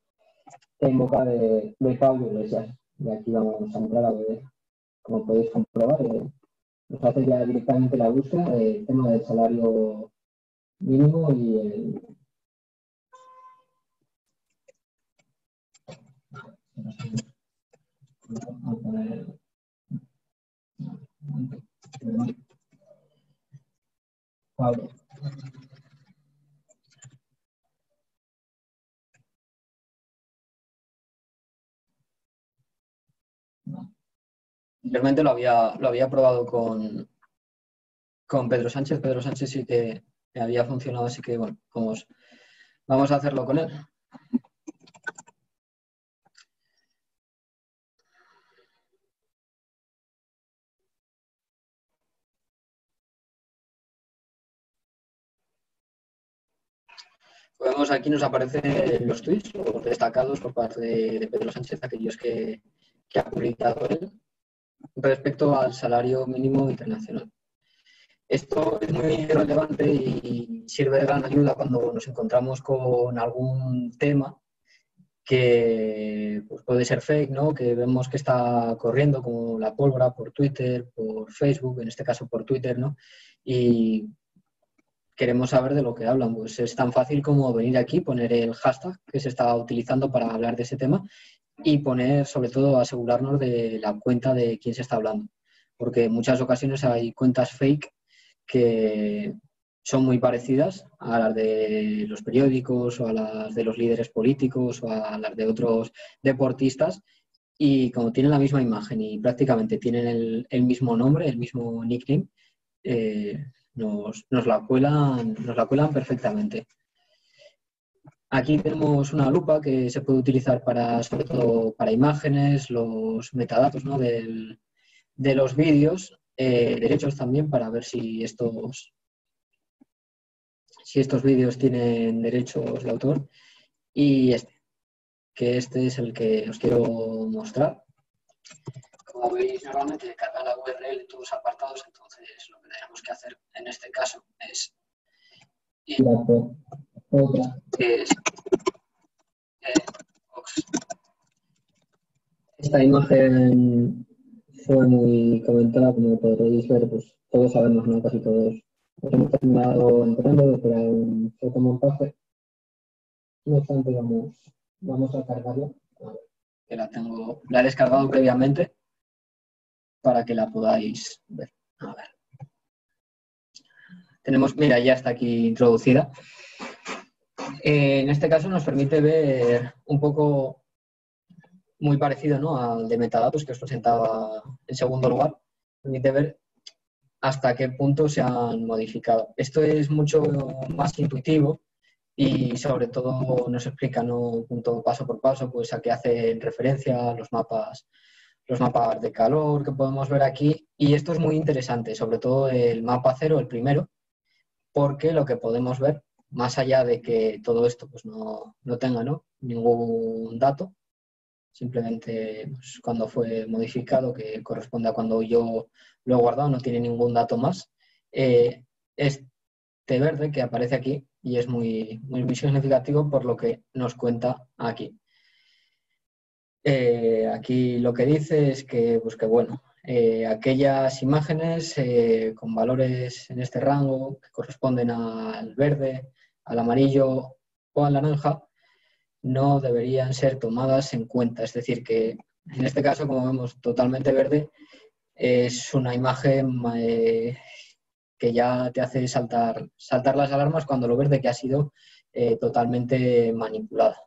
S6: boca de Pablo Iglesias. Y aquí vamos a entrar a ver, como podéis comprobar, nos hace ya directamente la búsqueda del tema del salario mínimo y
S1: Realmente lo había probado con Pedro Sánchez. Pedro Sánchez sí que me había funcionado, así que bueno, vamos a hacerlo con él. Vemos aquí, nos aparecen los tweets, los destacados por parte de Pedro Sánchez, aquellos que ha publicado él, respecto al salario mínimo internacional. Esto es muy relevante y sirve de gran ayuda cuando nos encontramos con algún tema que pues, puede ser fake, ¿no? Que vemos que está corriendo como la pólvora por Twitter, por Facebook, en este caso por Twitter, ¿no? Y queremos saber de lo que hablan. Pues es tan fácil como venir aquí, poner el hashtag que se está utilizando para hablar de ese tema y poner, sobre todo, asegurarnos de la cuenta de quién se está hablando. Porque en muchas ocasiones hay cuentas fake que son muy parecidas a las de los periódicos o a las de los líderes políticos o a las de otros deportistas, y como tienen la misma imagen y prácticamente tienen el mismo nombre, el mismo nickname, nos la cuelan perfectamente. Aquí tenemos una lupa que se puede utilizar sobre todo para imágenes, los metadatos, ¿no? de los vídeos, derechos también, para ver si estos vídeos tienen derechos de autor. Y este es el que os quiero mostrar. Como veis, normalmente carga la URL en todos los apartados, entonces lo que tenemos que hacer en este caso es ir a por otra, que es Vox. Esta imagen fue muy comentada, como podréis ver, pues todos sabemos, ¿no? Casi todos nos hemos terminado entrando de crear un fotomontaje. No obstante, vamos a cargarla. A ver, que la he descargado previamente para que la podáis ver. A ver. Tenemos, mira, ya está aquí introducida. En este caso nos permite ver un poco muy parecido, ¿no? Al de metadatos que os presentaba en segundo lugar. Permite ver hasta qué punto se han modificado. Esto es mucho más intuitivo y sobre todo nos explica, ¿no? Punto paso por paso, pues a qué hacen referencia los mapas de calor que podemos ver aquí. Y esto es muy interesante, sobre todo el mapa 0, el primero, porque lo que podemos ver, más allá de que todo esto pues no tenga, ¿no? Ningún dato, simplemente pues, cuando fue modificado, que corresponde a cuando yo lo he guardado, no tiene ningún dato más. Este verde que aparece aquí, y es muy significativo por lo que nos cuenta aquí. Aquí lo que dice es que, pues que bueno, aquellas imágenes con valores en este rango que corresponden al verde, al amarillo o al naranja, no deberían ser tomadas en cuenta. Es decir, que en este caso, como vemos, totalmente verde, es una imagen que ya te hace saltar las alarmas cuando lo ves de que ha sido totalmente manipulada.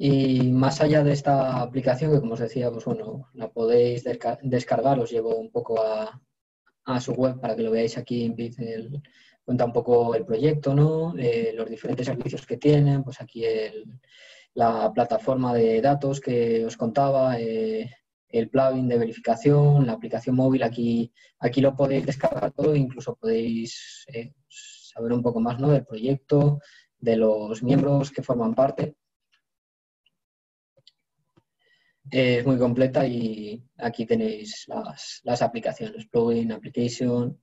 S1: Y más allá de esta aplicación, que como os decía, pues bueno, la podéis descargar, os llevo un poco a su web para que lo veáis aquí en Bit. Cuenta un poco el proyecto, ¿no? Los diferentes servicios que tienen, pues aquí la plataforma de datos que os contaba, el plugin de verificación, la aplicación móvil, aquí lo podéis descargar todo, incluso podéis saber un poco más, ¿no? Del proyecto, de los miembros que forman parte. Es muy completa y aquí tenéis las aplicaciones, plugin, application.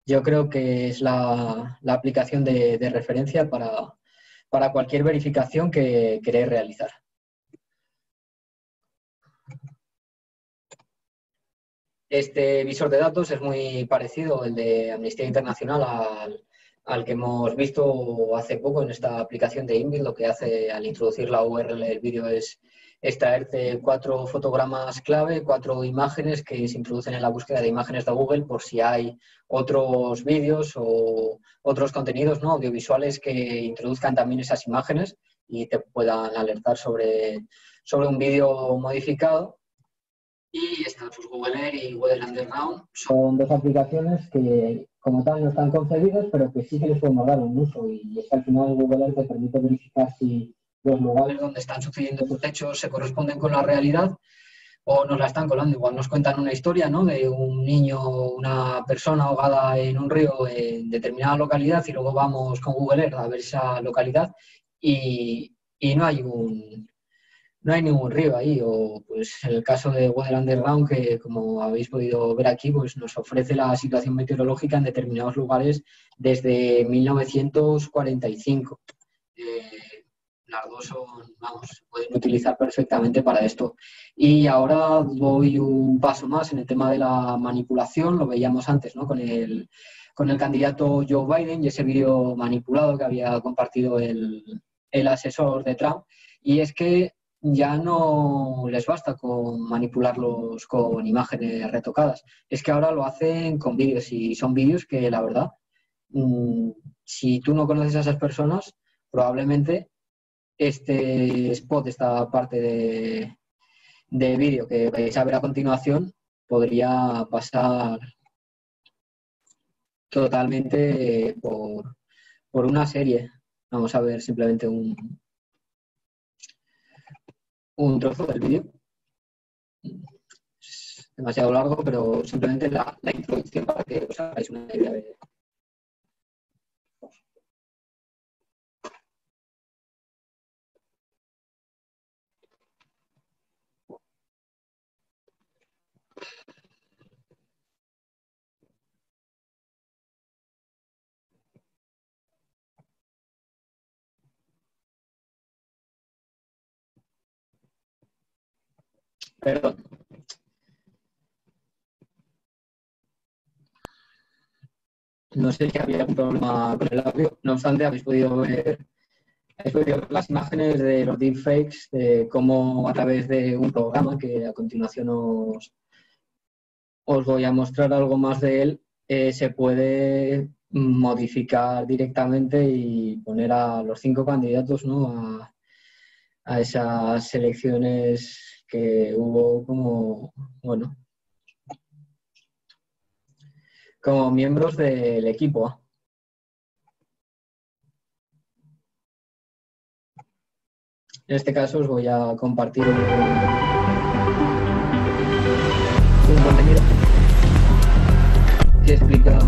S1: Yo creo que es la aplicación de referencia para cualquier verificación que queréis realizar. Este visor de datos es muy parecido, el de Amnistía Internacional,
S6: al que hemos visto hace poco en esta aplicación de InVid. Lo que hace al introducir la URL del vídeo es extraerte 4 fotogramas clave, 4 imágenes que se introducen en la búsqueda de imágenes de Google por si hay otros vídeos o otros contenidos, ¿no?, audiovisuales que introduzcan también esas imágenes y te puedan alertar sobre un vídeo modificado. Y están sus Google Earth y Weather Underground. Son 2 aplicaciones que como tal no están concebidas, pero que sí que les podemos dar un uso, y es que al final Google Earth te permite verificar si los lugares donde están sucediendo estos hechos se corresponden con la realidad o nos la están colando. Igual nos cuentan una historia, ¿no?, de un niño, una persona ahogada en un río en determinada localidad, y luego vamos con Google Earth a ver esa localidad y no hay ningún río ahí. O pues el caso de Weather Underground, que como habéis podido ver aquí, pues nos ofrece la situación meteorológica en determinados lugares desde 1945. Las 2 se pueden utilizar perfectamente para esto. Y ahora doy un paso más en el tema de la manipulación. Lo veíamos antes, ¿no?, con el candidato Joe Biden y ese vídeo manipulado que había compartido el asesor de Trump. Y es que ya no les basta con manipularlos con imágenes retocadas. Es que ahora lo hacen con vídeos, y son vídeos que, la verdad, si tú no conoces a esas personas, probablemente este spot, esta parte de vídeo que vais a ver a continuación, podría pasar totalmente por una serie. Vamos a ver simplemente un trozo del vídeo. Es demasiado largo, pero simplemente la introducción para que os hagáis una idea de... Perdón. No sé si había algún problema con el audio. No obstante, habéis podido ver las imágenes de los deepfakes, de cómo a través de un programa que a continuación os voy a mostrar algo más de él, se puede modificar directamente y poner a los 5 candidatos, ¿no?, a esas elecciones que hubo como miembros del equipo A. En este caso os voy a compartir un contenido que explica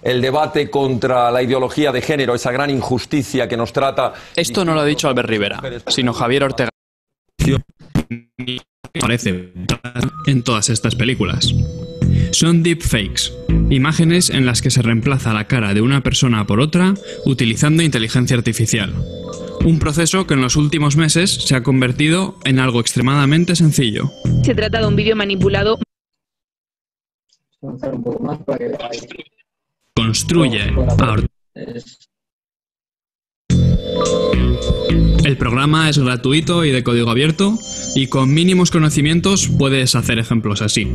S7: el debate contra la ideología de género, esa gran injusticia que nos trata.
S8: Esto no lo ha dicho Albert Rivera, sino Javier Ortega. Aparece en todas estas películas. Son deepfakes, imágenes en las que se reemplaza la cara de una persona por otra utilizando inteligencia artificial. Un proceso que en los últimos meses se ha convertido en algo extremadamente sencillo.
S9: Se trata de un vídeo manipulado.
S6: Avanzar un poco más para que veáis.
S8: Construye El programa es gratuito y de código abierto, y con mínimos conocimientos puedes hacer ejemplos así.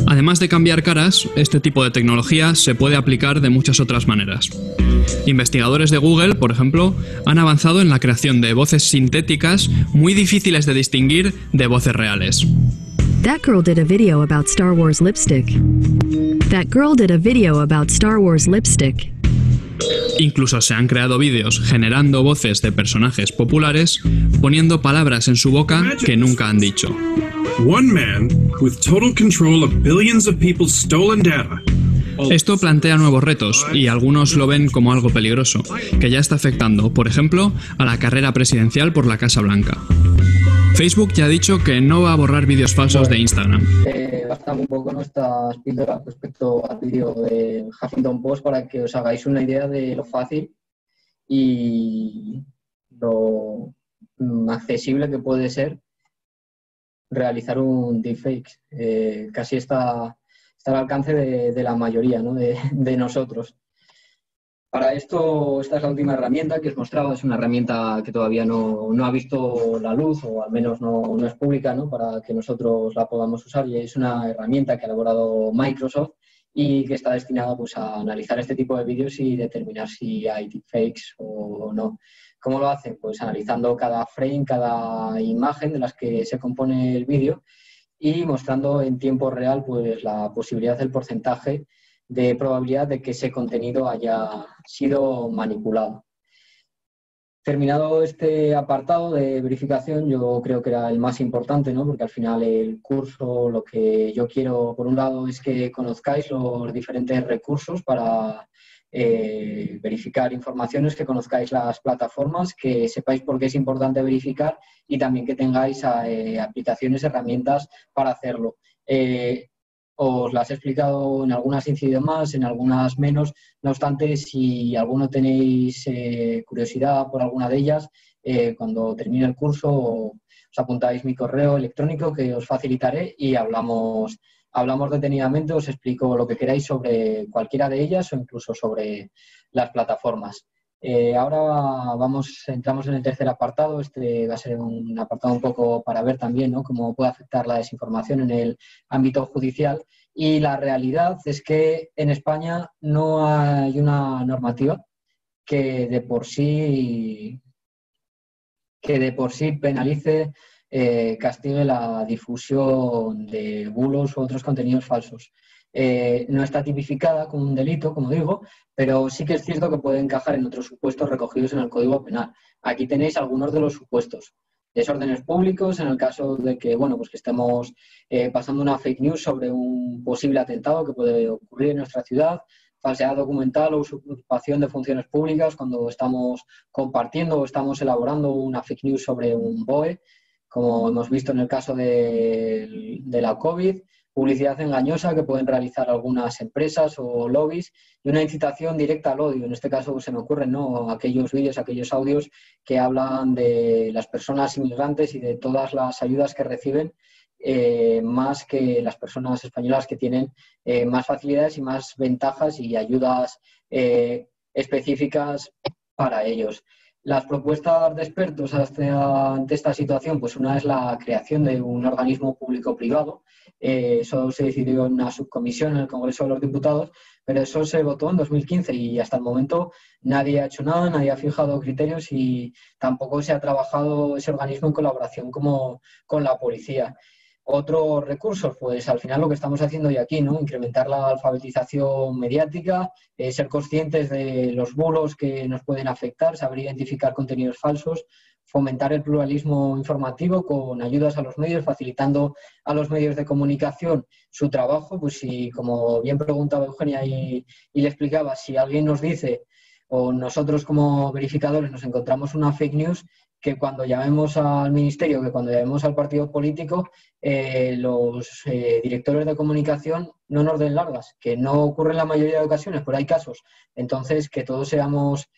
S8: Además de cambiar caras, este tipo de tecnología se puede aplicar de muchas otras maneras. Investigadores de Google, por ejemplo, han avanzado en la creación de voces sintéticas muy difíciles de distinguir de voces reales.
S12: That girl did a video about Star Wars lipstick. That girl did a video about Star Wars lipstick.
S8: Incluso se han creado vídeos generando voces de personajes populares, poniendo palabras en su boca que nunca han dicho.
S10: One man with total control of billions of people's stolen data.
S8: Esto plantea nuevos retos y algunos lo ven como algo peligroso, que ya está afectando, por ejemplo, a la carrera presidencial por la Casa Blanca. Facebook ya ha dicho que no va a borrar vídeos falsos de Instagram.
S6: Basta un poco nuestras píldoras respecto al vídeo de Huffington Post para que os hagáis una idea de lo fácil y lo accesible que puede ser realizar un deepfake. Casi esta está al alcance de la mayoría, ¿no? de nosotros. Para esto, esta es la última herramienta que os mostraba. Es una herramienta que todavía no ha visto la luz, o al menos no es pública, ¿no? Para que nosotros la podamos usar. Y es una herramienta que ha elaborado Microsoft y que está destinada pues, a analizar este tipo de vídeos y determinar si hay deepfakes o no. ¿Cómo lo hace? Pues analizando cada frame, cada imagen de las que se compone el vídeo y mostrando en tiempo real pues, la posibilidad del porcentaje de probabilidad de que ese contenido haya sido manipulado. Terminado este apartado de verificación, yo creo que era el más importante, ¿no? Porque al final el curso, lo que yo quiero, por un lado, es que conozcáis los diferentes recursos para verificar informaciones, que conozcáis las plataformas, que sepáis por qué es importante verificar y también que tengáis aplicaciones, herramientas para hacerlo. Os las he explicado, en algunas he incidido más, en algunas menos. No obstante, si alguno tenéis curiosidad por alguna de ellas, cuando termine el curso os apuntáis mi correo electrónico que os facilitaré y hablamos detenidamente, os explico lo que queráis sobre cualquiera de ellas o incluso sobre las plataformas. Ahora entramos en el tercer apartado. Este va a ser un apartado un poco para ver también, ¿no? Cómo puede afectar la desinformación en el ámbito judicial. Y la realidad es que en España no hay una normativa que de por sí penalice, castigue la difusión de bulos u otros contenidos falsos. No está tipificada como un delito, como digo, pero sí que es cierto que puede encajar en otros supuestos recogidos en el Código Penal. Aquí tenéis algunos de los supuestos. Desórdenes públicos, en el caso de que, bueno, pues que estemos pasando una fake news sobre un posible atentado que puede ocurrir en nuestra ciudad, falsedad documental o usurpación de funciones públicas cuando estamos compartiendo o estamos elaborando una fake news sobre un BOE, como hemos visto en el caso de la COVID, publicidad engañosa que pueden realizar algunas empresas o lobbies y una incitación directa al odio. En este caso se me ocurren, ¿no?, aquellos vídeos, aquellos audios que hablan de las personas inmigrantes y de todas las ayudas que reciben, más que las personas españolas que tienen más facilidades y más ventajas y ayudas específicas para ellos. Las propuestas de expertos ante esta situación, pues una es la creación de un organismo público-privado. Eso se decidió en una subcomisión en el Congreso de los Diputados, pero eso se votó en 2015 y hasta el momento nadie ha hecho nada, nadie ha fijado criterios y tampoco se ha trabajado ese organismo en colaboración con la policía. Otros recursos, pues al final lo que estamos haciendo hoy aquí, ¿no? Incrementar la alfabetización mediática, ser conscientes de los bulos que nos pueden afectar, saber identificar contenidos falsos, fomentar el pluralismo informativo con ayudas a los medios, facilitando a los medios de comunicación su trabajo. Pues si, como bien preguntaba Eugenia y le explicaba, si alguien nos dice o nosotros como verificadores nos encontramos una fake news, que cuando llamemos al ministerio, que cuando llamemos al partido político, los directores de comunicación no nos den largas, que no ocurre en la mayoría de ocasiones, pero hay casos. Entonces, que todos seamos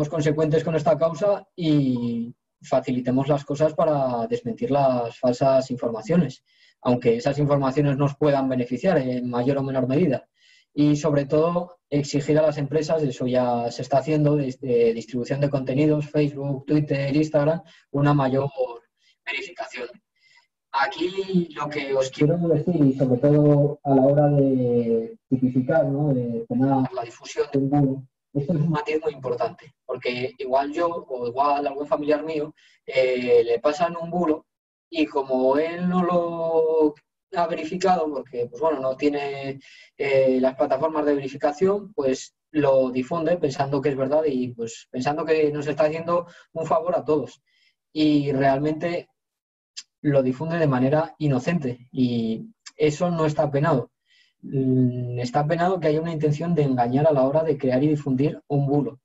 S6: consecuentes con esta causa y facilitemos las cosas para desmentir las falsas informaciones, aunque esas informaciones nos puedan beneficiar en mayor o menor medida. Y sobre todo exigir a las empresas, eso ya se está haciendo desde distribución de contenidos, Facebook, Twitter, Instagram, una mayor verificación. Aquí lo que os quiero decir, y sobre todo a la hora de tipificar, ¿no?, de tomar la difusión de un bulo, esto es un matiz muy importante, porque igual yo o igual algún familiar mío le pasan un bulo y como él no lo ha verificado, porque pues bueno, no tiene las plataformas de verificación, pues lo difunde pensando que es verdad y pues pensando que nos está haciendo un favor a todos. Y realmente lo difunde de manera inocente y eso no está penado. Está penado que haya una intención de engañar a la hora de crear y difundir un bulo.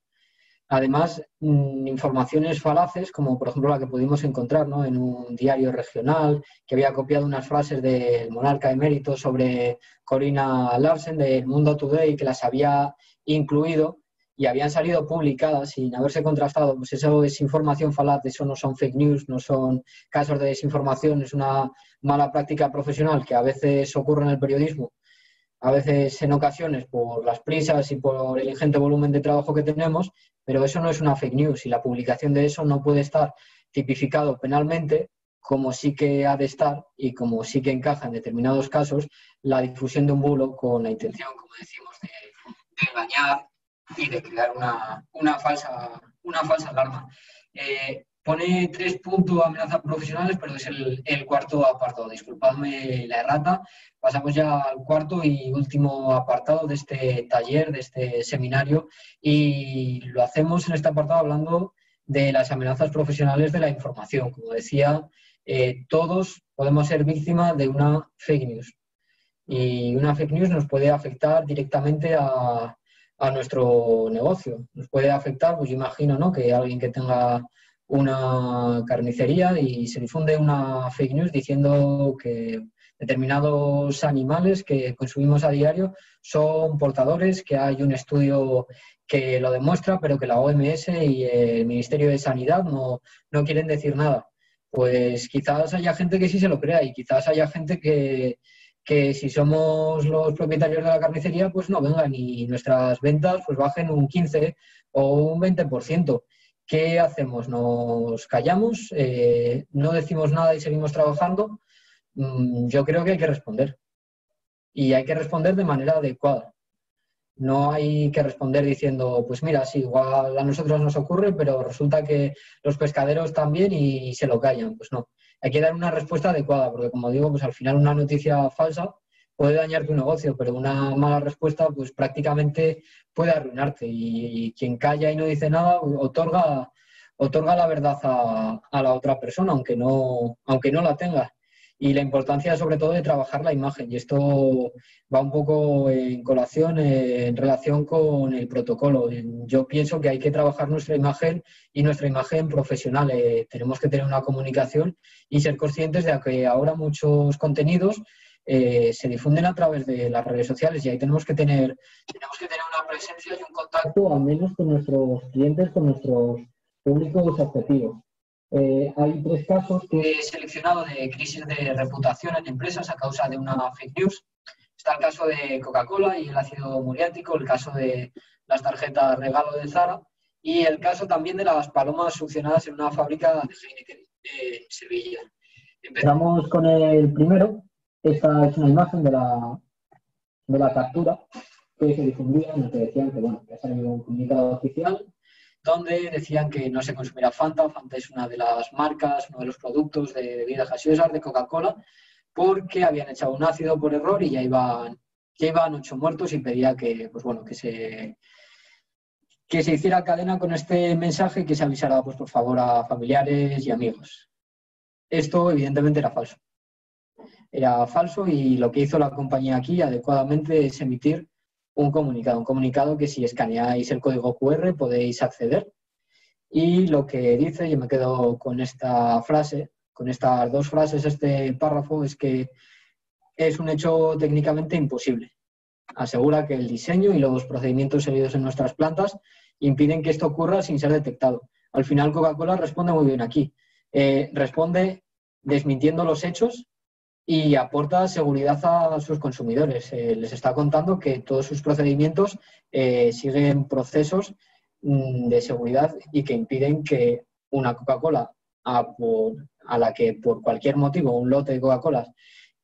S6: Además, informaciones falaces, como por ejemplo la que pudimos encontrar, ¿no?, en un diario regional, que había copiado unas frases del monarca emérito sobre Corina Larsen del Mundo Today, que las había incluido y habían salido publicadas sin haberse contrastado, pues eso es información falaz, eso no son fake news, no son casos de desinformación, es una mala práctica profesional que a veces ocurre en el periodismo, a veces en ocasiones por las prisas y por el ingente volumen de trabajo que tenemos, pero eso no es una fake news y la publicación de eso no puede estar tipificado penalmente, como sí que ha de estar y como sí que encaja en determinados casos la difusión de un bulo con la intención, como decimos, de engañar y de crear una falsa alarma. Pone 3 puntos amenazas profesionales, pero es el cuarto apartado. Disculpadme la errata. Pasamos ya al cuarto y último apartado de este taller, de este seminario, y lo hacemos en este apartado hablando de las amenazas profesionales de la información. Como decía, todos podemos ser víctimas de una fake news. Y una fake news nos puede afectar directamente a nuestro negocio. Nos puede afectar, pues yo imagino, ¿no?, que alguien que tenga una carnicería y se difunde una fake news diciendo que determinados animales que consumimos a diario son portadores, que hay un estudio que lo demuestra, pero que la OMS y el Ministerio de Sanidad no quieren decir nada. Pues quizás haya gente que sí se lo crea y quizás haya gente que si somos los propietarios de la carnicería, pues no vengan y nuestras ventas pues bajen un 15 o un 20%. ¿Qué hacemos? ¿Nos callamos? ¿No decimos nada y seguimos trabajando? Yo creo que hay que responder. Y hay que responder de manera adecuada. No hay que responder diciendo, pues mira, sí, igual a nosotros nos ocurre, pero resulta que los pescaderos también y se lo callan. Pues no. Hay que dar una respuesta adecuada, porque como digo, pues al final una noticia falsa puede dañar tu negocio, pero una mala respuesta pues prácticamente puede arruinarte. Y quien calla y no dice nada otorga la verdad a la otra persona, aunque no la tenga. Y la importancia sobre todo de trabajar la imagen. Y esto va un poco en colación, en relación con el protocolo. Yo pienso que hay que trabajar nuestra imagen y nuestra imagen profesional. Tenemos que tener una comunicación y ser conscientes de que ahora muchos contenidos se difunden a través de las redes sociales y ahí tenemos que tener una presencia y un contacto al menos con nuestros clientes, con nuestros públicos objetivos. Hay 3 casos que he seleccionado de crisis de reputación en empresas a causa de una fake news. Está el caso de Coca-Cola y el ácido muriático, el caso de las tarjetas regalo de Zara y el caso también de las palomas succionadas en una fábrica de Heineken en Sevilla. Empezamos con el primero. Esta es una imagen de la captura que se difundía en la que decían que, bueno, que ha salido un comunicado oficial donde decían que no se consumirá Fanta. Fanta es una de las marcas, uno de los productos de bebidas gaseosas de Coca-Cola, porque habían echado un ácido por error y ya iban 8 muertos y pedía que, pues bueno, que se hiciera cadena con este mensaje y que se avisara, pues por favor, a familiares y amigos. Esto evidentemente era falso. Era falso y lo que hizo la compañía aquí adecuadamente es emitir un comunicado que si escaneáis el código QR podéis acceder. Y lo que dice, yo me quedo con esta frase, con estas 2 frases, este párrafo, es que es un hecho técnicamente imposible. Asegura que el diseño y los procedimientos seguidos en nuestras plantas impiden que esto ocurra sin ser detectado. Al final Coca-Cola responde muy bien aquí. Responde desmintiendo los hechos y aporta seguridad a sus consumidores. Les está contando que todos sus procedimientos siguen procesos de seguridad y que impiden que una Coca-Cola a la que por cualquier motivo un lote de Coca-Cola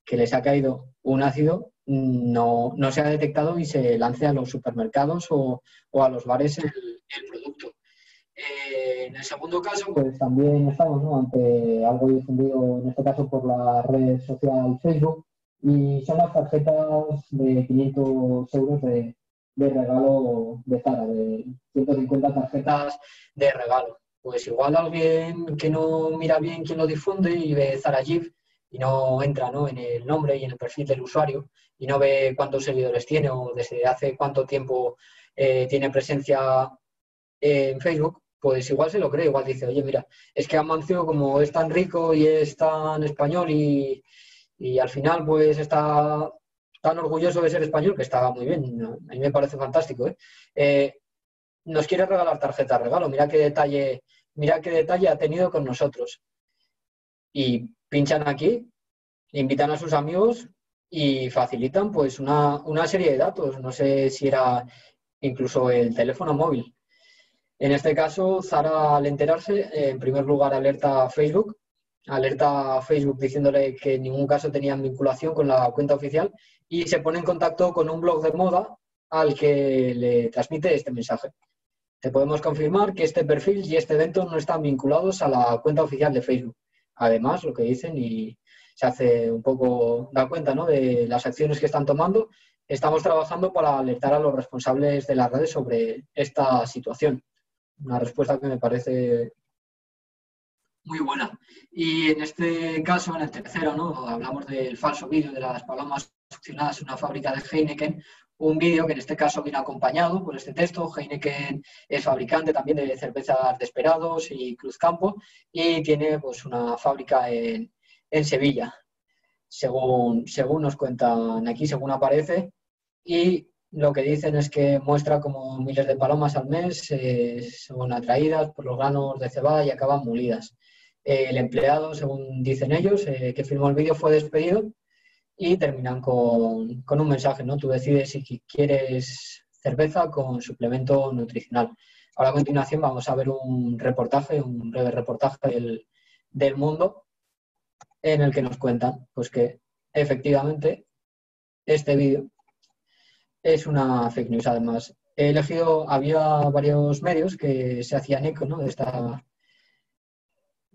S6: que les ha caído un ácido no se ha detectado y se lance a los supermercados o a los bares el producto. En el segundo caso, pues también estamos, ¿no?, ante algo difundido, en este caso por la red social Facebook, y son las tarjetas de 500 euros de regalo de Zara, de 150 tarjetas de regalo. Pues igual alguien que no mira bien quién lo difunde y ve Zara Gift y no entra, ¿no?, en el nombre y en el perfil del usuario y no ve cuántos seguidores tiene o desde hace cuánto tiempo tiene presencia en Facebook, pues igual se lo cree, igual dice, oye, mira, es que Amancio, como es tan rico y es tan español y al final pues está tan orgulloso de ser español, que está muy bien, a mí me parece fantástico, nos quiere regalar tarjeta de regalo, mira qué detalle ha tenido con nosotros. Y pinchan aquí, invitan a sus amigos y facilitan pues una serie de datos. No sé si era incluso el teléfono móvil. En este caso, Zara, al enterarse, en primer lugar alerta a Facebook diciéndole que en ningún caso tenían vinculación con la cuenta oficial y se pone en contacto con un blog de moda al que le transmite este mensaje. Te podemos confirmar que este perfil y este evento no están vinculados a la cuenta oficial de Facebook. Además, lo que dicen, y se hace un poco, da cuenta, ¿no?, de las acciones que están tomando, estamos trabajando para alertar a los responsables de las redes sobre esta situación. Una respuesta que me parece muy buena. Y en este caso, en el tercero, ¿no?, hablamos del falso vídeo de las palomas succionadas en una fábrica de Heineken, un vídeo que en este caso viene acompañado por este texto. Heineken es fabricante también de cervezas Desperados y Cruzcampo y tiene pues una fábrica en Sevilla, según nos cuentan aquí, según aparece, y lo que dicen es que muestra como miles de palomas al mes son atraídas por los granos de cebada y acaban molidas. El empleado, según dicen ellos, que filmó el vídeo fue despedido y terminan con un mensaje, ¿no? Tú decides si quieres cerveza con suplemento nutricional. Ahora a continuación vamos a ver un breve reportaje del Mundo, en el que nos cuentan pues que efectivamente este vídeo es una fake news. Además, había varios medios que se hacían eco, ¿no?,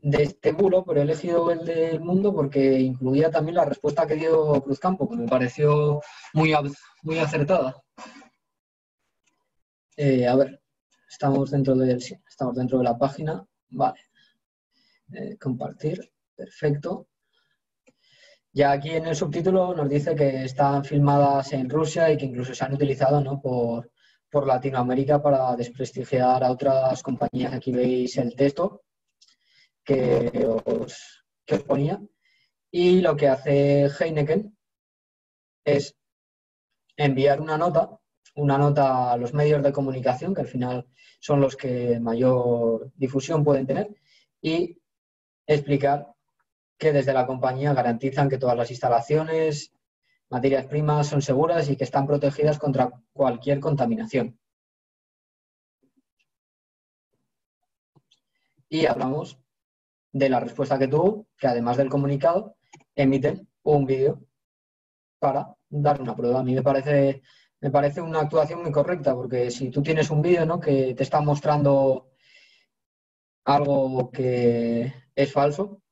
S6: de este bulo, pero he elegido el del Mundo porque incluía también la respuesta que dio Cruzcampo, que me pareció muy acertada. A ver, estamos dentro de la página. Vale. Compartir. Perfecto. Ya aquí en el subtítulo nos dice que están filmadas en Rusia y que incluso se han utilizado, ¿no?, por Latinoamérica para desprestigiar a otras compañías. Aquí veis el texto que os ponía. Y lo que hace Heineken es enviar una nota a los medios de comunicación, que al final son los que mayor difusión pueden tener, y explicar que desde la compañía garantizan que todas las instalaciones, materias primas son seguras y que están protegidas contra cualquier contaminación. Y hablamos de la respuesta que tuvo, que además del comunicado, emiten un vídeo para dar una prueba. A mí me parece una actuación muy correcta, porque si tú tienes un vídeo, ¿no?, que te está mostrando algo que es falso,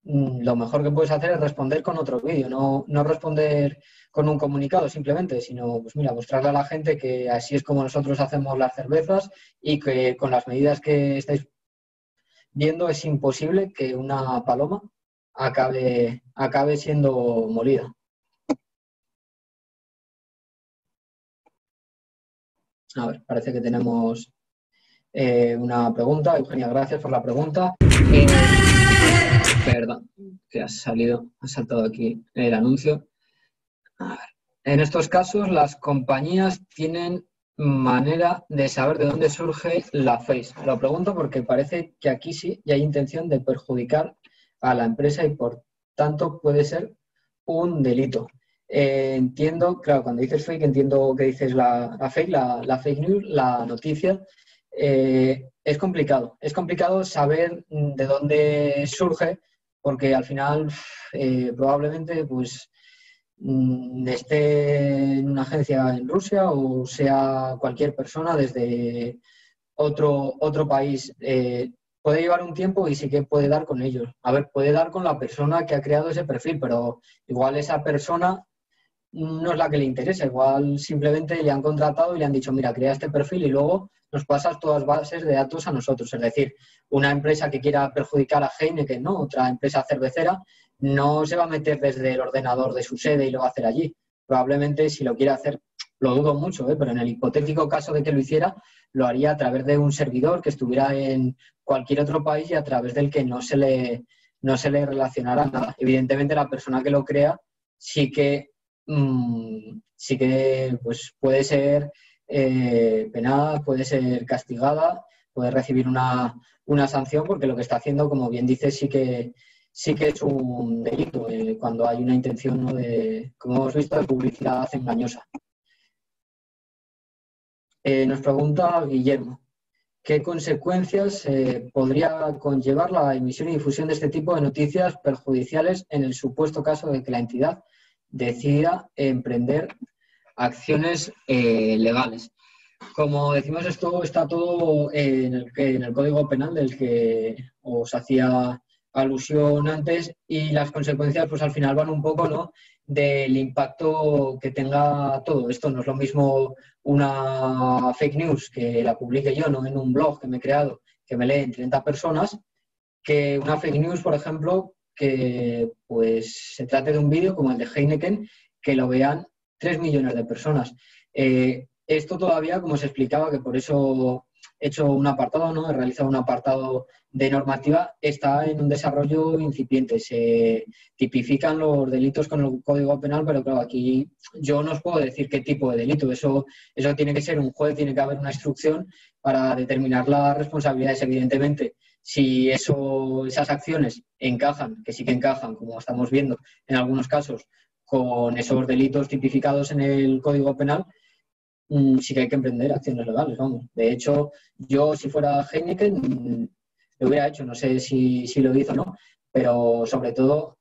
S6: lo mejor que puedes hacer es responder con otro vídeo, no responder con un comunicado simplemente, sino pues mira, mostrarle a la gente que así es como nosotros hacemos las cervezas y que con las medidas que estáis viendo es imposible que una paloma acabe siendo molida. A ver, parece que tenemos una pregunta. Eugenia, gracias por la pregunta. Perdón, que ha saltado aquí el anuncio. A ver, en estos casos las compañías tienen manera de saber de dónde surge la face. Lo pregunto porque parece que aquí sí y hay intención de perjudicar a la empresa y por tanto puede ser un delito. Entiendo, claro, cuando dices fake, entiendo que dices la fake news, la noticia. Es complicado saber de dónde surge, porque al final probablemente pues esté en una agencia en Rusia o sea cualquier persona desde otro país. Puede llevar un tiempo y sí que puede dar con ellos. A ver, puede dar con la persona que ha creado ese perfil, pero igual esa persona no es la que le interesa. Igual simplemente le han contratado y le han dicho, mira, crea este perfil y luego nos pasas todas bases de datos a nosotros. Es decir, una empresa que quiera perjudicar a Heineken, ¿no?, otra empresa cervecera, no se va a meter desde el ordenador de su sede y lo va a hacer allí. Probablemente si lo quiere hacer, lo dudo mucho, pero en el hipotético caso de que lo hiciera, lo haría a través de un servidor que estuviera en cualquier otro país y a través del que no se le relacionara nada. Evidentemente la persona que lo crea sí que pues puede ser penada, puede ser castigada, puede recibir una sanción, porque lo que está haciendo, como bien dice, sí que es un delito cuando hay una intención, ¿no?, de, como hemos visto, de publicidad engañosa. Nos pregunta Guillermo, ¿qué consecuencias podría conllevar la emisión y difusión de este tipo de noticias perjudiciales en el supuesto caso de que la entidad decida emprender acciones legales? Como decimos, esto está todo en el Código Penal del que os hacía alusión antes, y las consecuencias pues al final van un poco, ¿no?, del impacto que tenga todo esto. No es lo mismo una fake news que la publique yo, ¿no?, en un blog que me he creado, que me leen 30 personas, que una fake news, por ejemplo, que pues se trate de un vídeo como el de Heineken, que lo vean 3 millones de personas. Esto todavía, como se explicaba, que por eso he hecho un apartado, ¿no?, he realizado un apartado de normativa, está en un desarrollo incipiente. Se tipifican los delitos con el Código Penal, pero claro, aquí yo no os puedo decir qué tipo de delito. Eso tiene que ser un juez, tiene que haber una instrucción para determinar las responsabilidades. Evidentemente, si esas acciones encajan, que sí que encajan, como estamos viendo en algunos casos, con esos delitos tipificados en el Código Penal, sí que hay que emprender acciones legales, vamos. De hecho, yo si fuera Heineken lo hubiera hecho, no sé si lo hizo o no, pero sobre todo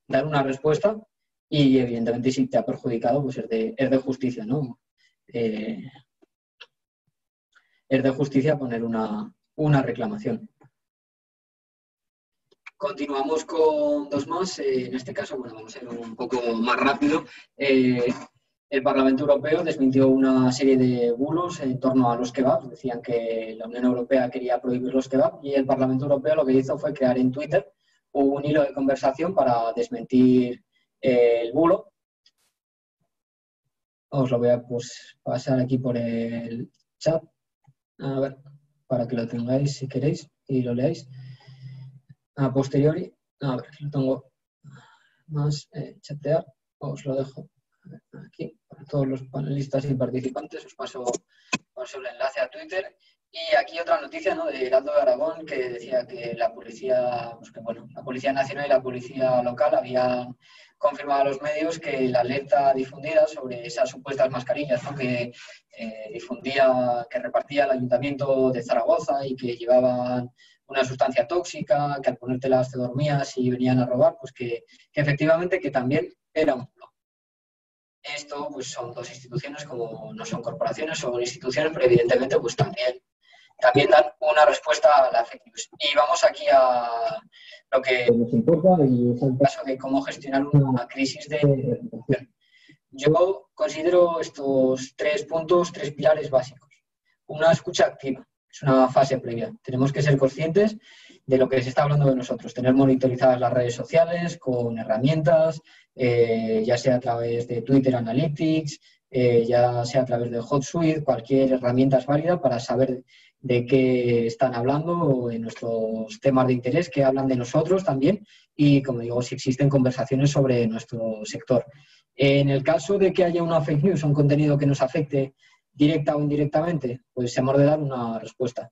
S6: dar una respuesta, y evidentemente si te ha perjudicado, pues es de justicia, ¿no? Es de justicia poner una reclamación. Continuamos con dos más. En este caso, bueno, vamos a ir un poco más rápido. El Parlamento Europeo desmintió una serie de bulos en torno a los kebabs. Decían que la Unión Europea quería prohibir los kebabs, y el Parlamento Europeo lo que hizo fue crear en Twitter un hilo de conversación para desmentir el bulo. Os lo voy a pasar aquí por el chat, a ver, para que lo tengáis si queréis y lo leáis a posteriori. A ver, lo tengo más chatear, os lo dejo aquí para todos los panelistas y participantes. Os paso el enlace a Twitter. Y aquí otra noticia, ¿no?, de Heraldo de Aragón, que decía que la Policía, pues que, bueno, la Policía Nacional y la Policía Local habían confirmado a los medios que la alerta difundida sobre esas supuestas mascarillas, ¿no?, que repartía el Ayuntamiento de Zaragoza y que llevaban una sustancia tóxica, que al ponértelas te dormías y venían a robar, pues que efectivamente que también era un bulo. Esto pues son dos instituciones, como no son corporaciones, son instituciones, pero evidentemente pues también dan una respuesta a la fake news. Y vamos aquí a lo que nos importa, y es el caso de cómo gestionar una crisis de reputación. Yo considero estos 3 puntos, 3 pilares básicos. Una escucha activa, es una fase previa. Tenemos que ser conscientes de lo que se está hablando de nosotros, tener monitorizadas las redes sociales con herramientas, ya sea a través de Twitter Analytics, ya sea a través de HotSuite. Cualquier herramienta es válida para saber de qué están hablando, en nuestros temas de interés, que hablan de nosotros también, y, como digo, si existen conversaciones sobre nuestro sector. En el caso de que haya una fake news, un contenido que nos afecte directa o indirectamente, pues hemos de dar una respuesta.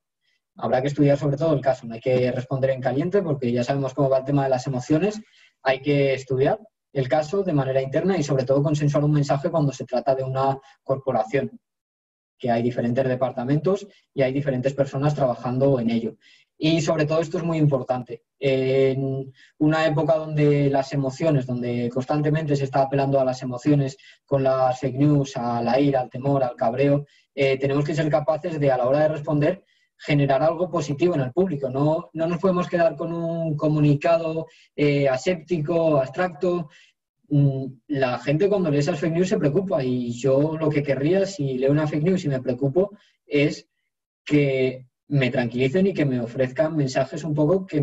S6: Habrá que estudiar sobre todo el caso, no hay que responder en caliente, porque ya sabemos cómo va el tema de las emociones. Hay que estudiar el caso de manera interna y sobre todo consensuar un mensaje cuando se trata de una corporación, que hay diferentes departamentos y hay diferentes personas trabajando en ello. Y sobre todo esto es muy importante. En una época donde las emociones, donde constantemente se está apelando a las emociones con las fake news, a la ira, al temor, al cabreo, tenemos que ser capaces de, a la hora de responder, generar algo positivo en el público. No nos podemos quedar con un comunicado aséptico, abstracto. La gente, cuando lee esas fake news, se preocupa, y yo lo que querría, si leo una fake news y me preocupo, es que me tranquilicen y que me ofrezcan mensajes un poco que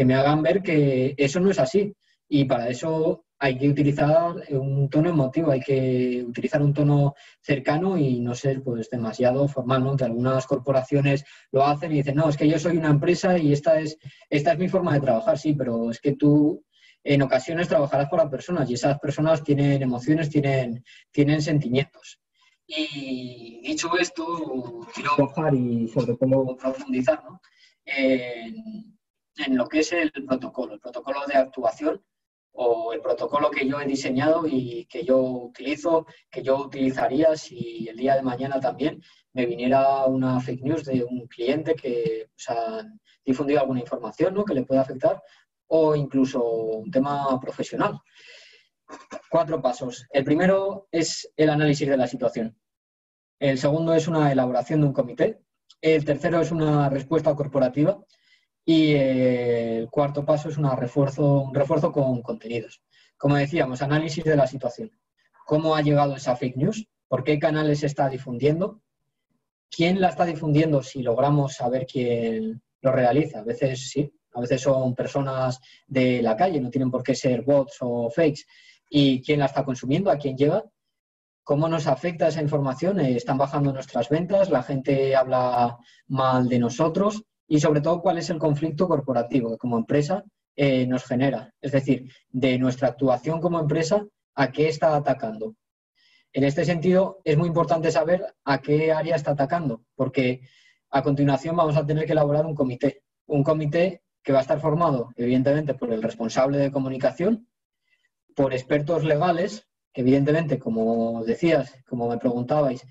S6: me hagan ver que eso no es así. Y para eso hay que utilizar un tono emotivo, hay que utilizar un tono cercano y no ser pues demasiado formal, ¿no? Que algunas corporaciones lo hacen y dicen, no, es que yo soy una empresa y esta es mi forma de trabajar. Sí, pero es que tú en ocasiones trabajarás para personas, y esas personas tienen emociones, tienen sentimientos. Y dicho esto, quiero bajar y sobre todo profundizar, ¿no?, en lo que es el protocolo de actuación, o el protocolo que yo he diseñado y que yo utilizo, que yo utilizaría si el día de mañana también me viniera una fake news de un cliente que ha difundido alguna información, ¿no?, que le pueda afectar, o incluso un tema profesional. 4 pasos. El primero es el análisis de la situación. El segundo es una elaboración de un comité. El tercero es una respuesta corporativa. Y el cuarto paso es un refuerzo con contenidos. Como decíamos, análisis de la situación. ¿Cómo ha llegado esa fake news? ¿Por qué canales se está difundiendo? ¿Quién la está difundiendo si logramos saber quién lo realiza? A veces sí, a veces son personas de la calle, no tienen por qué ser bots o fakes. ¿Y quién la está consumiendo? ¿A quién llega? ¿Cómo nos afecta esa información? ¿Están bajando nuestras ventas? ¿La gente habla mal de nosotros? Y sobre todo, ¿cuál es el conflicto corporativo que como empresa nos genera? Es decir, de nuestra actuación como empresa, ¿a qué está atacando? En este sentido, es muy importante saber a qué área está atacando, porque a continuación vamos a tener que elaborar un comité. Un comité que va a estar formado, evidentemente, por el responsable de comunicación, por expertos legales, que evidentemente, como decías, como me preguntabais,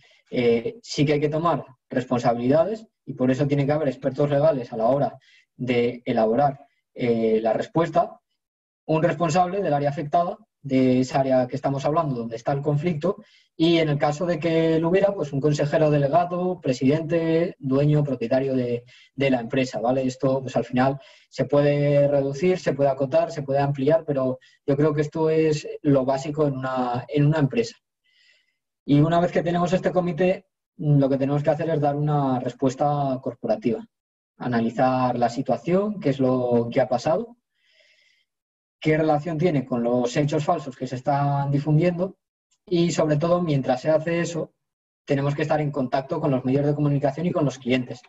S6: sí que hay que tomar responsabilidades y por eso tiene que haber expertos legales a la hora de elaborar la respuesta, un responsable del área afectada, de esa área que estamos hablando, donde está el conflicto, y en el caso de que lo hubiera, pues un consejero delegado, presidente, dueño, propietario de la empresa, ¿vale? Esto, pues al final se puede reducir, se puede acotar, se puede ampliar, pero yo creo que esto es lo básico en una empresa. Y una vez que tenemos este comité, lo que tenemos que hacer es dar una respuesta corporativa, analizar la situación, qué es lo que ha pasado, qué relación tiene con los hechos falsos que se están difundiendo y, sobre todo, mientras se hace eso, tenemos que estar en contacto con los medios de comunicación y con los clientes.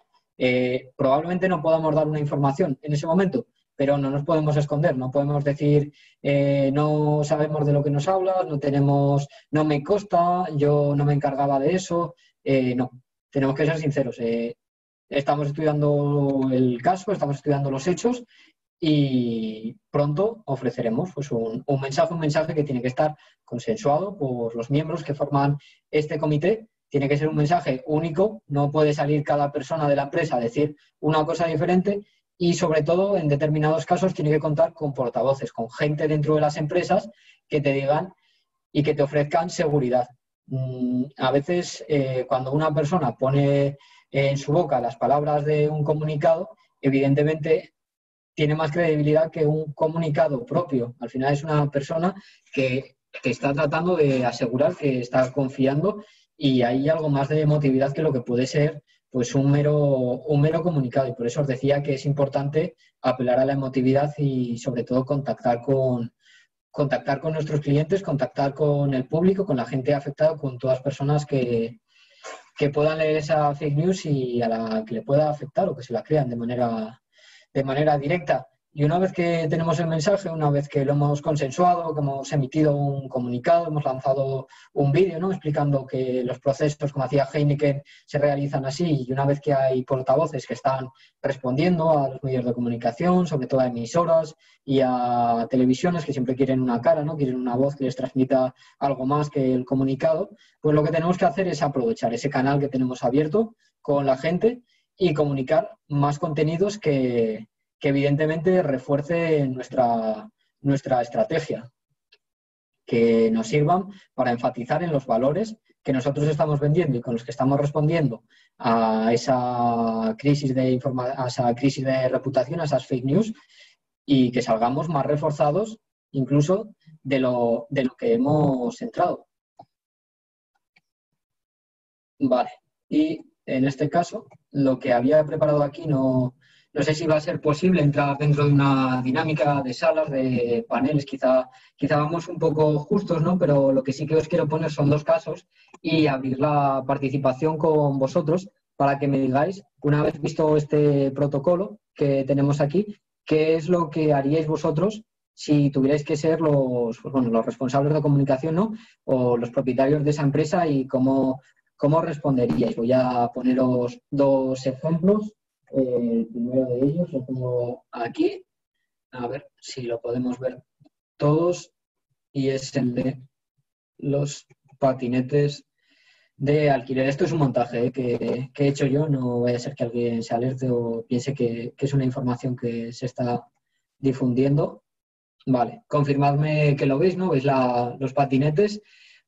S6: Probablemente no podamos dar una información en ese momento, pero no nos podemos esconder, no podemos decir no sabemos de lo que nos hablas, no me consta, yo no me encargaba de eso. No, tenemos que ser sinceros. Estamos estudiando el caso, estamos estudiando los hechos y pronto ofreceremos pues, un mensaje que tiene que estar consensuado por los miembros que forman este comité. Tiene que ser un mensaje único, no puede salir cada persona de la empresa a decir una cosa diferente y, sobre todo, en determinados casos tiene que contar con portavoces, con gente dentro de las empresas que te digan y que te ofrezcan seguridad. A veces, cuando una persona pone en su boca las palabras de un comunicado, evidentemente tiene más credibilidad que un comunicado propio. Al final es una persona que está tratando de asegurar que está confiando y hay algo más de emotividad que lo que puede ser pues un mero comunicado. Y por eso os decía que es importante apelar a la emotividad y, sobre todo, contactar con nuestros clientes, contactar con el público, con la gente afectada, con todas las personas que puedan leer esa fake news y a la que le pueda afectar o que se la crean de manera directa. Y una vez que tenemos el mensaje, una vez que lo hemos consensuado, que hemos emitido un comunicado, hemos lanzado un vídeo, ¿no?, explicando que los procesos, como hacía Heineken, se realizan así, y una vez que hay portavoces que están respondiendo a los medios de comunicación, sobre todo a emisoras y a televisiones que siempre quieren una cara, ¿no?, quieren una voz que les transmita algo más que el comunicado, pues lo que tenemos que hacer es aprovechar ese canal que tenemos abierto con la gente y comunicar más contenidos que evidentemente refuerce nuestra estrategia, que nos sirvan para enfatizar en los valores que nosotros estamos vendiendo y con los que estamos respondiendo a esa crisis de reputación, a esas fake news, y que salgamos más reforzados incluso de lo que hemos entrado. Vale, y en este caso lo que había preparado aquí no sé si va a ser posible entrar dentro de una dinámica de salas, de paneles, quizá vamos un poco justos, ¿no? Pero lo que sí que os quiero poner son 2 casos y abrir la participación con vosotros para que me digáis, una vez visto este protocolo que tenemos aquí, qué es lo que haríais vosotros si tuvierais que ser los responsables de comunicación, ¿no? O los propietarios de esa empresa y cómo responderíais. Voy a poneros 2 ejemplos. El primero de ellos lo pongo aquí. A ver si lo podemos ver todos. Y es el de los patinetes de alquiler. Esto es un montaje que he hecho yo. No vaya a ser que alguien se alerte o piense que es una información que se está difundiendo. Vale, confirmadme que lo veis, ¿no? ¿Veis los patinetes?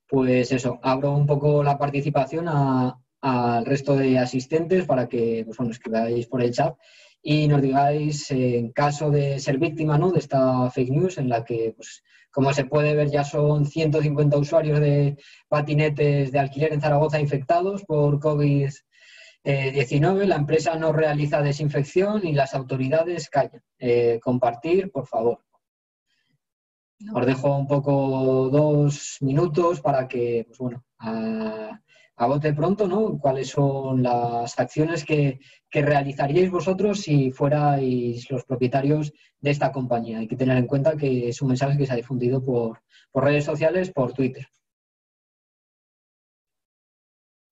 S6: Pues eso, abro un poco la participación al resto de asistentes para que, pues bueno, escribáis por el chat y nos digáis, en caso de ser víctima, ¿no?, de esta fake news, en la que, pues, como se puede ver, ya son 150 usuarios de patinetes de alquiler en Zaragoza infectados por COVID-19, la empresa no realiza desinfección y las autoridades callan. Compartir, por favor. Os dejo un poco 2 minutos para que, pues bueno, a bote pronto, ¿no? ¿Cuáles son las acciones que realizaríais vosotros si fuerais los propietarios de esta compañía? Hay que tener en cuenta que es un mensaje que se ha difundido por redes sociales, por Twitter.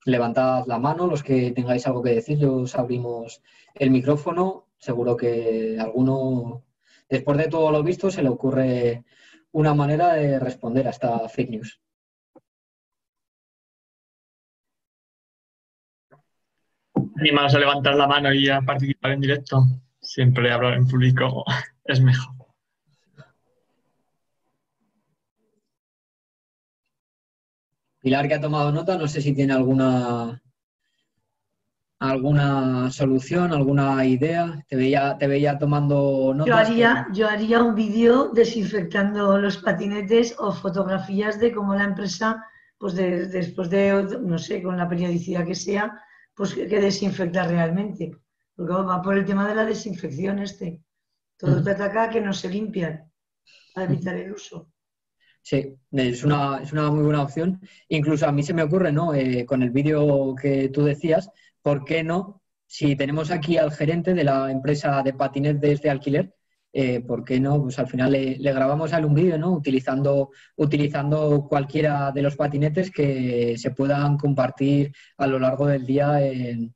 S6: Levantad la mano los que tengáis algo que decir, os abrimos el micrófono. Seguro que alguno, después de todo lo visto, se le ocurre una manera de responder a esta fake news.
S2: Animaos a levantar la mano y a participar en directo. Siempre hablar en público es mejor.
S6: Pilar, que ha tomado nota, no sé si tiene alguna solución, alguna idea. Te veía tomando notas.
S3: Yo haría un vídeo desinfectando los patinetes o fotografías de cómo la empresa, pues después de, no sé, con la periodicidad que sea, pues que desinfecta realmente. Porque va por el tema de la desinfección Todo te ataca que no se limpian para evitar el uso.
S6: Sí, es una muy buena opción. Incluso a mí se me ocurre, ¿no? Con el vídeo que tú decías, ¿por qué no? Si tenemos aquí al gerente de la empresa de patinetes de alquiler, ¿por qué no? Pues al final le grabamos a él un vídeo, ¿no? Utilizando cualquiera de los patinetes que se puedan compartir a lo largo del día en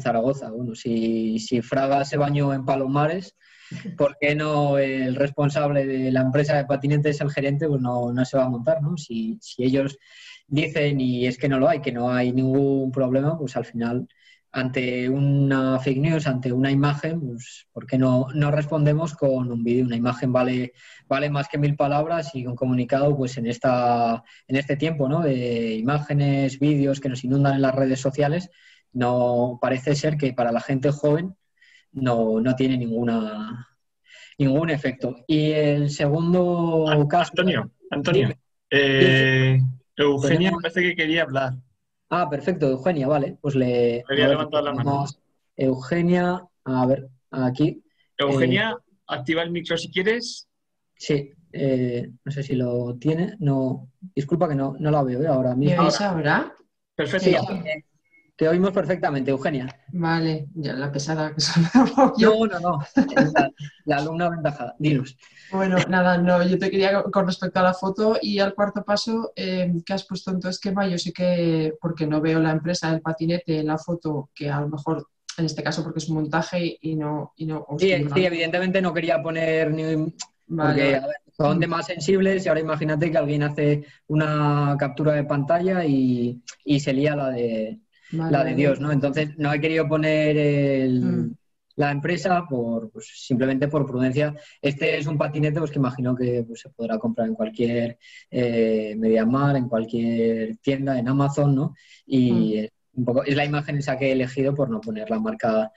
S6: Zaragoza. Bueno, si Fraga se bañó en Palomares, ¿por qué no el responsable de la empresa de patinetes, el gerente, pues no se va a montar, ¿no? Si ellos dicen, y es que no lo hay, que no hay ningún problema, pues al final, ante una fake news, ante una imagen, pues ¿por qué no respondemos con un vídeo? Una imagen vale más que 1000 palabras y un comunicado, pues en este tiempo, ¿no?, de imágenes, vídeos que nos inundan en las redes sociales, no parece ser que para la gente joven no tiene ningún efecto. Y el segundo caso...
S2: Antonio, Eugenia me parece que quería hablar.
S6: Ah, perfecto, Eugenia, vale. Pues
S2: Había levantado la mano.
S6: Eugenia, a ver, aquí.
S2: Eugenia, activa el micro si quieres.
S6: Sí, no sé si lo tiene. No, disculpa que no la veo ahora mismo.
S4: ¿Me oís ahora?
S2: Perfecto.
S6: Sí, te oímos perfectamente, Eugenia.
S4: Vale, ya la pesada que soy.
S6: No. La alumna aventajada. Dinos.
S4: Bueno, nada, no, yo te quería con respecto a la foto y al cuarto paso que has puesto en tu esquema. Yo sé que, porque no veo la empresa del patinete en la foto, que a lo mejor, en este caso porque es un montaje y no
S6: Sí, evidentemente no quería poner ni... Porque a ver, son demás sensibles y ahora imagínate que alguien hace una captura de pantalla y se lía la de Dios, ¿no? Entonces no he querido poner la empresa simplemente por prudencia. Este es un patinete pues que imagino que pues, se podrá comprar en cualquier MediaMarkt, en cualquier tienda, en Amazon, ¿no? Y un poco, es la imagen esa que he elegido por no poner la marca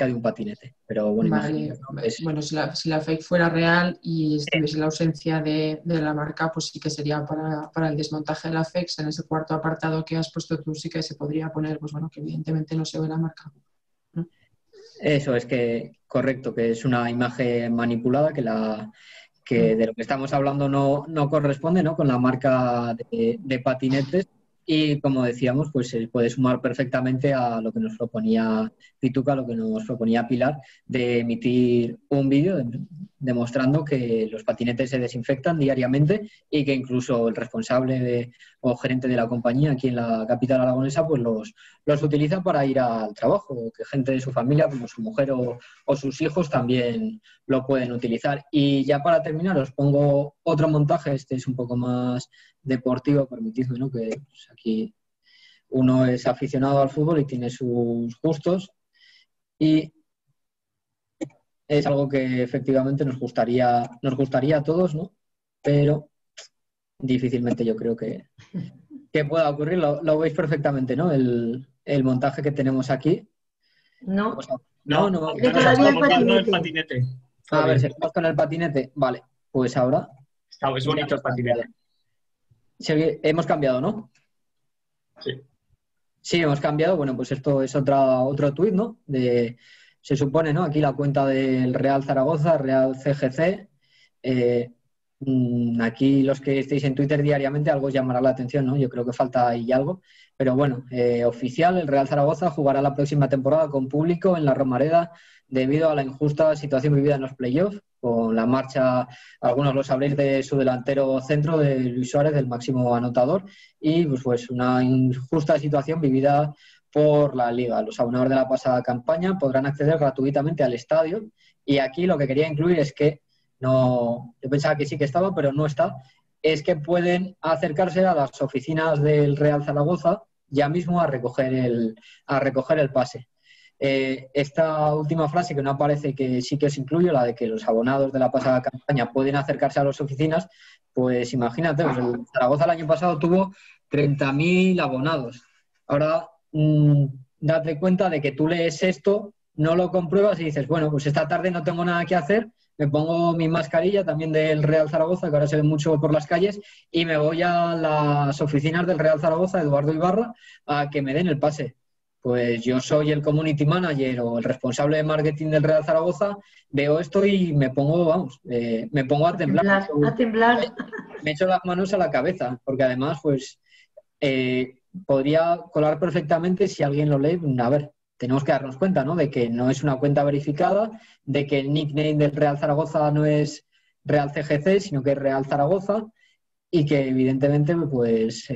S6: de un patinete. Pero bueno, imagino, ¿no?
S4: Bueno, si la fake fuera real y estuviese la ausencia de la marca, pues sí que sería para el desmontaje de la fake. En ese cuarto apartado que has puesto tú sí que se podría poner, pues bueno, que evidentemente no se ve la marca.
S6: Eso es que correcto, que es una imagen manipulada que de lo que estamos hablando no corresponde, ¿no?, con la marca de patinetes. Y como decíamos, pues se puede sumar perfectamente a lo que nos proponía Pituca, lo que nos proponía Pilar, de emitir un vídeo, demostrando que los patinetes se desinfectan diariamente y que incluso el responsable o gerente de la compañía aquí en la capital aragonesa pues los utiliza para ir al trabajo, o que gente de su familia, como su mujer o sus hijos, también lo pueden utilizar. Y ya para terminar os pongo otro montaje, este es un poco más deportivo, permitidme, ¿no? Que pues, aquí uno es aficionado al fútbol y tiene sus gustos, y es algo que efectivamente nos gustaría a todos, ¿no? Pero difícilmente yo creo que pueda ocurrir. Lo veis perfectamente, ¿no? El montaje que tenemos aquí.
S3: No.
S2: No, todavía el patinete.
S6: A ver, seguimos con el patinete. Vale, pues ahora...
S2: Es bonito el patinete.
S6: Hemos cambiado, ¿no?
S2: Sí.
S6: Sí, hemos cambiado. Bueno, pues esto es otro tuit, ¿no? Se supone, ¿no? Aquí la cuenta del Real Zaragoza, Real CGC. Aquí los que estéis en Twitter diariamente algo os llamará la atención, ¿no? Yo creo que falta ahí algo. Pero bueno, oficial, el Real Zaragoza jugará la próxima temporada con público en la Romareda debido a la injusta situación vivida en los playoffs, con la marcha, algunos lo sabréis, de su delantero centro, de Luis Suárez, del máximo anotador, y pues una injusta situación vivida por la Liga. Los abonadores de la pasada campaña podrán acceder gratuitamente al estadio, y aquí lo que quería incluir es que no, yo pensaba que sí que estaba, pero no está, es que pueden acercarse a las oficinas del Real Zaragoza ya mismo a recoger el pase. Esta última frase que no aparece, que sí que os incluyo, la de que los abonados de la pasada campaña pueden acercarse a las oficinas, pues imagínate, pues el Zaragoza el año pasado tuvo 30.000 abonados. Ahora, date cuenta de que tú lees esto, no lo compruebas y dices, bueno, pues esta tarde no tengo nada que hacer, me pongo mi mascarilla también del Real Zaragoza, que ahora se ve mucho por las calles, y me voy a las oficinas del Real Zaragoza, Eduardo Ibarra, a que me den el pase. Pues yo soy el community manager o el responsable de marketing del Real Zaragoza, veo esto y me pongo, a temblar. Me echo las manos a la cabeza, porque además, pues, podría colar perfectamente si alguien lo lee. A ver, tenemos que darnos cuenta, ¿no? De que no es una cuenta verificada, de que el nickname del Real Zaragoza no es Real CGC, sino que es Real Zaragoza, y que evidentemente, pues,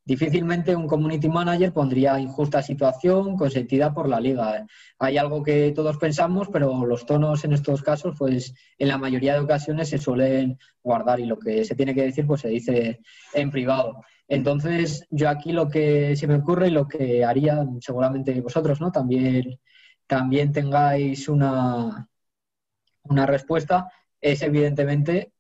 S6: difícilmente un community manager pondría injusta situación consentida por la Liga. Hay algo que todos pensamos, pero los tonos en estos casos, pues en la mayoría de ocasiones se suelen guardar, y lo que se tiene que decir, pues se dice en privado. Entonces, yo aquí lo que se me ocurre y lo que haría, seguramente vosotros, ¿no? También tengáis una respuesta, es evidentemente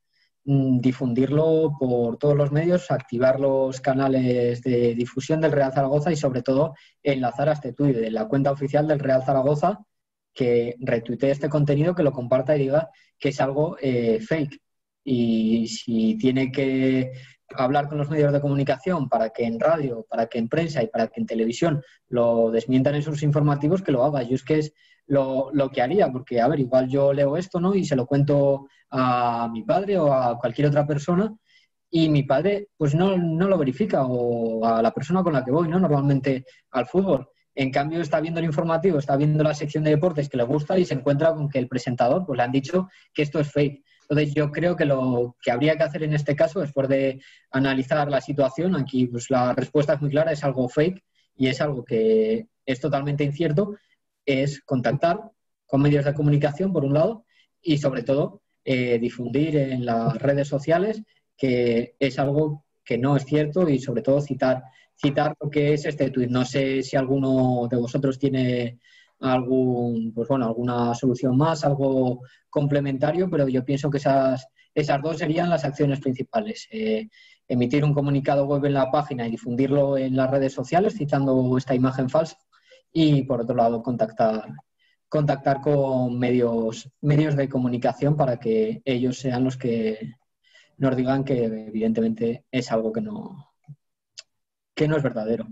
S6: difundirlo por todos los medios, activar los canales de difusión del Real Zaragoza y sobre todo enlazar a este tuit de la cuenta oficial del Real Zaragoza, que retuitee este contenido, que lo comparta y diga que es algo fake. Y si tiene que hablar con los medios de comunicación para que en radio, para que en prensa y para que en televisión lo desmientan en sus informativos, que lo haga. Yo es que es lo que haría, porque, a ver, igual yo leo esto, ¿no? Y se lo cuento a mi padre o a cualquier otra persona, y mi padre pues no lo verifica, o a la persona con la que voy, ¿no? Normalmente al fútbol. En cambio, está viendo el informativo, está viendo la sección de deportes que le gusta y se encuentra con que el presentador pues le han dicho que esto es fake. Entonces, yo creo que lo que habría que hacer en este caso, después de analizar la situación, aquí pues la respuesta es muy clara, es algo fake y es algo que es totalmente incierto, es contactar con medios de comunicación, por un lado, y sobre todo difundir en las redes sociales que es algo que no es cierto, y sobre todo citar lo que es este tuit. No sé si alguno de vosotros tiene alguna solución más, algo complementario, pero yo pienso que esas dos serían las acciones principales. Emitir un comunicado web en la página y difundirlo en las redes sociales citando esta imagen falsa, y por otro lado contactar con medios de comunicación para que ellos sean los que nos digan que evidentemente es algo que no es verdadero.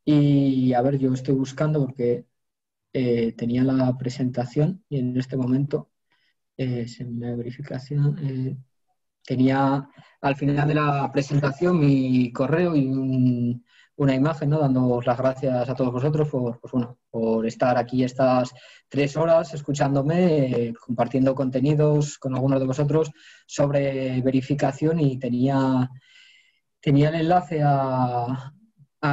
S6: Y a ver, yo estoy buscando porque tenía la presentación y en este momento tenía al final de la presentación mi correo y una imagen, ¿no? Dándoos las gracias a todos vosotros por estar aquí estas 3 horas escuchándome, compartiendo contenidos con algunos de vosotros sobre verificación, y tenía el enlace a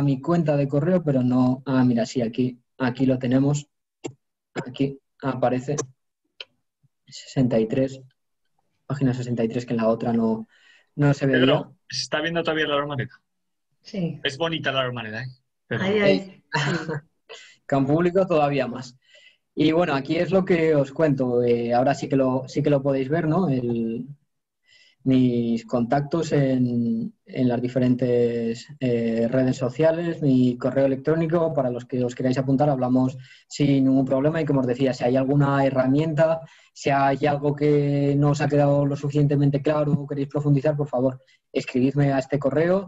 S6: mi cuenta de correo, pero no... Ah, mira, sí, aquí lo tenemos. Aquí aparece 63, página 63, que en la otra no se veía.
S2: Pedro, ¿se está viendo todavía la Romareda?
S3: Sí.
S2: Es bonita la Romareda, ¿eh? Pero...
S3: Ahí.
S6: Con público todavía más. Y bueno, aquí es lo que os cuento. Ahora sí que lo podéis ver, ¿no? Mis contactos en las diferentes redes sociales, mi correo electrónico, para los que os queráis apuntar, hablamos sin ningún problema. Y como os decía, si hay alguna herramienta, si hay algo que no os ha quedado lo suficientemente claro o queréis profundizar, por favor, escribidme a este correo